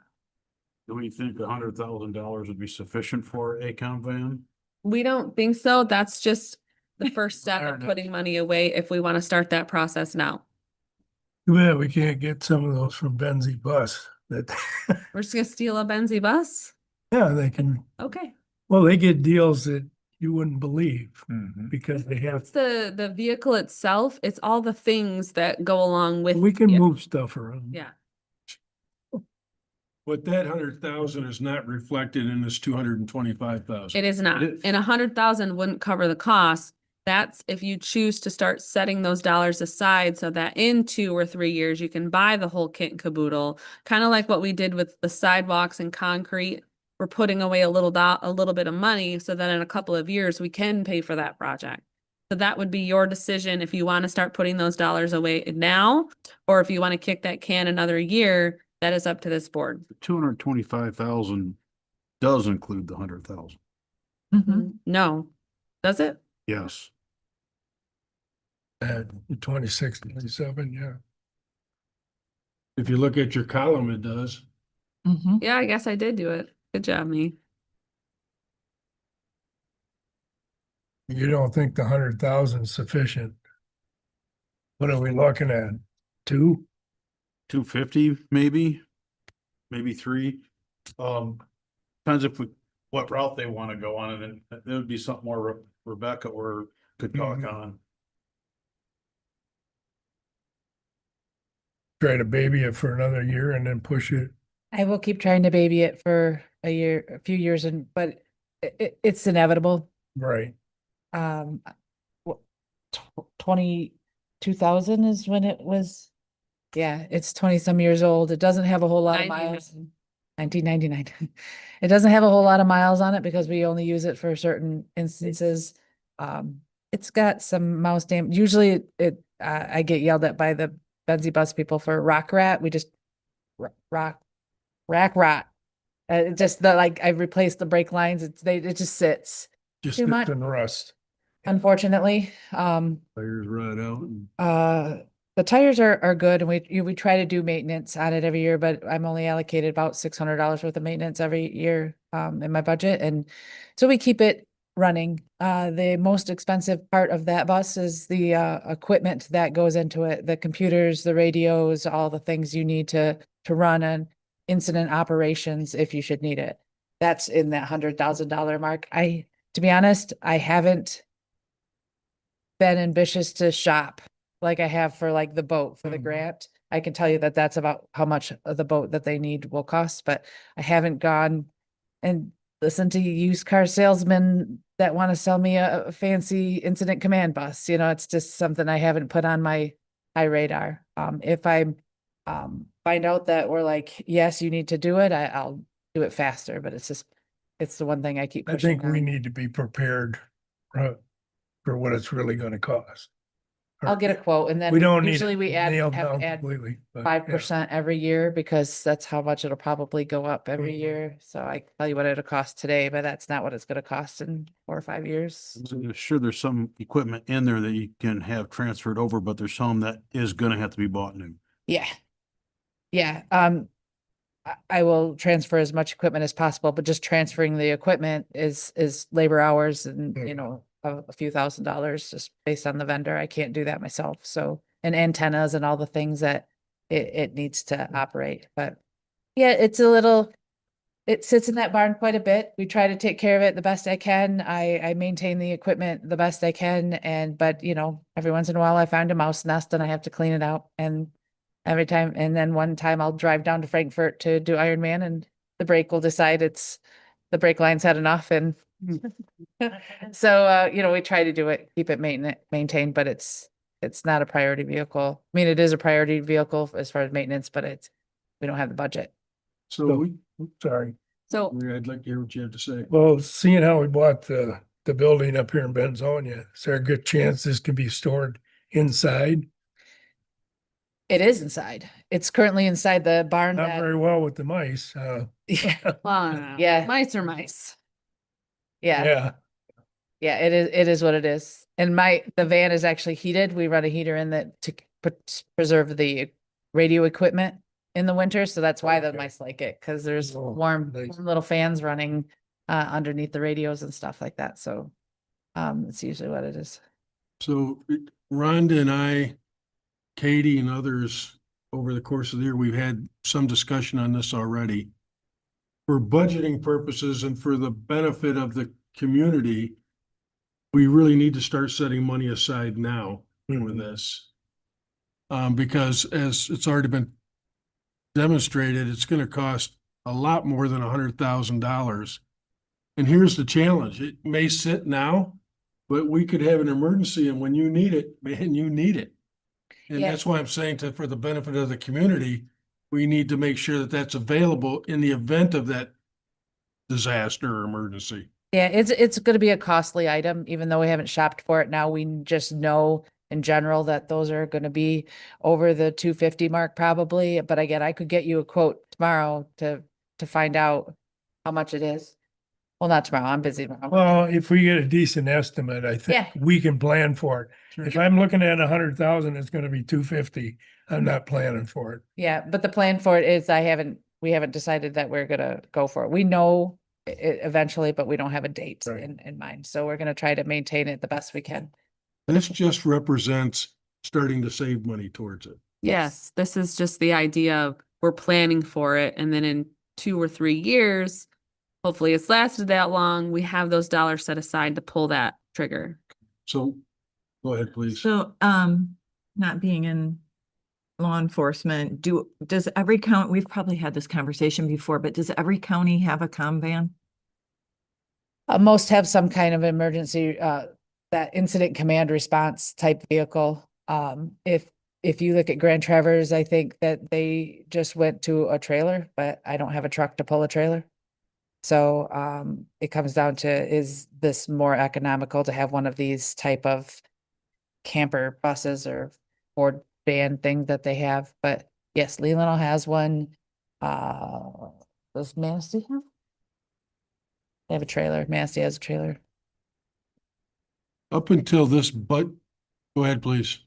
Do we think $100,000 would be sufficient for a comm van? We don't think so. That's just the first step Fair of enough. putting money away if we want to start that process now. Too bad we can't get some of those from Benzie Bus that, We're just going to steal a Benzie bus. yeah, they can, Okay. well, they get deals that you wouldn't believe because they have, It's the vehicle itself. It's all the things that go along with. we can it. move stuff around. Yeah. But that 100,000 is not reflected in this 225,000. It is not. is. And 100,000 wouldn't cover the cost. That's if you choose to start setting those dollars aside so that in 2 or 3 years, you can buy the whole kit and caboodle, kind of like what we did with the sidewalks and concrete. We're putting away a little bit of money so that in a couple of years, we can pay for that project. So that would be your decision if you want to start putting those dollars away now, or if you want to kick that can another year. That is up to this board. 225,000 does include the 100,000. No, does it? Yes. At 26, 27, yeah. If you look at your column, it does. Yeah, I guess I did do it. Good job, me. You don't think the 100,000 is sufficient? What are we looking at? 2? 250, maybe, maybe 3. Depends if we, what route they want to go on, and then it would be something more Rebecca or could talk Mhm. on. Try to baby it for another year and then push it. I will keep trying to baby it for a few years but it's inevitable. Right. 22,000 is when it was. Yeah, it's 20 some years old. It doesn't have a whole lot of miles. 1999. It doesn't have a whole lot of miles on it because we only use it for certain instances. It's got some mouse damage. Usually I get yelled at by the Benzie bus people for rock rat. We just rack rot. Just I replaced the brake lines. It just sits Just too sits much, and rust. unfortunately. Tires run out and. The tires are good and we try to do maintenance on it every year, but I'm only allocated about $600 worth of maintenance every year in my budget. And so we keep it running. The most expensive part of that bus is the equipment that goes into it, the computers, the radios, all the things you need to run an incident operations if you should need it. That's in that $100,000 mark. To be honest, I haven't been ambitious to shop like I have for like the boat for the grant. I can tell you that that's about how much of the boat that they need will cost, but I haven't gone and listened to used car salesmen that want to sell me a fancy incident command bus. It's just something I haven't put on my high radar. If I find out that we're like, yes, you need to do it, I'll do it faster, but it's the one thing I keep I pushing think we on. need to be prepared for what it's really gonna cost. I'll get a quote and then We don't need usually it we nailed have down to add completely, but yeah. 5% every year because that's how much it'll probably go up every Mhm. year. So I tell you what it'll cost today, but that's not what it's gonna cost in 4 or 5 years. Sure, there's some equipment in there that you can have transferred over, but there's some that is gonna have to be bought new. Yeah. Yeah, I will transfer as much equipment as possible, but just transferring the equipment is labor hours and, a few $1,000s just based on the vendor. I can't do that myself. So, and antennas and all the things that it needs to operate. But yeah, it sits in that barn quite a bit. We try to take care of it the best I can. I maintain the equipment the best I can. But every once in a while I find a mouse nest and I have to clean it out. And every time, and then one time I'll drive down to Frankfurt to do Ironman and the brake will decide the brake line's had enough and so, we try to do it, keep it maintained, but it's not a priority vehicle. I mean, it is a priority vehicle as far as maintenance, but we don't have the budget. So Sorry. So I'd like to hear what you have to say. Well, seeing how we bought the building up here in Benzonia, is there a good chance this can be stored inside? It is inside. It's currently inside the barn. Not very well with the mice. Yeah. yeah, mice are mice. Yeah. Yeah, it is what it is. And the van is actually heated. We run a heater in that to preserve the radio equipment in the winter. So that's why the mice like it, because there's warm little fans running underneath the radios and stuff like that. So it's usually what it is. So Rhonda and I, Katie and others over the course of the year, we've had some discussion on this already. For budgeting purposes and for the benefit of the community, we really need to start setting money aside now for this. Because as it's already been demonstrated, it's going to cost a lot more than $100,000. And here's the challenge. It may sit now, but we could have an emergency and when you need it, man, you need it. And Yeah. that's why I'm saying for the benefit of the community, we need to make sure that that's available in the event of that disaster or emergency. Yeah, it's going to be a costly item, even though we haven't shopped for it now. We just know in general that those are going to be over the 250 mark probably. But again, I could get you a quote tomorrow to find out how much it is. Well, not tomorrow. I'm busy tomorrow. Well, if we get a decent estimate, I think Yeah. we can plan for it. If I'm looking at 100,000, it's gonna be 250. I'm not planning for it. Yeah, but the plan for it is we haven't decided that we're gonna go for it. We know eventually, but we don't have a date Right. in mind. So we're gonna try to maintain it the best we can. This just represents starting to save money towards it. Yes, this is just the idea of we're planning for it, and then in 2 or 3 years, hopefully it's lasted that long, we have those dollars set aside to pull that trigger. So go ahead, please. So, not being in law enforcement, does every county, we've probably had this conversation before, but does every county have a comm van? Most have some kind of emergency, that incident command response type vehicle. If you look at Grand Traverse, I think that they just went to a trailer, but I don't have a truck to pull a trailer. So, it comes down to, is this more economical to have one of these type of camper buses or Ford van thing that they have? But yes, Leelanau has one. Does Manistee have? They have a trailer. Manistee has a trailer. Up until this, but go ahead, please.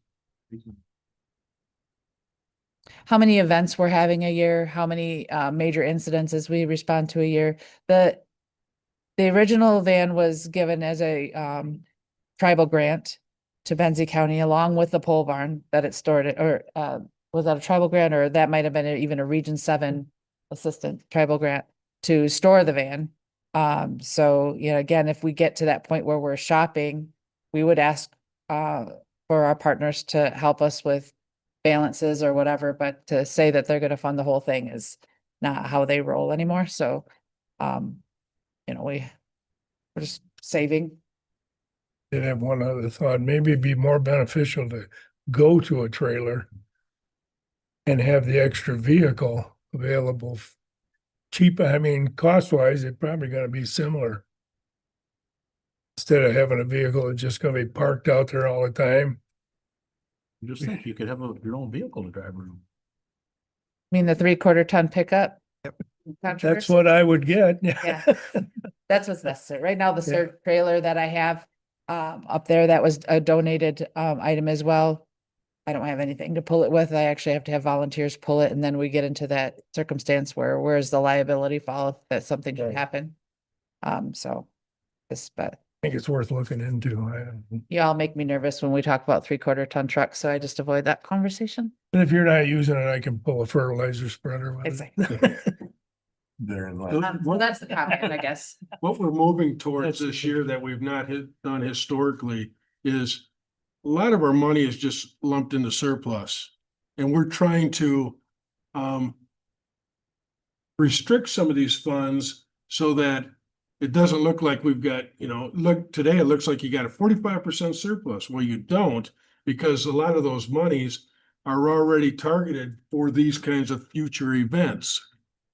How many events we're having a year, how many major incidences we respond to a year. The original van was given as a tribal grant to Benzie County along with the pole barn that it stored it, or was that a tribal grant, or that might have been even a Region 7 assistant tribal grant to store the van. So, you know, again, if we get to that point where we're shopping, we would ask for our partners to help us with balances or whatever, but to say that they're gonna fund the whole thing is not how they roll anymore. So, you know, we're just saving. Did have one other thought, maybe it'd be more beneficial to go to a trailer and have the extra vehicle available cheap. I mean, cost wise, it's probably gonna be similar. Instead of having a vehicle that's just gonna be parked out there all the time. Just think, you could have your own vehicle to drive around. I mean, the 3/4 ton pickup. That's Controversy? what I would get. Yeah. That's what's necessary. Right now, the Yeah. CERT trailer that I have up there, that was a donated item as well. I don't have anything to pull it with. I actually have to have volunteers pull it, and then we get into that circumstance where's the liability fall if that something should happen. So this, but I think it's worth looking into. I don't know. you all make me nervous when we talk about 3/4 ton trucks, so I just avoid that conversation. And if you're not using it, I can pull a fertilizer spreader with it. Exactly. Therein lies. Well, that's the comment, I guess. What we're moving towards this year that we've not done historically is a lot of our money is just lumped into surplus. And we're trying to restrict some of these funds so that it doesn't look like we've got, you know, look, today it looks like you got a 45% surplus. Well, you don't, because a lot of those monies are already targeted for these kinds of future events.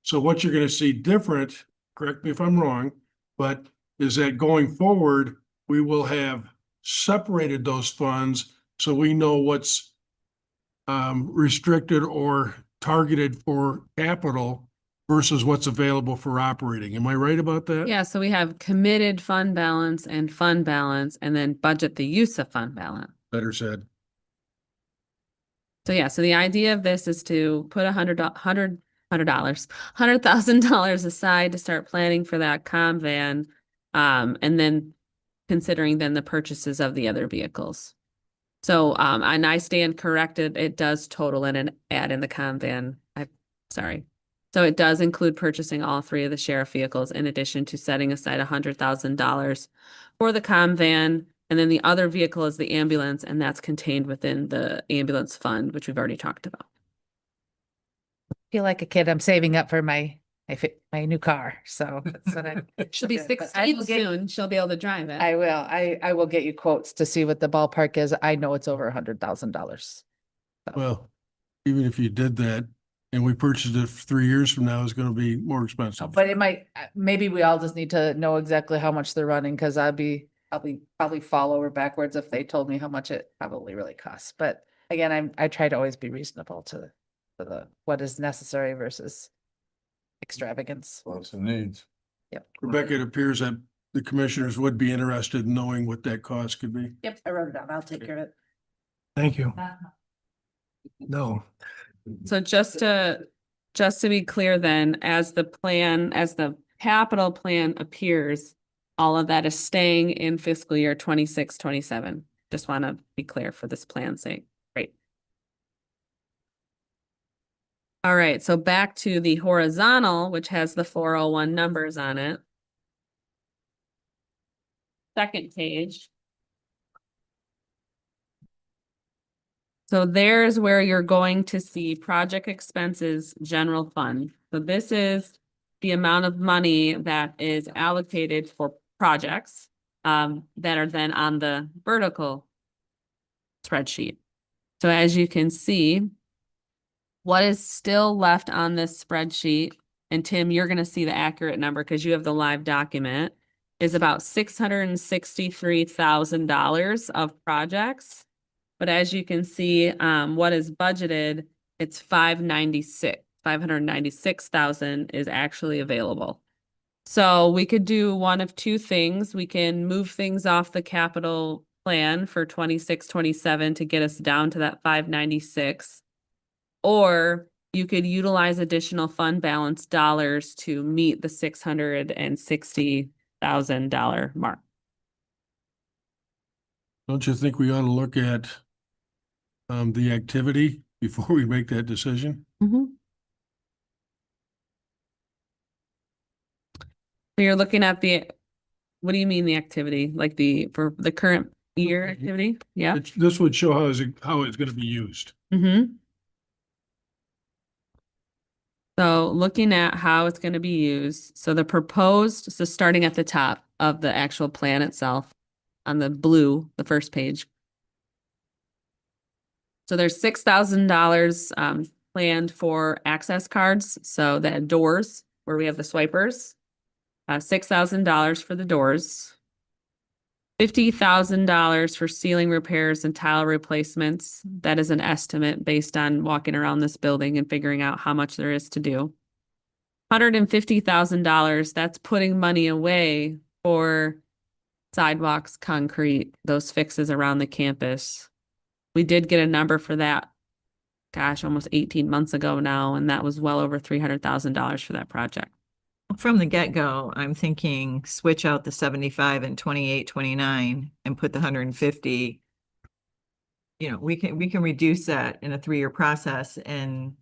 So what you're going to see different, correct me if I'm wrong, but is that going forward, we will have separated those funds so we know what's restricted or targeted for capital versus what's available for operating. Am I right about that? Yeah, so we have committed fund balance, and then budget the use of fund balance. Better said. So yeah, so the idea of this is to put $100,000 aside to start planning for that comm van, and then considering then the purchases of the other vehicles. So, and I stand corrected, it does total in an add in the comm van. Sorry. So it does include purchasing all 3 of the sheriff vehicles in addition to setting aside $100,000 for the comm van. And then the other vehicle is the ambulance, and that's contained within the ambulance fund, which we've already talked about. Feel like a kid. I'm saving up for my new car. So that's what I. She'll be But I 16 will get- soon. She'll be able to drive it. I will. I will get you quotes to see what the ballpark is. I know it's over $100,000. Well, even if you did that and we purchased it 3 years from now, it's going to be more expensive. But it might, maybe we all just need to know exactly how much they're running, because I'll probably fall over backwards if they told me how much it probably really costs. But again, I try to always be reasonable to the what is necessary versus extravagance. Wants and needs. Yep. Rebecca, it appears that the commissioners would be interested in knowing what that cost could be. Yep, I wrote it down. I'll take care of it. Thank you. No, So just to be clear then, as the capital plan appears, all of that is staying in fiscal year 26, 27. Just want to be clear for this plan's sake. Great. All right, so back to the horizontal, which has the 401 numbers on it. Second page. So there's where you're going to see project expenses, general fund. So this is the amount of money that is allocated for projects that are then on the vertical spreadsheet. So as you can see, what is still left on this spreadsheet, and Tim, you're going to see the accurate number because you have the live document, is about $663,000 of projects. But as you can see, what is budgeted, it's 596,000 is actually available. So we could do one of two things. We can move things off the capital plan for 26, 27 to get us down to that 596. Or you could utilize additional fund balance dollars to meet the $660,000 mark. Don't you think we ought to look at the activity before we make that decision? So you're looking at what do you mean the activity? Like for the current year activity? Yeah. This would show how it's going to be used. So looking at how it's going to be used. So the proposed, so starting at the top of the actual plan itself on the blue, the first page. So there's $6,000 planned for access cards. So the doors where we have the swipers, $6,000 for the doors, $50,000 for ceiling repairs and tile replacements. That is an estimate based on walking around this building and figuring out how much there is to do. $150,000, that's putting money away for sidewalks, concrete, those fixes around the campus. We did get a number for that, gosh, almost 18 months ago now, and that was well over $300,000 for that project. From the get-go, I'm thinking switch out the 75 and 28, 29 and put the 150. You know, we can reduce that in a 3-year process and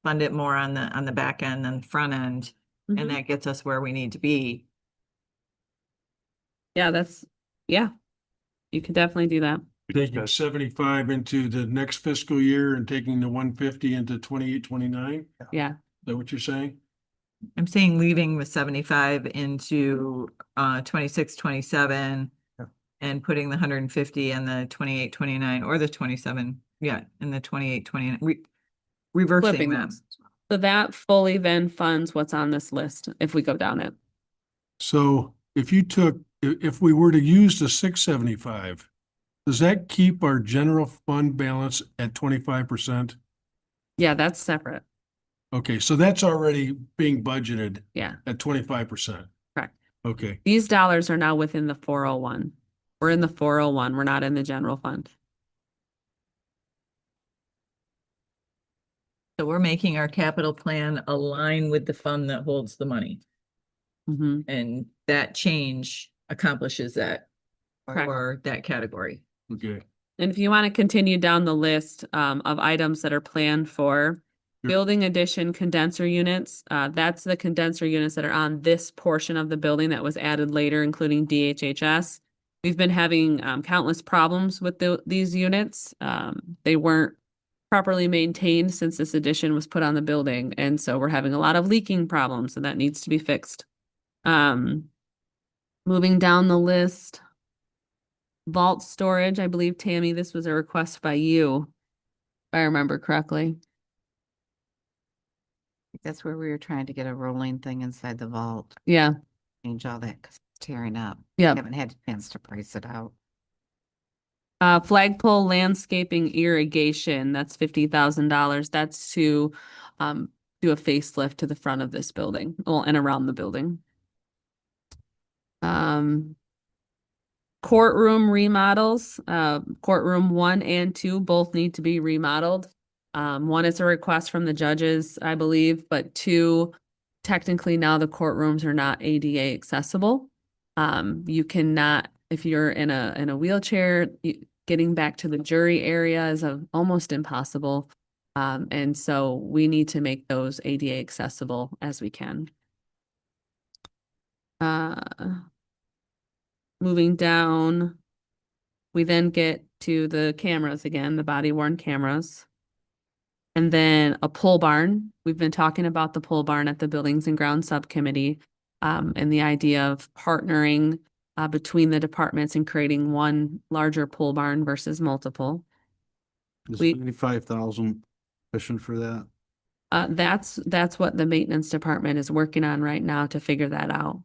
fund it more on the back end than the front end. And that gets us where we need to be. Yeah, you can definitely do that. Taking 75 into the next fiscal year and taking the 150 into 28, 29? Yeah. Is that what you're saying? I'm saying leaving the 75 into 26, 27 and putting the 150 and the 28, 29 or the 27. Yeah. And the 28, 29, reversing Flipping them. those. So that fully then funds what's on this list if we go down it. So if we were to use the 675, does that keep our general fund balance at 25%? Yeah, that's separate. Okay, so that's already being budgeted. Yeah. At 25%. Correct. Okay. These dollars are now within the 401. We're in the 401. We're not in the general fund. So we're making our capital plan align with the fund that holds the money. And that change accomplishes that for that category. Okay. And if you want to continue down the list of items that are planned for building addition condenser units, that's the condenser units that are on this portion of the building that was added later, including DHHS. We've been having countless problems with these units. They weren't properly maintained since this addition was put on the building. And so we're having a lot of leaking problems, and that needs to be fixed. Moving down the list, vault storage, I believe, Tammy, this was a request by you, if I remember correctly. That's where we were trying to get a rolling thing inside the vault. Yeah. Change all that because it's tearing up. Yep. Haven't had a chance to price it out. Flagpole landscaping irrigation, that's $50,000. That's to do a facelift to the front of this building, well, and around the building. Courtroom remodels, courtroom 1 and 2 both need to be remodeled. 1 is a request from the judges, I believe, but 2, technically now the courtrooms are not ADA accessible. You cannot, if you're in a wheelchair, getting back to the jury area is almost impossible. And so we need to make those ADA accessible as we can. Moving down, we then get to the cameras again, the body worn cameras. And then a pole barn. We've been talking about the pole barn at the Buildings and Grounds Subcommittee, and the idea of partnering between the departments and creating one larger pole barn versus multiple. Is We- 95,000 sufficient for that? That's what the maintenance department is working on right now to figure that out.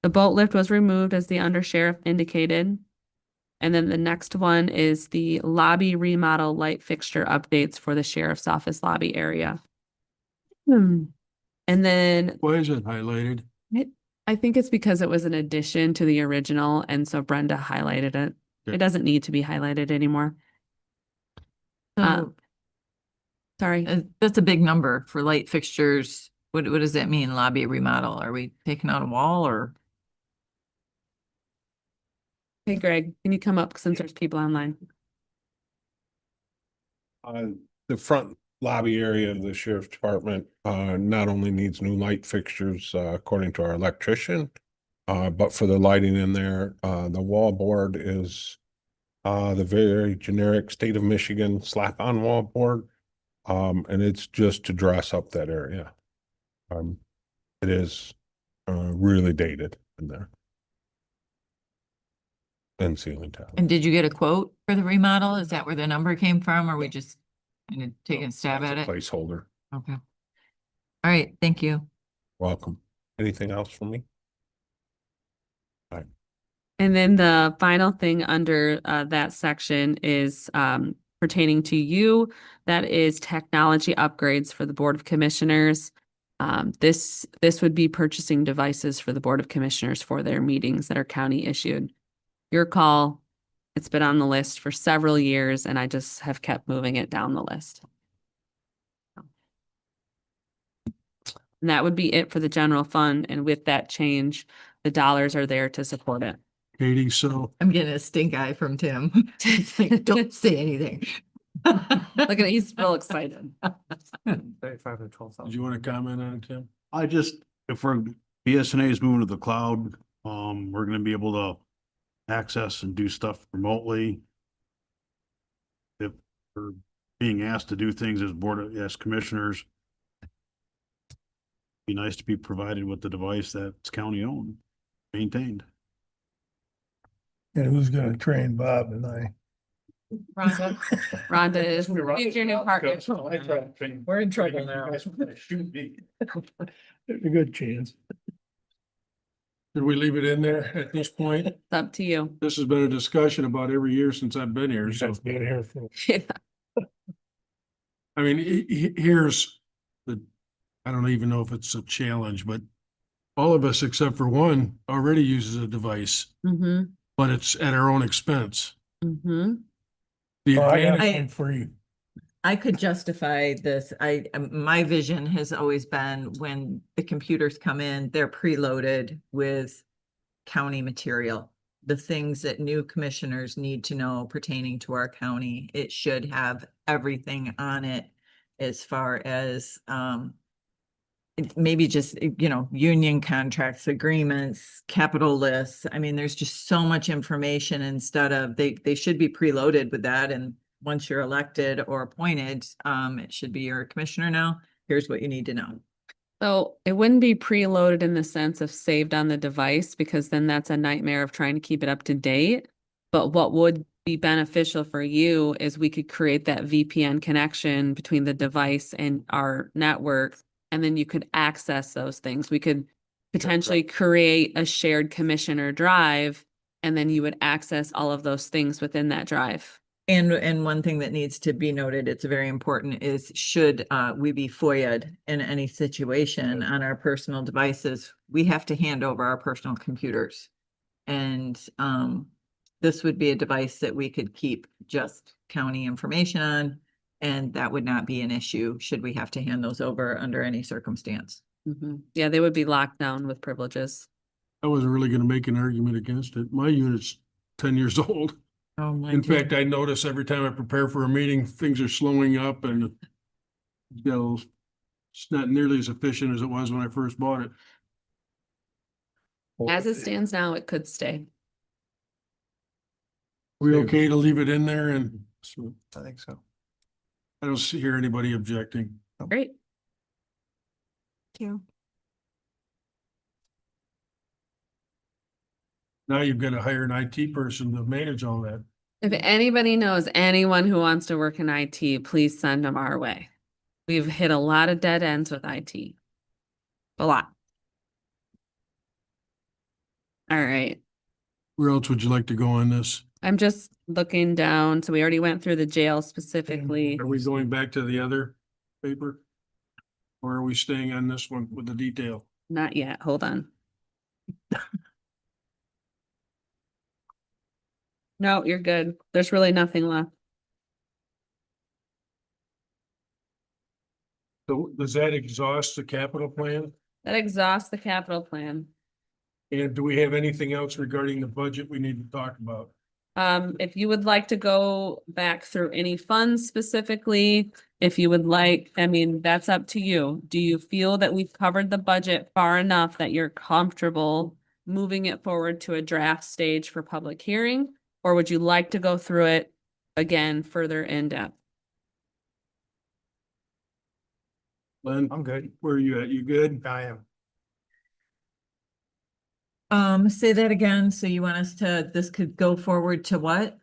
The boat lift was removed as the undersheriff indicated. And then the next one is the lobby remodel light fixture updates for the sheriff's office lobby area. And then Why is it highlighted? I think it's because it was an addition to the original, and so Brenda highlighted it. Okay. It doesn't need to be highlighted anymore. So, Sorry. that's a big number for light fixtures. What does that mean, lobby remodel? Are we taking out a wall or? Hey, Greg, can you come up since there's people online? The front lobby area of the sheriff's department, not only needs new light fixtures, according to our electrician, but for the lighting in there, the wall board is, the very generic state of Michigan slap-on wall board. And it's just to dress up that area. It is, really dated in there. And ceiling tile. And did you get a quote for the remodel? Is that where the number came from? Or we just kind of taking a stab at it? Placeholder. Okay. All right, thank you. Welcome. Anything else from me? And then the final thing under that section is pertaining to you. That is technology upgrades for the Board of Commissioners. This would be purchasing devices for the Board of Commissioners for their meetings that are county issued. Your call. It's been on the list for several years, and I just have kept moving it down the list. And that would be it for the general fund. And with that change, the dollars are there to support it. Katie, so I'm getting a stink eye from Tim. It's like, don't say anything. Look at it, he's real excited. 35 to 12,000. did you want to comment on it, Tim? I just, if BSNA is moving to the cloud, we're gonna be able to access and do stuff remotely. If we're being asked to do things as commissioners, be nice to be provided with the device that's county owned, maintained. And who's gonna train Bob and I? Rhonda is he's your new partner. We're in trouble now. There's a good chance. Did we leave it in there at this point? It's up to you. This has been a discussion about every year since I've been here, so. Been here for. Yeah. I mean, here's the, I don't even know if it's a challenge, but all of us except for one already uses a device, Mm-hmm. but it's at our own expense. Mm-hmm. The Oh, I got advantage, one for you. I could justify this. My vision has always been when the computers come in, they're preloaded with county material. The things that new commissioners need to know pertaining to our county, it should have everything on it as far as maybe just, union contracts, agreements, capital lists. I mean, there's just so much information instead of they should be preloaded with that. And once you're elected or appointed, it should be your commissioner now. Here's what you need to know. So it wouldn't be preloaded in the sense of saved on the device, because then that's a nightmare of trying to keep it up to date. But what would be beneficial for you is we could create that VPN connection between the device and our network, and then you could access those things. We could potentially create a shared commissioner drive, and then you would access all of those things within that drive. And one thing that needs to be noted, it's very important, is should we be FOIA'd in any situation on our personal devices, we have to hand over our personal computers. And this would be a device that we could keep just county information on. And that would not be an issue should we have to hand those over under any circumstance. Yeah, they would be locked down with privileges. I wasn't really gonna make an argument against it. My unit's 10 years old. Oh, my. In fact, I notice every time I prepare for a meeting, things are slowing up and you know, it's not nearly as efficient as it was when I first bought it. As it stands now, it could stay. We okay to leave it in there? And so I think so. I don't hear anybody objecting. Great. Thank you. Now you've got to hire an IT person to manage all that. If anybody knows anyone who wants to work in IT, please send them our way. We've hit a lot of dead ends with IT. A lot. All right. Where else would you like to go on this? I'm just looking down. So we already went through the jail specifically. Are we going back to the other paper? Or are we staying on this one with the detail? Not yet. Hold on. No, you're good. There's really nothing left. So does that exhaust the capital plan? That exhausts the capital plan. And do we have anything else regarding the budget we need to talk about? If you would like to go back through any funds specifically, if you would like, I mean, that's up to you. Do you feel that we've covered the budget far enough that you're comfortable moving it forward to a draft stage for public hearing? Or would you like to go through it again further in depth? Len, I'm good. where are you at? You good? I am. Say that again. So you want us to, this could go forward to what?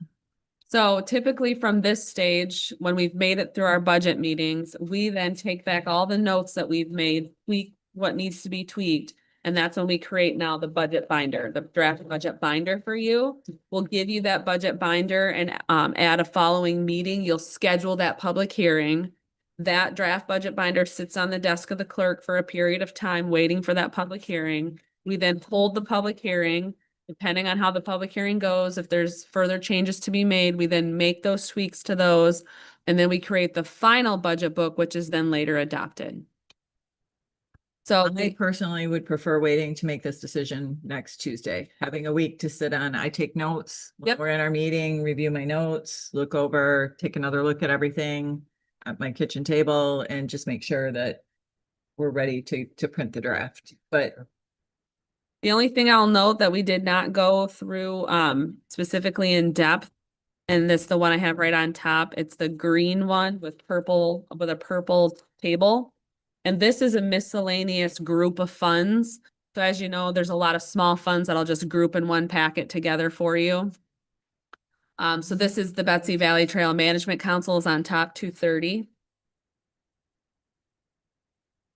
So typically from this stage, when we've made it through our budget meetings, we then take back all the notes that we've made, tweak what needs to be tweaked. And that's when we create now the budget binder, the draft budget binder for you. We'll give you that budget binder and at a following meeting, you'll schedule that public hearing. That draft budget binder sits on the desk of the clerk for a period of time, waiting for that public hearing. We then hold the public hearing, depending on how the public hearing goes. If there's further changes to be made, we then make those tweaks to those. And then we create the final budget book, which is then later adopted. So I personally would prefer waiting to make this decision next Tuesday, having a week to sit on. I take notes. when Yep. We're in our meeting, review my notes, look over, take another look at everything at my kitchen table and just make sure that we're ready to print the draft. But the only thing I'll note that we did not go through specifically in depth, and this the one I have right on top, it's the green one with a purple table. And this is a miscellaneous group of funds. So as you know, there's a lot of small funds that I'll just group in one packet together for you. So this is the Betsy Valley Trail Management Council is on top 230.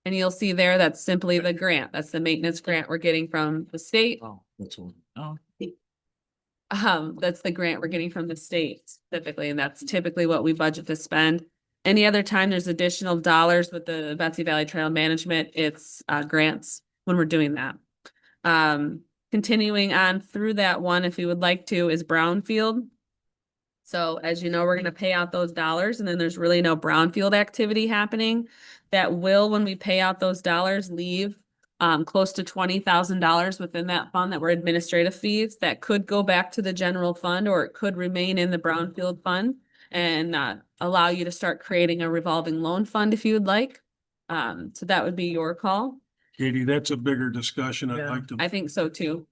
And you'll see there, that's simply the grant. That's the maintenance grant we're getting from the state. Oh, that's one. oh, That's the grant we're getting from the state specifically, and that's typically what we budget to spend. Any other time there's additional dollars with the Betsy Valley Trail Management, it's grants when we're doing that. Continuing on through that one, if you would like to, is Brownfield. So as you know, we're gonna pay out those dollars and then there's really no Brownfield activity happening. That will, when we pay out those dollars, leave close to $20,000 within that fund that were administrative fees that could go back to the general fund, or it could remain in the Brownfield fund and allow you to start creating a revolving loan fund if you would like. So that would be your call. Katie, that's a bigger discussion. I'd Yeah. like to. I think so too.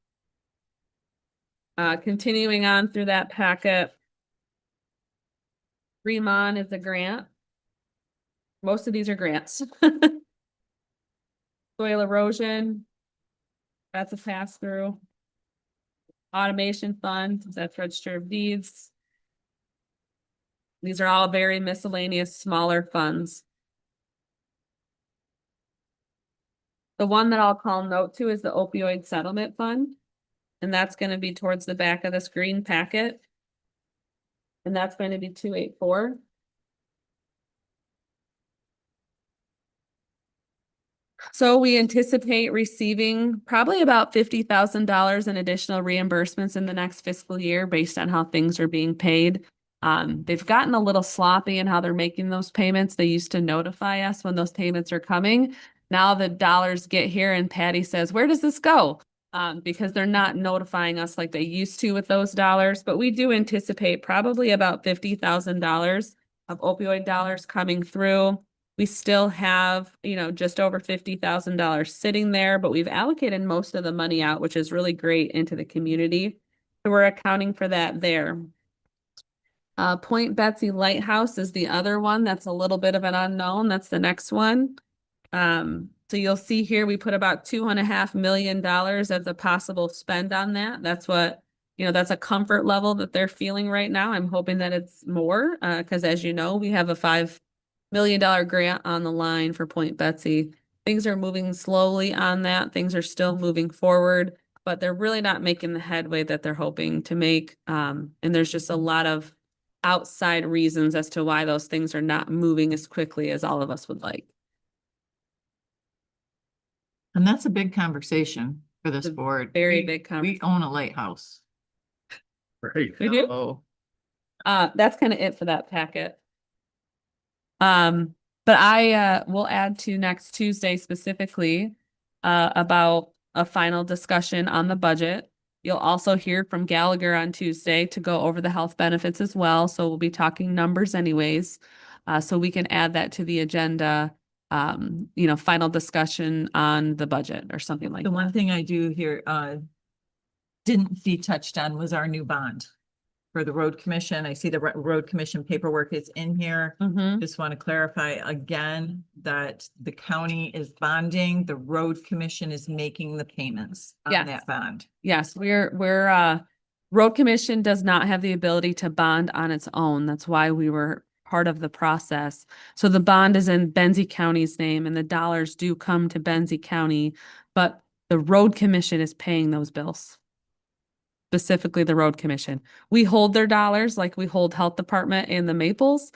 Continuing on through that packet. Remon is a grant. Most of these are grants. Soil erosion. That's a pass through. Automation fund, that's register of deeds. These are all very miscellaneous, smaller funds. The one that I'll call note to is the opioid settlement fund. And that's going to be towards the back of this green packet. And that's going to be 284. So we anticipate receiving probably about $50,000 in additional reimbursements in the next fiscal year based on how things are being paid. They've gotten a little sloppy in how they're making those payments. They used to notify us when those payments are coming. Now the dollars get here and Patty says, where does this go? Because they're not notifying us like they used to with those dollars, but we do anticipate probably about $50,000 of opioid dollars coming through. We still have, just over $50,000 sitting there, but we've allocated most of the money out, which is really great, into the community. So we're accounting for that there. Point Betsy Lighthouse is the other one that's a little bit of an unknown. That's the next one. So you'll see here, we put about $2.5 million as a possible spend on that. That's what, that's a comfort level that they're feeling right now. I'm hoping that it's more, because as you know, we have a $5 million grant on the line for Point Betsy. Things are moving slowly on that. Things are still moving forward, but they're really not making the headway that they're hoping to make. And there's just a lot of outside reasons as to why those things are not moving as quickly as all of us would like. And that's a big conversation for this It's a board. very We- big We conversation. own a lighthouse. Right. We do? Oh, That's kind of it for that packet. But I will add to next Tuesday specifically about a final discussion on the budget. You'll also hear from Gallagher on Tuesday to go over the health benefits as well. So we'll be talking numbers anyways. So we can add that to the agenda, final discussion on the budget or something like the that. one thing I do here, didn't see touched on was our new bond for the road commission. I see the road commission paperwork is in here. Mhm. Just want to clarify again that the county is bonding, the road commission is making the payments on Yes. that bond. Yes, road commission does not have the ability to bond on its own. That's why we were part of the process. So the bond is in Benzie County's name and the dollars do come to Benzie County, but the road commission is paying those bills. Specifically the road commission. We hold their dollars like we hold health department and the Maples.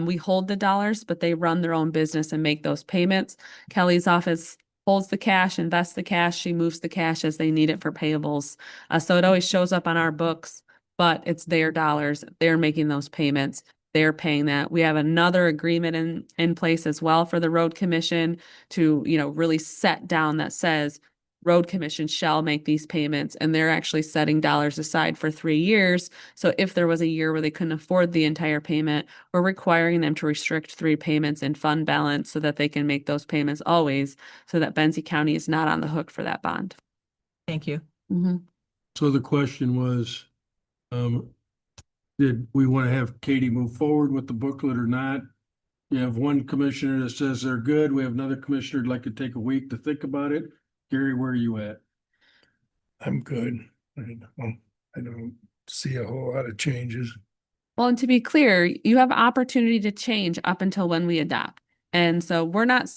We hold the dollars, but they run their own business and make those payments. Kelly's office holds the cash, invests the cash. She moves the cash as they need it for payables. So it always shows up on our books, but it's their dollars. They're making those payments. They're paying that. We have another agreement in place as well for the road commission to, really set down that says road commission shall make these payments, and they're actually setting dollars aside for 3 years. So if there was a year where they couldn't afford the entire payment, we're requiring them to restrict 3 payments in fund balance so that they can make those payments always, so that Benzie County is not on the hook for that bond. Thank you. Mhm. So the question was, did we want to have Katie move forward with the booklet or not? You have one commissioner that says they're good. We have another commissioner who'd like to take a week to think about it. Gary, where are you at? I'm good. I don't see a whole lot of changes. Well, and to be clear, you have opportunity to change up until when we adopt. And so we're not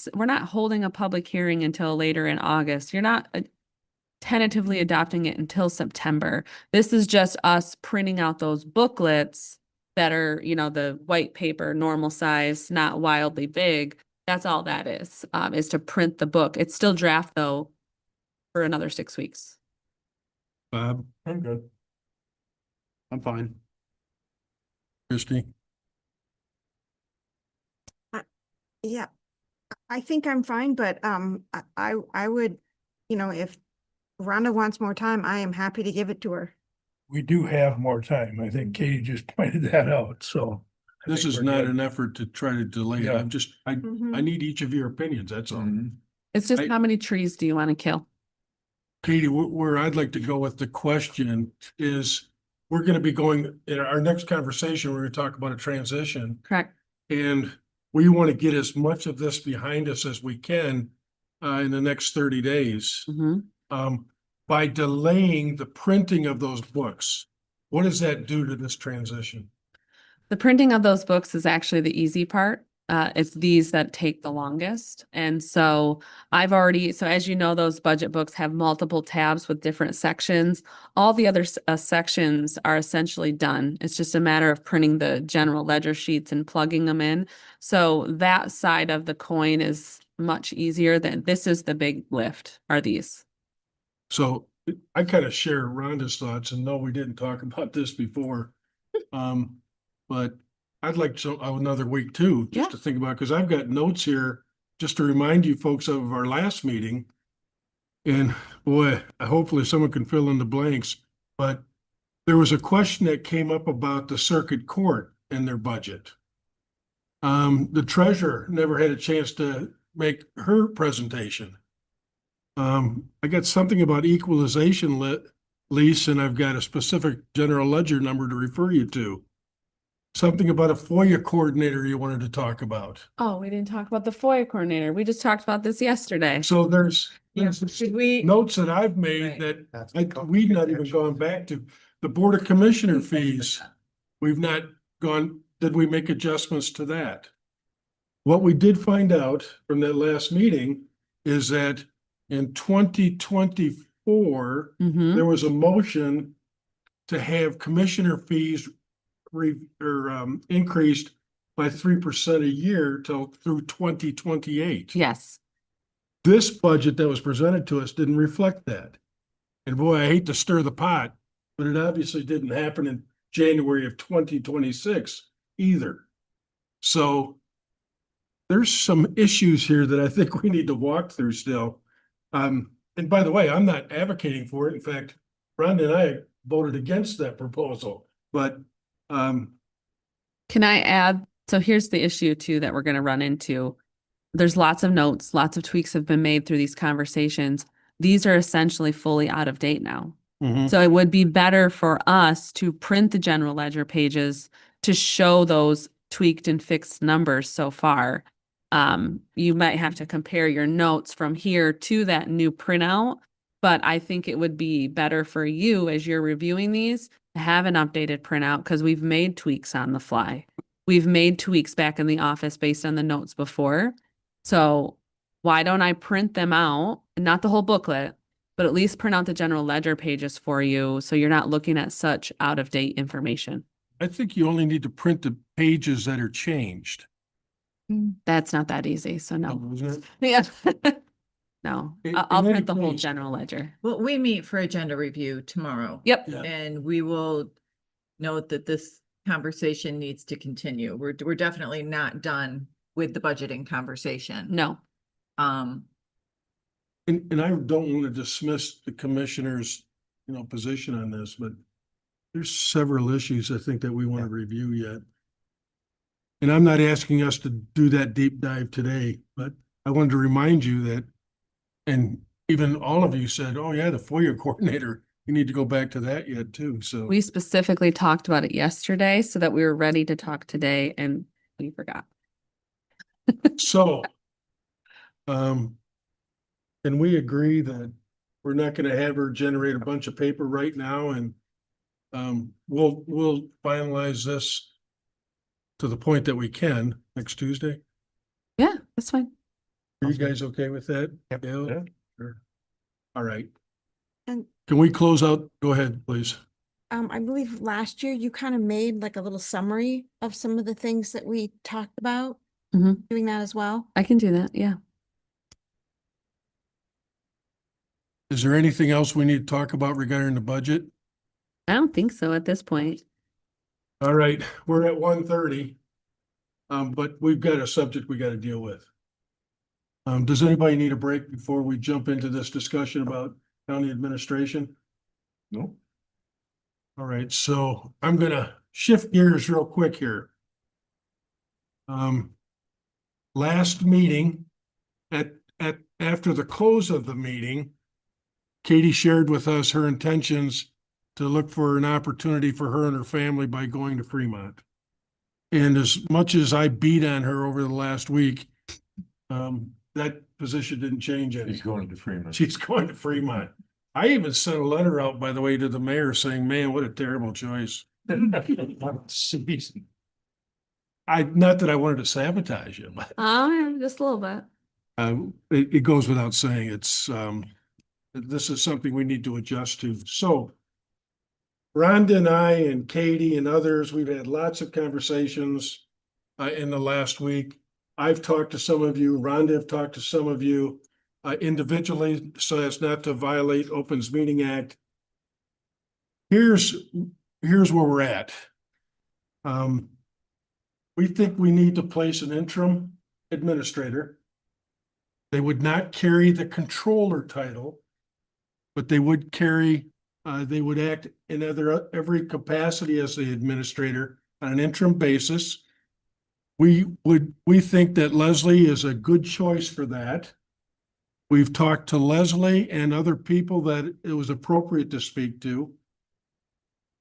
holding a public hearing until later in August. You're not tentatively adopting it until September. This is just us printing out those booklets that are, the white paper, normal size, not wildly big. That's all that is to print the book. It's still draft though for another 6 weeks. Bob, I'm good. I'm fine. Christie? Yeah, I think I'm fine, but I would, if Rhonda wants more time, I am happy to give it to her. We do have more time. I think Katie just pointed that out, so. I This think is we're not good. an effort to try to delay it. Yeah. I Mhm. need each of your opinions, that's all. It's just I- how many trees do you want to kill? Katie, where I'd like to go with the question is, we're gonna be going, in our next conversation, we're gonna talk about a transition. Correct. And we want to get as much of this behind us as we can in the next 30 days. By delaying the printing of those books, what does that do to this transition? The printing of those books is actually the easy part. It's these that take the longest. And so so as you know, those budget books have multiple tabs with different sections. All the other sections are essentially done. It's just a matter of printing the general ledger sheets and plugging them in. So that side of the coin is much easier than this is the big lift, are these. So I kind of share Rhonda's thoughts, and no, we didn't talk about this before. but I'd like another week too, Yeah. just to think about, because I've got notes here just to remind you folks of our last meeting. And boy, hopefully someone can fill in the blanks, but there was a question that came up about the circuit court and their budget. The treasurer never had a chance to make her presentation. I got something about equalization lease, and I've got a specific general ledger number to refer you to. Something about a FOIA coordinator you wanted to talk about. Oh, we didn't talk about the FOIA coordinator. We just talked about this yesterday. So there's Should we? notes that I've made that we've not even gone back to. The Board of Commissioner fees, we've not gone, did we make adjustments to that? What we did find out from that last meeting is that in 2024, Mm-hmm. there was a motion to have commissioner fees increased by 3% a year through 2028. Yes. This budget that was presented to us didn't reflect that. And boy, I hate to stir the pot, but it obviously didn't happen in January of 2026 either. So there's some issues here that I think we need to walk through still. And by the way, I'm not advocating for it. In fact, Rhonda and I voted against that proposal, but Can I add? So here's the issue too that we're going to run into. There's lots of notes, lots of tweaks have been made through these conversations. These are essentially fully out of date now. So it would be better for us to print the general ledger pages to show those tweaked and fixed numbers so far. You might have to compare your notes from here to that new printout, but I think it would be better for you as you're reviewing these to have an updated printout because we've made tweaks on the fly. We've made tweaks back in the office based on the notes before. So why don't I print them out, not the whole booklet, but at least print out the general ledger pages for you so you're not looking at such out of date information. I think you only need to print the pages that are changed. That's not that easy, so no. Oh, isn't it? Yeah. No, In- I'll in any print the whole case- general ledger. Well, we meet for agenda review tomorrow. Yep. Yeah. And we will note that this conversation needs to continue. We're definitely not done with the budgeting conversation. No. Um, And I don't want to dismiss the commissioner's, position on this, but there's several issues I think that we want to review yet. And I'm not asking us to do that deep dive today, but I wanted to remind you that, and even all of you said, oh yeah, the FOIA coordinator, you need to go back to that yet too, so. We specifically talked about it yesterday so that we were ready to talk today and we forgot. So, can we agree that we're not gonna have her generate a bunch of paper right now and we'll finalize this to the point that we can next Tuesday? Yeah, that's fine. Are you guys okay with that? Yep. Gail? Yeah. Sure. All right. And Can we close out? Go ahead, please. I believe last year you kind of made like a little summary of some of the things that we talked about. Mhm. Doing that as well. I can do that. Yeah. Is there anything else we need to talk about regarding the budget? I don't think so at this point. All right, we're at 1:30. But we've got a subject we gotta deal with. Does anybody need a break before we jump into this discussion about county administration? No. All right, so I'm gonna shift gears real quick here. Last meeting, after the close of the meeting, Katie shared with us her intentions to look for an opportunity for her and her family by going to Fremont. And as much as I beat on her over the last week, that position didn't change any. He's going to Freeman. She's going to Fremont. I even sent a letter out, by the way, to the mayor saying, man, what a terrible choice. Not that I wanted to sabotage you, but Just a little bit. it goes without saying, this is something we need to adjust to. So Rhonda and I and Katie and others, we've had lots of conversations in the last week. I've talked to some of you, Rhonda have talked to some of you individually, so as not to violate Opens Meeting Act. Here's where we're at. we think we need to place an interim administrator. They would not carry the controller title, but they would carry, they would act in every capacity as the administrator on an interim basis. We think that Leslie is a good choice for that. We've talked to Leslie and other people that it was appropriate to speak to.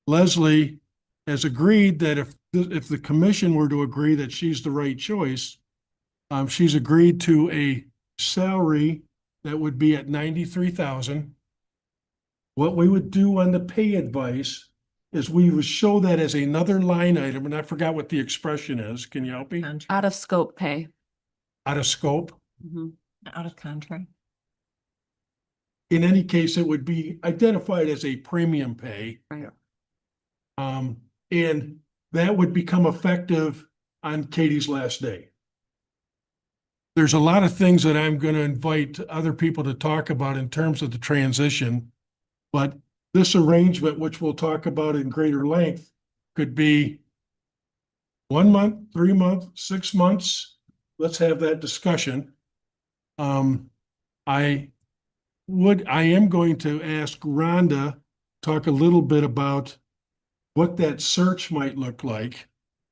Leslie has agreed that if the commission were to agree that she's the right choice, she's agreed to a salary that would be at 93,000. What we would do on the pay advice is we would show that as another line item, and I forgot what the expression is. Can you help me? Out of scope pay. Out of scope. Mhm. Out of contract. In any case, it would be identified as a premium pay. Right. And that would become effective on Katie's last day. There's a lot of things that I'm going to invite other people to talk about in terms of the transition, but this arrangement, which we'll talk about in greater length, could be 1 month, 3 months, 6 months. Let's have that discussion. I am going to ask Rhonda talk a little bit about what that search might look like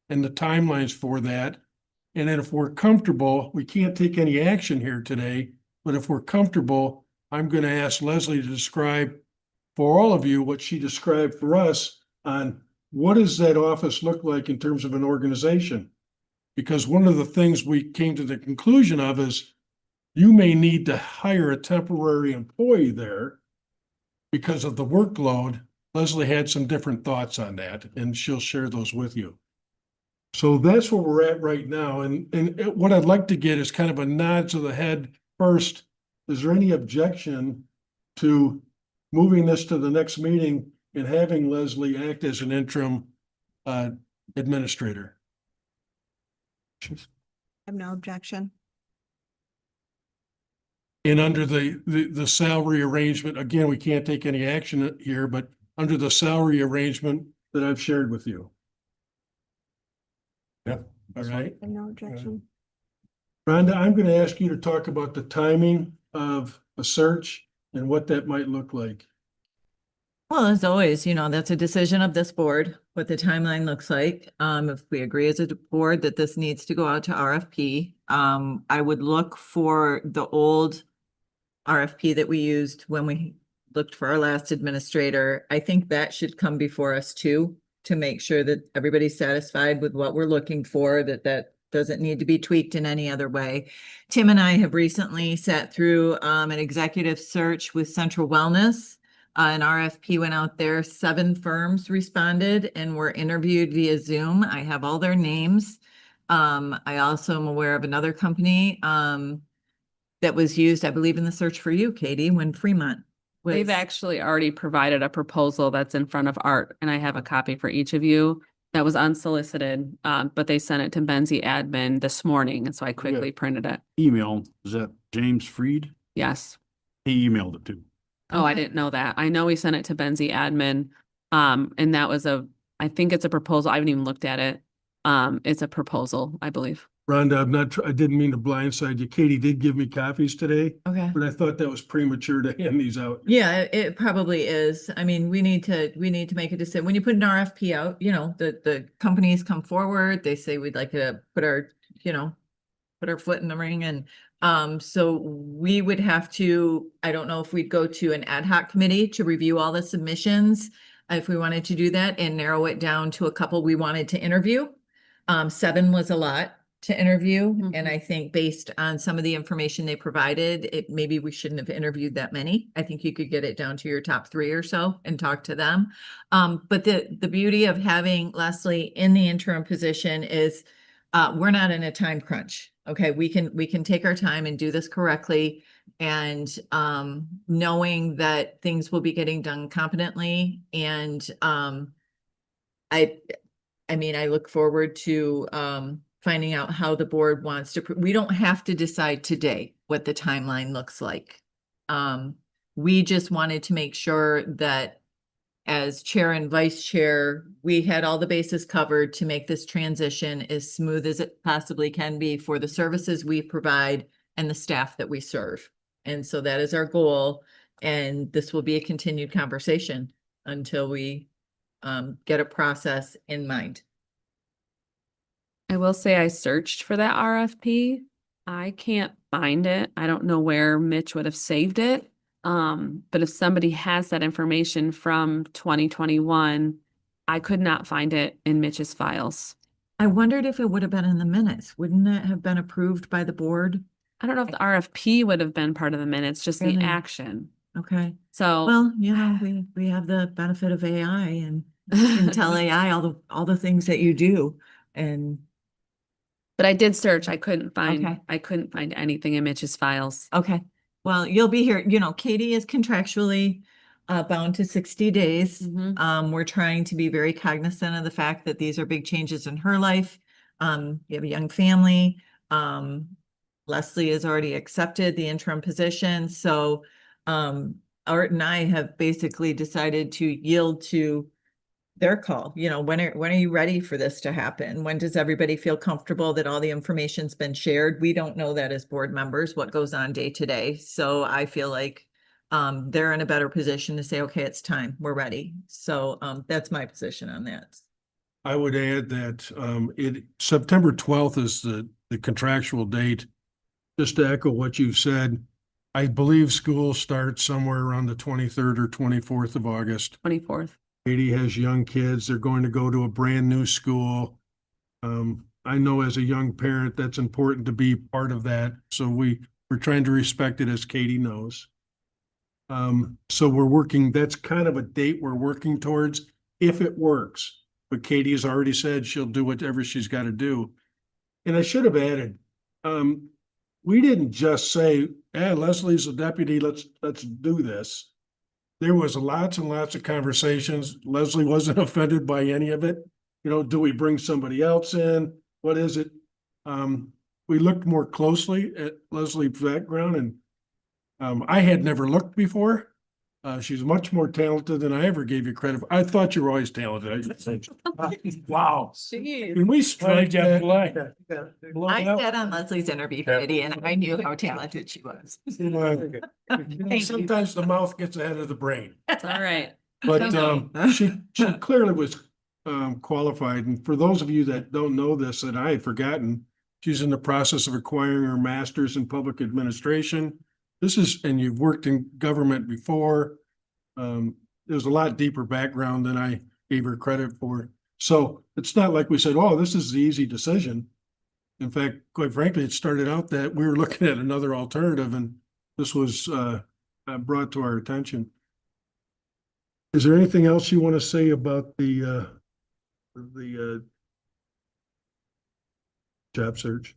and the timelines for that. And then if we're comfortable, we can't take any action here today, but if we're comfortable, I'm going to ask Leslie to describe for all of you what she described for us on what does that office look like in terms of an organization? Because one of the things we came to the conclusion of is you may need to hire a temporary employee there because of the workload. Leslie had some different thoughts on that, and she'll share those with you. So that's where we're at right now. And what I'd like to get is kind of a nod to the head first. Is there any objection to moving this to the next meeting and having Leslie act as an interim administrator? I have no objection. And under the salary arrangement, again, we can't take any action here, but under the salary arrangement that I've shared with you. Yeah. All right. I have no objection. Rhonda, I'm going to ask you to talk about the timing of a search and what that might look like. Well, as always, that's a decision of this board, what the timeline looks like. If we agree as a board that this needs to go out to RFP, I would look for the old RFP that we used when we looked for our last administrator. I think that should come before us too, to make sure that everybody's satisfied with what we're looking for, that doesn't need to be tweaked in any other way. Tim and I have recently sat through an executive search with Central Wellness. An RFP went out there, 7 firms responded and were interviewed via Zoom. I have all their names. I also am aware of another company that was used, I believe, in the search for you, Katie, when Fremont was. They've actually already provided a proposal that's in front of Art, and I have a copy for each of you that was unsolicited, but they sent it to Benzie admin this morning, and so I quickly printed it. Email, is that James Freed? Yes. He emailed it too. Oh, I didn't know that. I know we sent it to Benzie admin, and that was I think it's a proposal. I haven't even looked at it. It's a proposal, I believe. Rhonda, I didn't mean to blindside you. Katie did give me copies today, Okay. but I thought that was premature to hand these out. Yeah, it probably is. I mean, we need to make a decision. When you put an RFP out, the companies come forward, they say we'd like to put our foot in the ring. And so we would have to, I don't know if we'd go to an ad hoc committee to review all the submissions, if we wanted to do that and narrow it down to a couple we wanted to interview. 7 was a lot to interview. Mhm. And I think based on some of the information they provided, maybe we shouldn't have interviewed that many. I think you could get it down to your top 3 or so and talk to them. But the beauty of having Leslie in the interim position is we're not in a time crunch. Okay, we can take our time and do this correctly, and knowing that things will be getting done competently. And I look forward to finding out how the board wants to. We don't have to decide today what the timeline looks like. We just wanted to make sure that as chair and vice chair, we had all the bases covered to make this transition as smooth as it possibly can be for the services we provide and the staff that we serve. And so that is our goal. And this will be a continued conversation until we get a process in mind. I will say I searched for that RFP. I can't find it. I don't know where Mitch would have saved it. But if somebody has that information from 2021, I could not find it in Mitch's files. I wondered if it would have been in the minutes. Wouldn't that have been approved by the board? I don't know if the RFP would have been part of the minutes, just the Really? action. Okay. So, Well, you know, we have the benefit of AI and you can tell AI all the things that you do. And but I did search. I couldn't Okay. find anything in Mitch's files. okay, well, you'll be here, you know, Katie is contractually bound to 60 days. Mhm. We're trying to be very cognizant of the fact that these are big changes in her life. You have a young family. Leslie has already accepted the interim position, so Art and I have basically decided to yield to their call. You know, when are you ready for this to happen? When does everybody feel comfortable that all the information's been shared? We don't know that as board members, what goes on day to day. So I feel like they're in a better position to say, okay, it's time, we're ready. So that's my position on that. I would add that September 12th is the contractual date. Just to echo what you've said, I believe school starts somewhere around the 23rd or 24th of August. 24th. Katie has young kids. They're going to go to a brand new school. I know as a young parent, that's important to be part of that. So we're trying to respect it, as Katie knows. So we're working, that's kind of a date we're working towards if it works. But Katie has already said she'll do whatever she's got to do. And I should have added, we didn't just say, Leslie's a deputy, let's do this. There was lots and lots of conversations. Leslie wasn't offended by any of it. You know, do we bring somebody else in? What is it? We looked more closely at Leslie's background, and I had never looked before. She's much more talented than I ever gave you credit for. I thought you were always talented, I should say. Wow. Can we strike that? I sat on Leslie's interview committee and I knew how talented she was. Sometimes the mouth gets ahead of the brain. It's all right. But she clearly was qualified. And for those of you that don't know this, that I had forgotten, she's in the process of acquiring her master's in public administration. And you've worked in government before. There's a lot deeper background than I gave her credit for. So it's not like we said, oh, this is the easy decision. In fact, quite frankly, it started out that we were looking at another alternative, and this was brought to our attention. Is there anything else you want to say about the job search?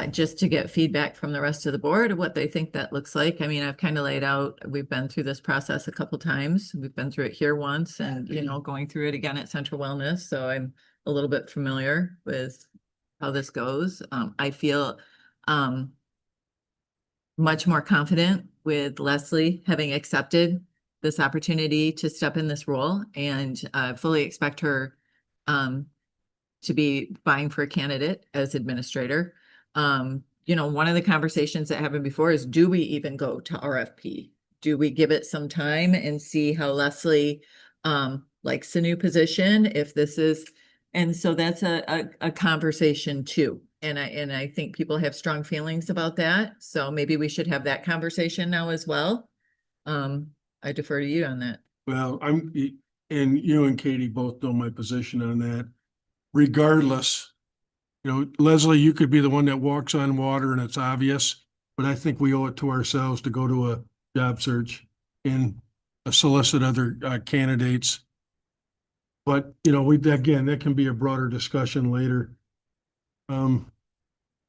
Just to get feedback from the rest of the board of what they think that looks like. I mean, I've kind of laid out, we've been through this process a couple times. We've been through it here once and, you know, going through it again at Central Wellness. So I'm a little bit familiar with how this goes. I feel much more confident with Leslie having accepted this opportunity to step in this role, and fully expect her to be vying for a candidate as administrator. You know, one of the conversations that happened before is, do we even go to RFP? Do we give it some time and see how Leslie likes the new position, if this is, and so that's a conversation too. And I think people have strong feelings about that. So maybe we should have that conversation now as well. I defer to you on that. Well, and you and Katie both know my position on that. Regardless, you know, Leslie, you could be the one that walks on water and it's obvious, but I think we owe it to ourselves to go to a job search and solicit other candidates. But, you know, again, that can be a broader discussion later.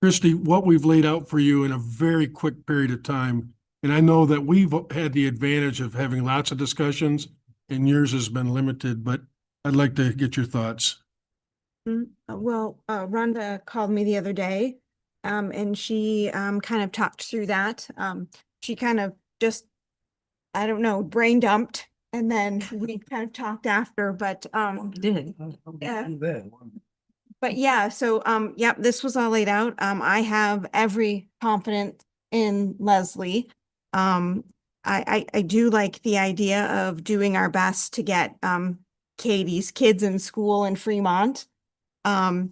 Christy, what we've laid out for you in a very quick period of time, and I know that we've had the advantage of having lots of discussions and yours has been limited, but I'd like to get your thoughts. Well, Rhonda called me the other day, and she kind of talked through that. She kind of just, I don't know, brain dumped and then we kind of talked after, but, Did. yeah. But yeah, so, yep, this was all laid out. I have every confidence in Leslie. I do like the idea of doing our best to get, Katie's kids in school in Fremont. I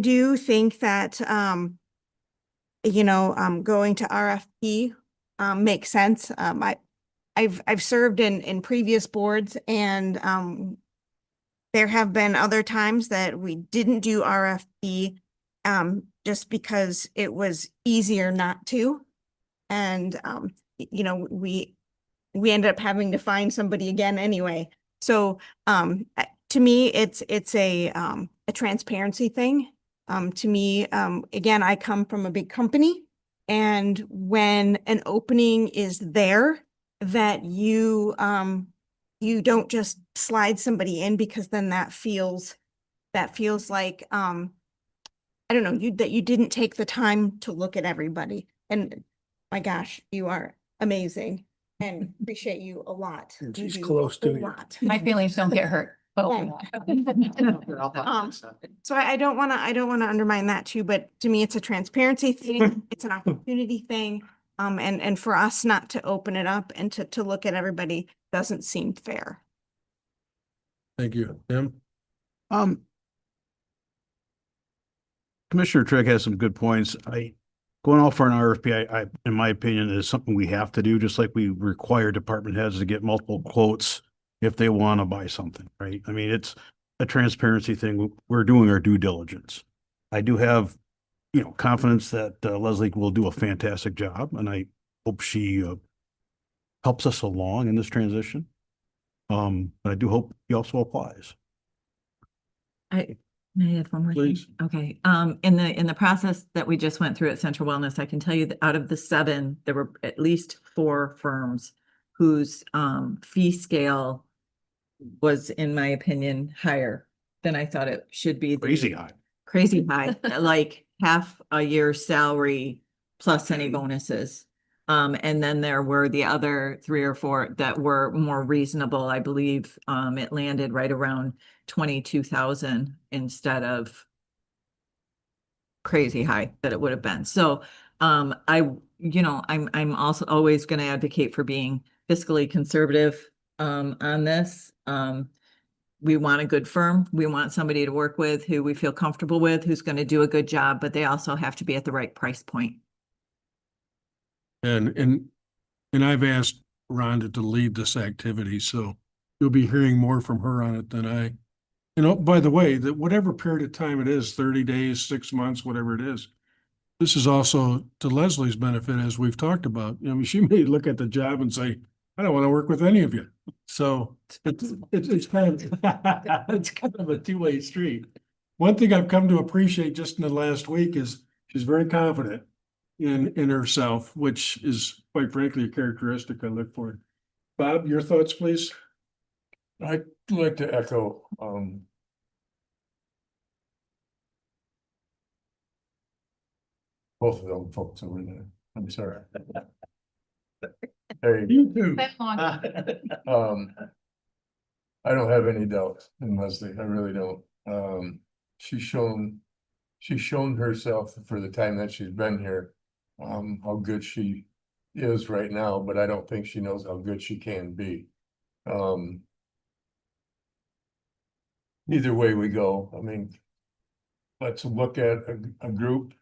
do think that, going to RFP, makes sense. I've served in previous boards and, there have been other times that we didn't do RFP, just because it was easier not to. And, we ended up having to find somebody again anyway. So, to me, it's a transparency thing. To me, again, I come from a big company, and when an opening is there, that you don't just slide somebody in, because then that feels like, I don't know, that you didn't take the time to look at everybody. And my gosh, you are amazing and appreciate you a lot. And You she's do close a to you. lot. My feelings don't get hurt. Yeah. So I don't want to undermine that too, but to me, it's a transparency thing. It's an opportunity thing. And for us not to open it up and to look at everybody doesn't seem fair. Thank you. Tim? Commissioner Trigg has some good points. Going out for an RFP, I, in my opinion, is something we have to do, just like we require department heads to get multiple quotes if they want to buy something, right? I mean, it's a transparency thing. We're doing our due diligence. I do have, confidence that Leslie will do a fantastic job, and I hope she helps us along in this transition. But I do hope he also applies. May I have one more thing? Please. Okay, in the process that we just went through at Central Wellness, I can tell you that out of the 7, there were at least 4 firms whose fee scale was, in my opinion, higher than I thought it should be. Crazy high. Crazy high, like half a year's salary plus any bonuses. And then there were the other 3 or 4 that were more reasonable. I believe it landed right around 22,000 instead of crazy high that it would have been. So I'm also always going to advocate for being fiscally conservative on this. We want a good firm. We want somebody to work with who we feel comfortable with, who's going to do a good job, but they also have to be at the right price point. And I've asked Rhonda to lead this activity, so you'll be hearing more from her on it than I. By the way, that whatever period of time it is, 30 days, 6 months, whatever it is, this is also to Leslie's benefit, as we've talked about. She may look at the job and say, I don't want to work with any of you. So it's kind of, it's kind of a two-way street. One thing I've come to appreciate just in the last week is she's very confident in herself, which is quite frankly a characteristic I look for. Bob, your thoughts, please? I'd like to echo, both of them folks over there. I'm sorry. Hey, You too. I don't have any doubt in Leslie. I really don't. She's shown herself for the time that she's been here, how good she is right now, but I don't think she knows how good she can be. Either way we go, I mean, let's look at a group,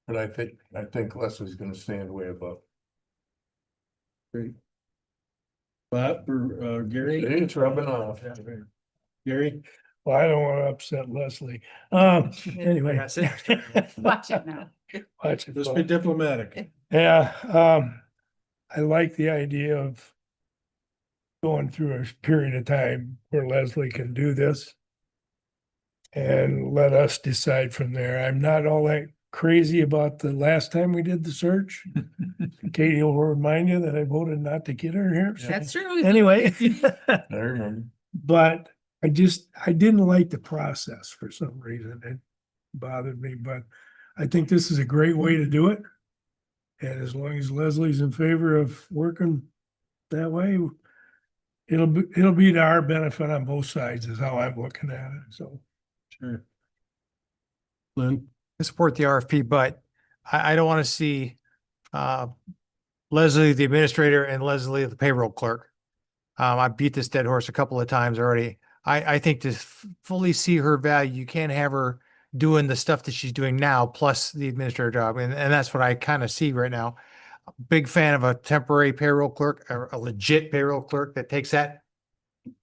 but I think Leslie's gonna stand way above. Great. Bob or Gary? It's rubbing off. Gary? Well, I don't want to upset Leslie. Anyway. Watch it now. Watch it. Let's be diplomatic. Yeah, I like the idea of going through a period of time where Leslie can do this and let us decide from there. I'm not all that crazy about the last time we did the search. Katie will remind you that I voted not to get her here. so That's true. Anyway. I remember. But I didn't like the process for some reason. It bothered me, but I think this is a great way to do it. And as long as Leslie's in favor of working that way, it'll be to our benefit on both sides is how I'm looking at it, so. Sure. Lynn? I support the RFP, but I don't want to see Leslie, the administrator, and Leslie, the payroll clerk. I beat this dead horse a couple of times already. I think to fully see her value, you can't have her doing the stuff that she's doing now, plus the administrator job. And that's what I kind of see right now. Big fan of a temporary payroll clerk, or a legit payroll clerk that takes that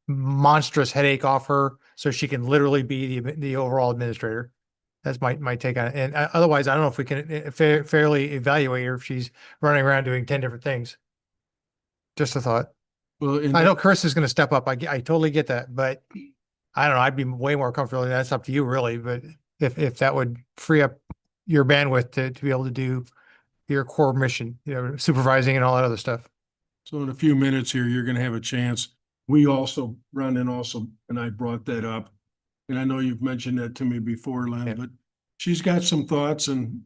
monstrous headache off her so she can literally be the overall administrator. That's my take on it. And otherwise, I don't know if we can fairly evaluate her if she's running around doing 10 different things. Just a thought. Well, I know Chris is going to step up. I totally get that, but I don't know. I'd be way more comfortable. That's up to you really. But if that would free up your bandwidth to be able to do your core mission, supervising and all that other stuff. So in a few minutes here, you're gonna have a chance. We also, Rhonda and I brought that up. And I know you've mentioned that to me before, Len, but she's got some thoughts and,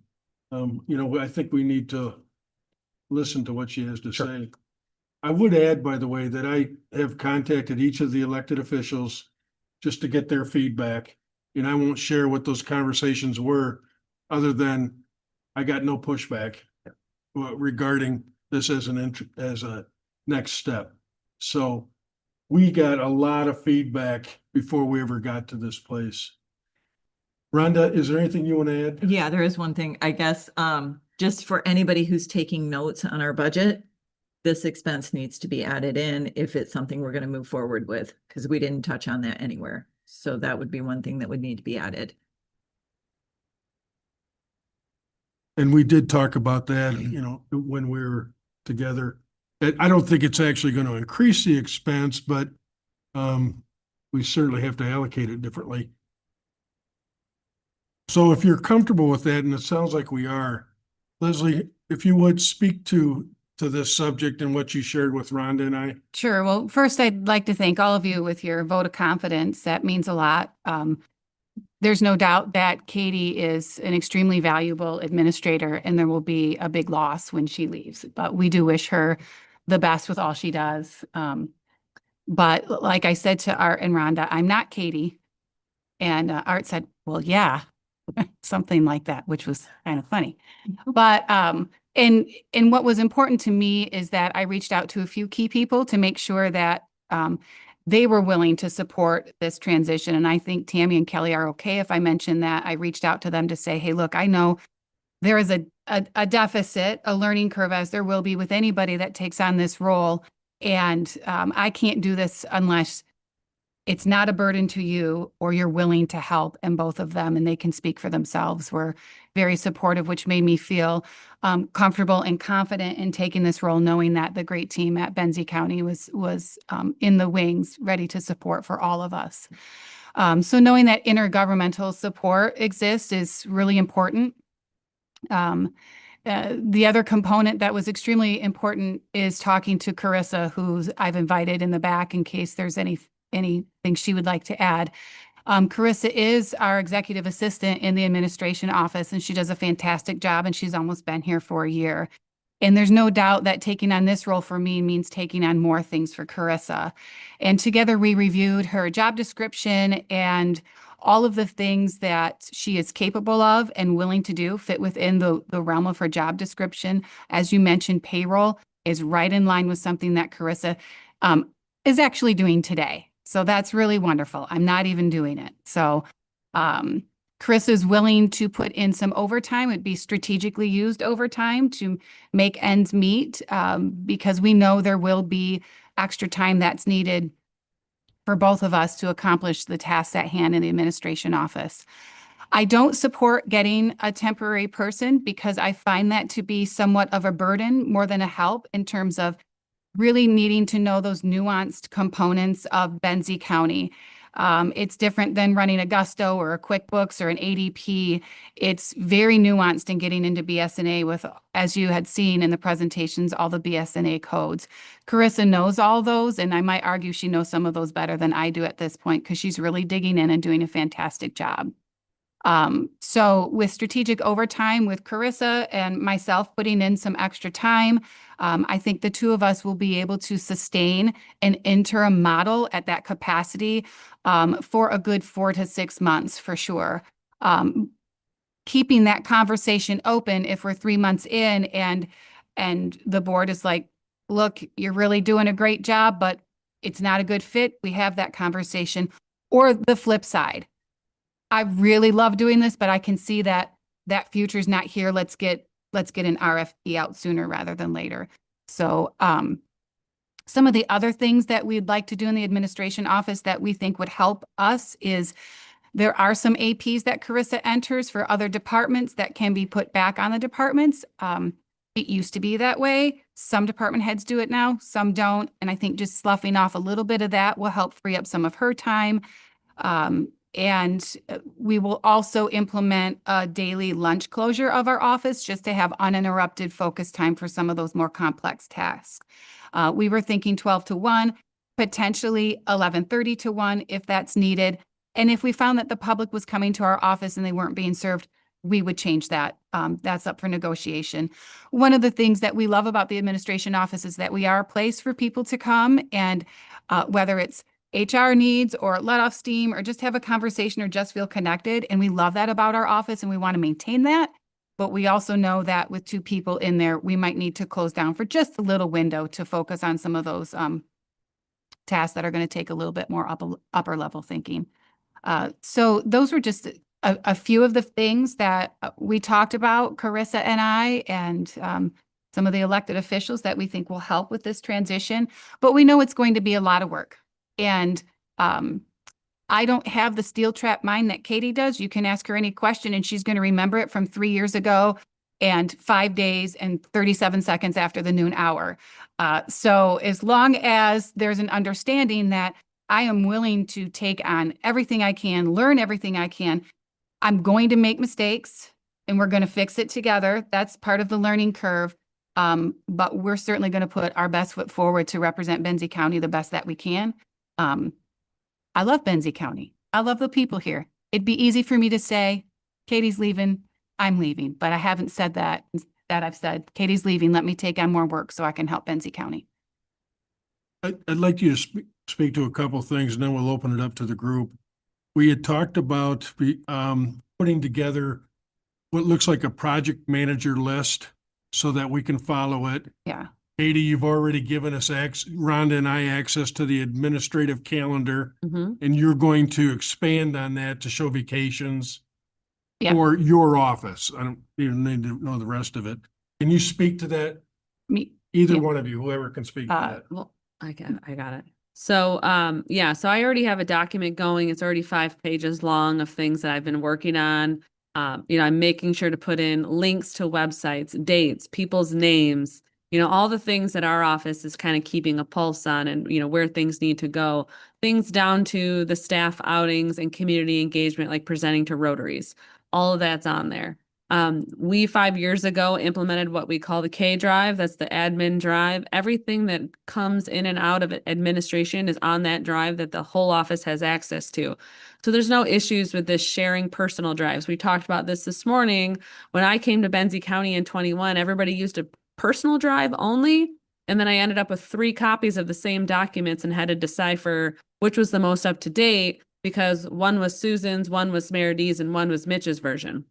I think we need to listen to what she has to say. I would add, by the way, that I have contacted each of the elected officials just to get their feedback. And I won't share what those conversations were, other than I got no pushback regarding this as a next step. So we got a lot of feedback before we ever got to this place. Rhonda, is there anything you want to add? Yeah, there is one thing, I guess, just for anybody who's taking notes on our budget, this expense needs to be added in if it's something we're going to move forward with, because we didn't touch on that anywhere. So that would be one thing that would need to be added. And we did talk about that, when we were together. I don't think it's actually going to increase the expense, but we certainly have to allocate it differently. So if you're comfortable with that, and it sounds like we are, Leslie, if you would speak to this subject and what you shared with Rhonda and I. Sure. Well, first, I'd like to thank all of you with your vote of confidence. That means a lot. There's no doubt that Katie is an extremely valuable administrator, and there will be a big loss when she leaves. But we do wish her the best with all she does. But like I said to Art and Rhonda, I'm not Katie. And Art said, well, yeah, something like that, which was kind of funny. But and what was important to me is that I reached out to a few key people to make sure that they were willing to support this transition. And I think Tammy and Kelly are okay if I mention that. I reached out to them to say, hey, look, I know there is a deficit, a learning curve, as there will be with anybody that takes on this role. And I can't do this unless it's not a burden to you or you're willing to help. And both of them, and they can speak for themselves, were very supportive, which made me feel comfortable and confident in taking this role, knowing that the great team at Benzie County was in the wings, ready to support for all of us. So knowing that intergovernmental support exists is really important. The other component that was extremely important is talking to Carissa, who I've invited in the back in case there's anything she would like to add. Carissa is our executive assistant in the administration office, and she does a fantastic job, and she's almost been here for a year. And there's no doubt that taking on this role for me means taking on more things for Carissa. And together we reviewed her job description, and all of the things that she is capable of and willing to do fit within the realm of her job description. As you mentioned, payroll is right in line with something that Carissa is actually doing today. So that's really wonderful. I'm not even doing it. So Chris is willing to put in some overtime. It'd be strategically used overtime to make ends meet, because we know there will be extra time that's needed for both of us to accomplish the tasks at hand in the administration office. I don't support getting a temporary person because I find that to be somewhat of a burden more than a help in terms of really needing to know those nuanced components of Benzie County. It's different than running a Gusto or a QuickBooks or an ADP. It's very nuanced in getting into BSNA with, as you had seen in the presentations, all the BSNA codes. Carissa knows all those, and I might argue she knows some of those better than I do at this point because she's really digging in and doing a fantastic job. So with strategic overtime, with Carissa and myself putting in some extra time, I think the two of us will be able to sustain an interim model at that capacity for a good 4 to 6 months for sure. Keeping that conversation open if we're 3 months in and the board is like, look, you're really doing a great job, but it's not a good fit. We have that conversation. Or the flip side. I really love doing this, but I can see that that future's not here. Let's get an RFP out sooner rather than later. So some of the other things that we'd like to do in the administration office that we think would help us is there are some APs that Carissa enters for other departments that can be put back on the departments. It used to be that way. Some department heads do it now, some don't. And I think just sloughing off a little bit of that will help free up some of her time. And we will also implement a daily lunch closure of our office just to have uninterrupted focus time for some of those more complex tasks. We were thinking 12 to 1, potentially 11:30 to 1 if that's needed. And if we found that the public was coming to our office and they weren't being served, we would change that. That's up for negotiation. One of the things that we love about the administration office is that we are a place for people to come and whether it's HR needs or let off steam or just have a conversation or just feel connected. And we love that about our office and we want to maintain that. But we also know that with 2 people in there, we might need to close down for just a little window to focus on some of those tasks that are going to take a little bit more upper level thinking. So those were just a few of the things that we talked about, Carissa and I, and some of the elected officials that we think will help with this transition. But we know it's going to be a lot of work. And I don't have the steel trap mind that Katie does. You can ask her any question and she's going to remember it from 3 years ago and 5 days and 37 seconds after the noon hour. So as long as there's an understanding that I am willing to take on everything I can, learn everything I can, I'm going to make mistakes and we're going to fix it together. That's part of the learning curve. But we're certainly going to put our best foot forward to represent Benzie County the best that we can. I love Benzie County. I love the people here. It'd be easy for me to say, Katie's leaving, I'm leaving, but I haven't said that. Instead, I've said, Katie's leaving, let me take on more work so I can help Benzie County. I'd like you to speak to a couple things and then we'll open it up to the group. We had talked about putting together what looks like a project manager list so that we can follow it. Yeah. Katie, you've already given us Rhonda and I access to the administrative calendar, and you're going to expand on that to show vacations for your office. I don't even need to know the rest of it. Can you speak to that? Either one of you, whoever can speak to that. Well, I got it. So, so I already have a document going. It's already 5 pages long of things that I've been working on. I'm making sure to put in links to websites, dates, people's names, all the things that our office is kind of keeping a pulse on and, where things need to go, things down to the staff outings and community engagement, like presenting to Rotaries. All of that's on there. We 5 years ago implemented what we call the K drive. That's the admin drive. Everything that comes in and out of administration is on that drive that the whole office has access to. So there's no issues with this sharing personal drives. We talked about this morning. When I came to Benzie County in 21, everybody used a personal drive only. And then I ended up with 3 copies of the same documents and had to decipher which was the most up to date because one was Susan's, one was Meredith's, and one was Mitch's version.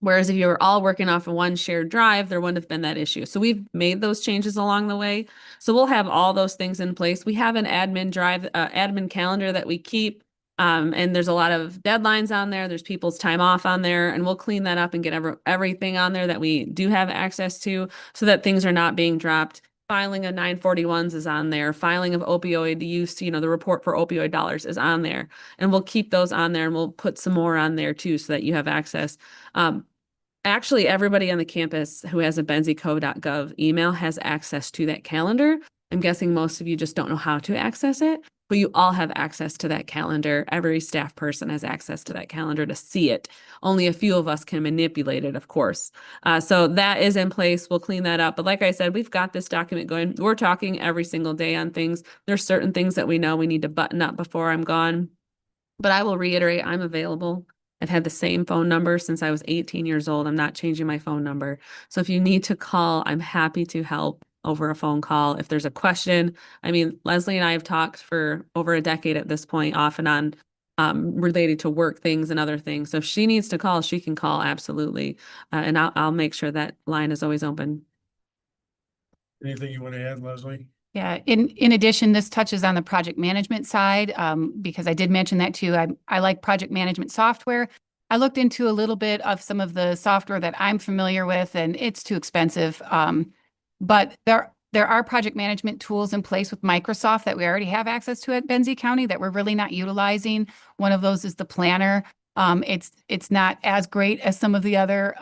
Whereas if you were all working off of one shared drive, there wouldn't have been that issue. So we've made those changes along the way. So we'll have all those things in place. We have an admin drive, admin calendar that we keep. And there's a lot of deadlines on there. There's people's time off on there, and we'll clean that up and get everything on there that we do have access to so that things are not being dropped. Filing of 941s is on there. Filing of opioid use, the report for opioid dollars is on there. And we'll keep those on there and we'll put some more on there too so that you have access. Actually, everybody on the campus who has a benzieco.gov email has access to that calendar. I'm guessing most of you just don't know how to access it, but you all have access to that calendar. Every staff person has access to that calendar to see it. Only a few of us can manipulate it, of course. So that is in place. We'll clean that up. But like I said, we've got this document going. We're talking every single day on things. There's certain things that we know we need to button up before I'm gone. But I will reiterate, I'm available I've had the same phone number since I was 18 years old. I'm not changing my phone number. So if you need to call, I'm happy to help over a phone call. If there's a question, I mean, Leslie and I have talked for over a decade at this point, off and on, related to work things and other things. So if she needs to call, she can call, absolutely. And I'll make sure that line is always open. Anything you want to add, Leslie? Yeah, in addition, this touches on the project management side, because I did mention that too. I like project management software. I looked into a little bit of some of the software that I'm familiar with, and it's too expensive. But there are project management tools in place with Microsoft that we already have access to at Benzie County that we're really not utilizing. One of those is the Planner. It's not as great as some of the other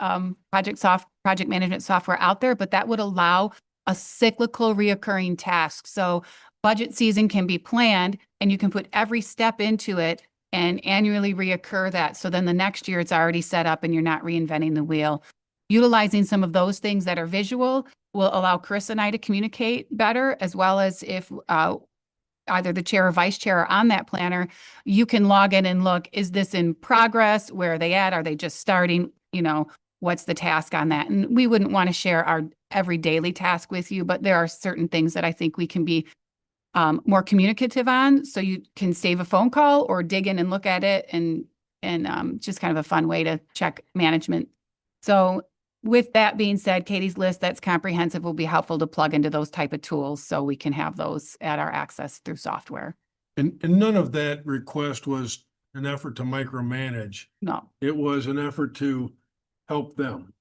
project management software out there, but that would allow a cyclical reoccurring task. So budget season can be planned and you can put every step into it and annually reoccur that. So then the next year it's already set up and you're not reinventing the wheel. Utilizing some of those things that are visual will allow Chris and I to communicate better, as well as if either the chair or vice chair are on that planner, you can log in and look, is this in progress? Where are they at? Are they just starting? You know, what's the task on that? And we wouldn't want to share our every daily task with you, but there are certain things that I think we can be more communicative on. So you can save a phone call or dig in and look at it, and just kind of a fun way to check management. So with that being said, Katie's list that's comprehensive will be helpful to plug into those type of tools so we can have those at our access through software. And none of that request was an effort to micromanage. No. It was an effort to help them.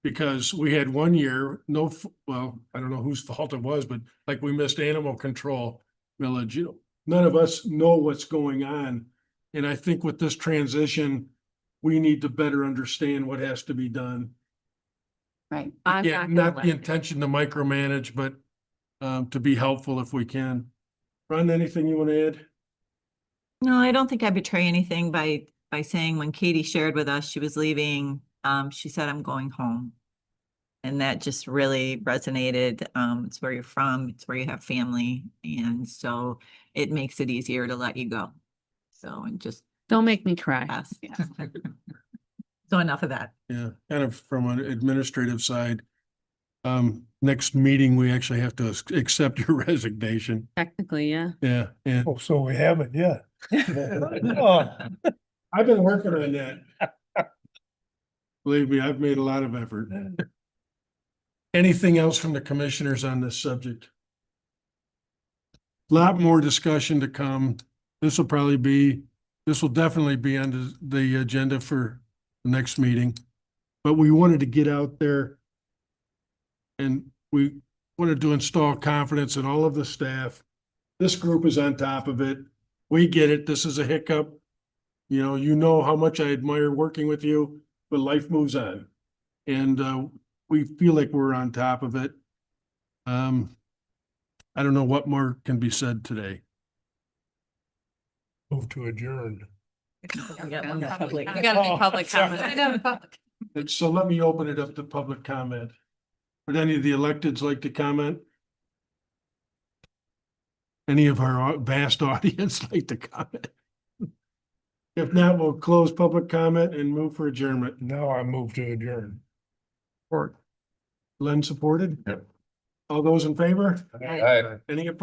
Because we had one year, well, I don't know whose fault it was, but like we missed animal control village, none of us know what's going on. And I think with this transition, we need to better understand what has to be done. Right. Yeah, not the intention to micromanage, but to be helpful if we can. Ron, anything you want to add? No, I don't think I betray anything by saying when Katie shared with us she was leaving, she said, I'm going home. And that just really resonated. It's where you're from, it's where you have family. And so it makes it easier to let you go. So, and just don't make me cry. Yes. So enough of that. Yeah, kind of from an administrative side. Next meeting, we actually have to accept your resignation. Technically, yeah. Yeah, yeah. Oh, so we haven't yet. I've been working on that. Believe me, I've made a lot of effort. Anything else from the commissioners on this subject? Lot more discussion to come. This will definitely be on the agenda for the next meeting. But we wanted to get out there and we wanted to install confidence in all of the staff. This group is on top of it. We get it. This is a hiccup. You know how much I admire working with you, but life moves on. And we feel like we're on top of it. I don't know what more can be said today. Move to adjourn. We got one public. We gotta make public comment. And so let me open it up to public comment. Would any of the electeds like to comment? Any of our vast audience like to comment? If not, we'll close public comment and move for adjournment. Now I move to adjourn. Len supported? Yep. All those in favor? Aye. Any opposed?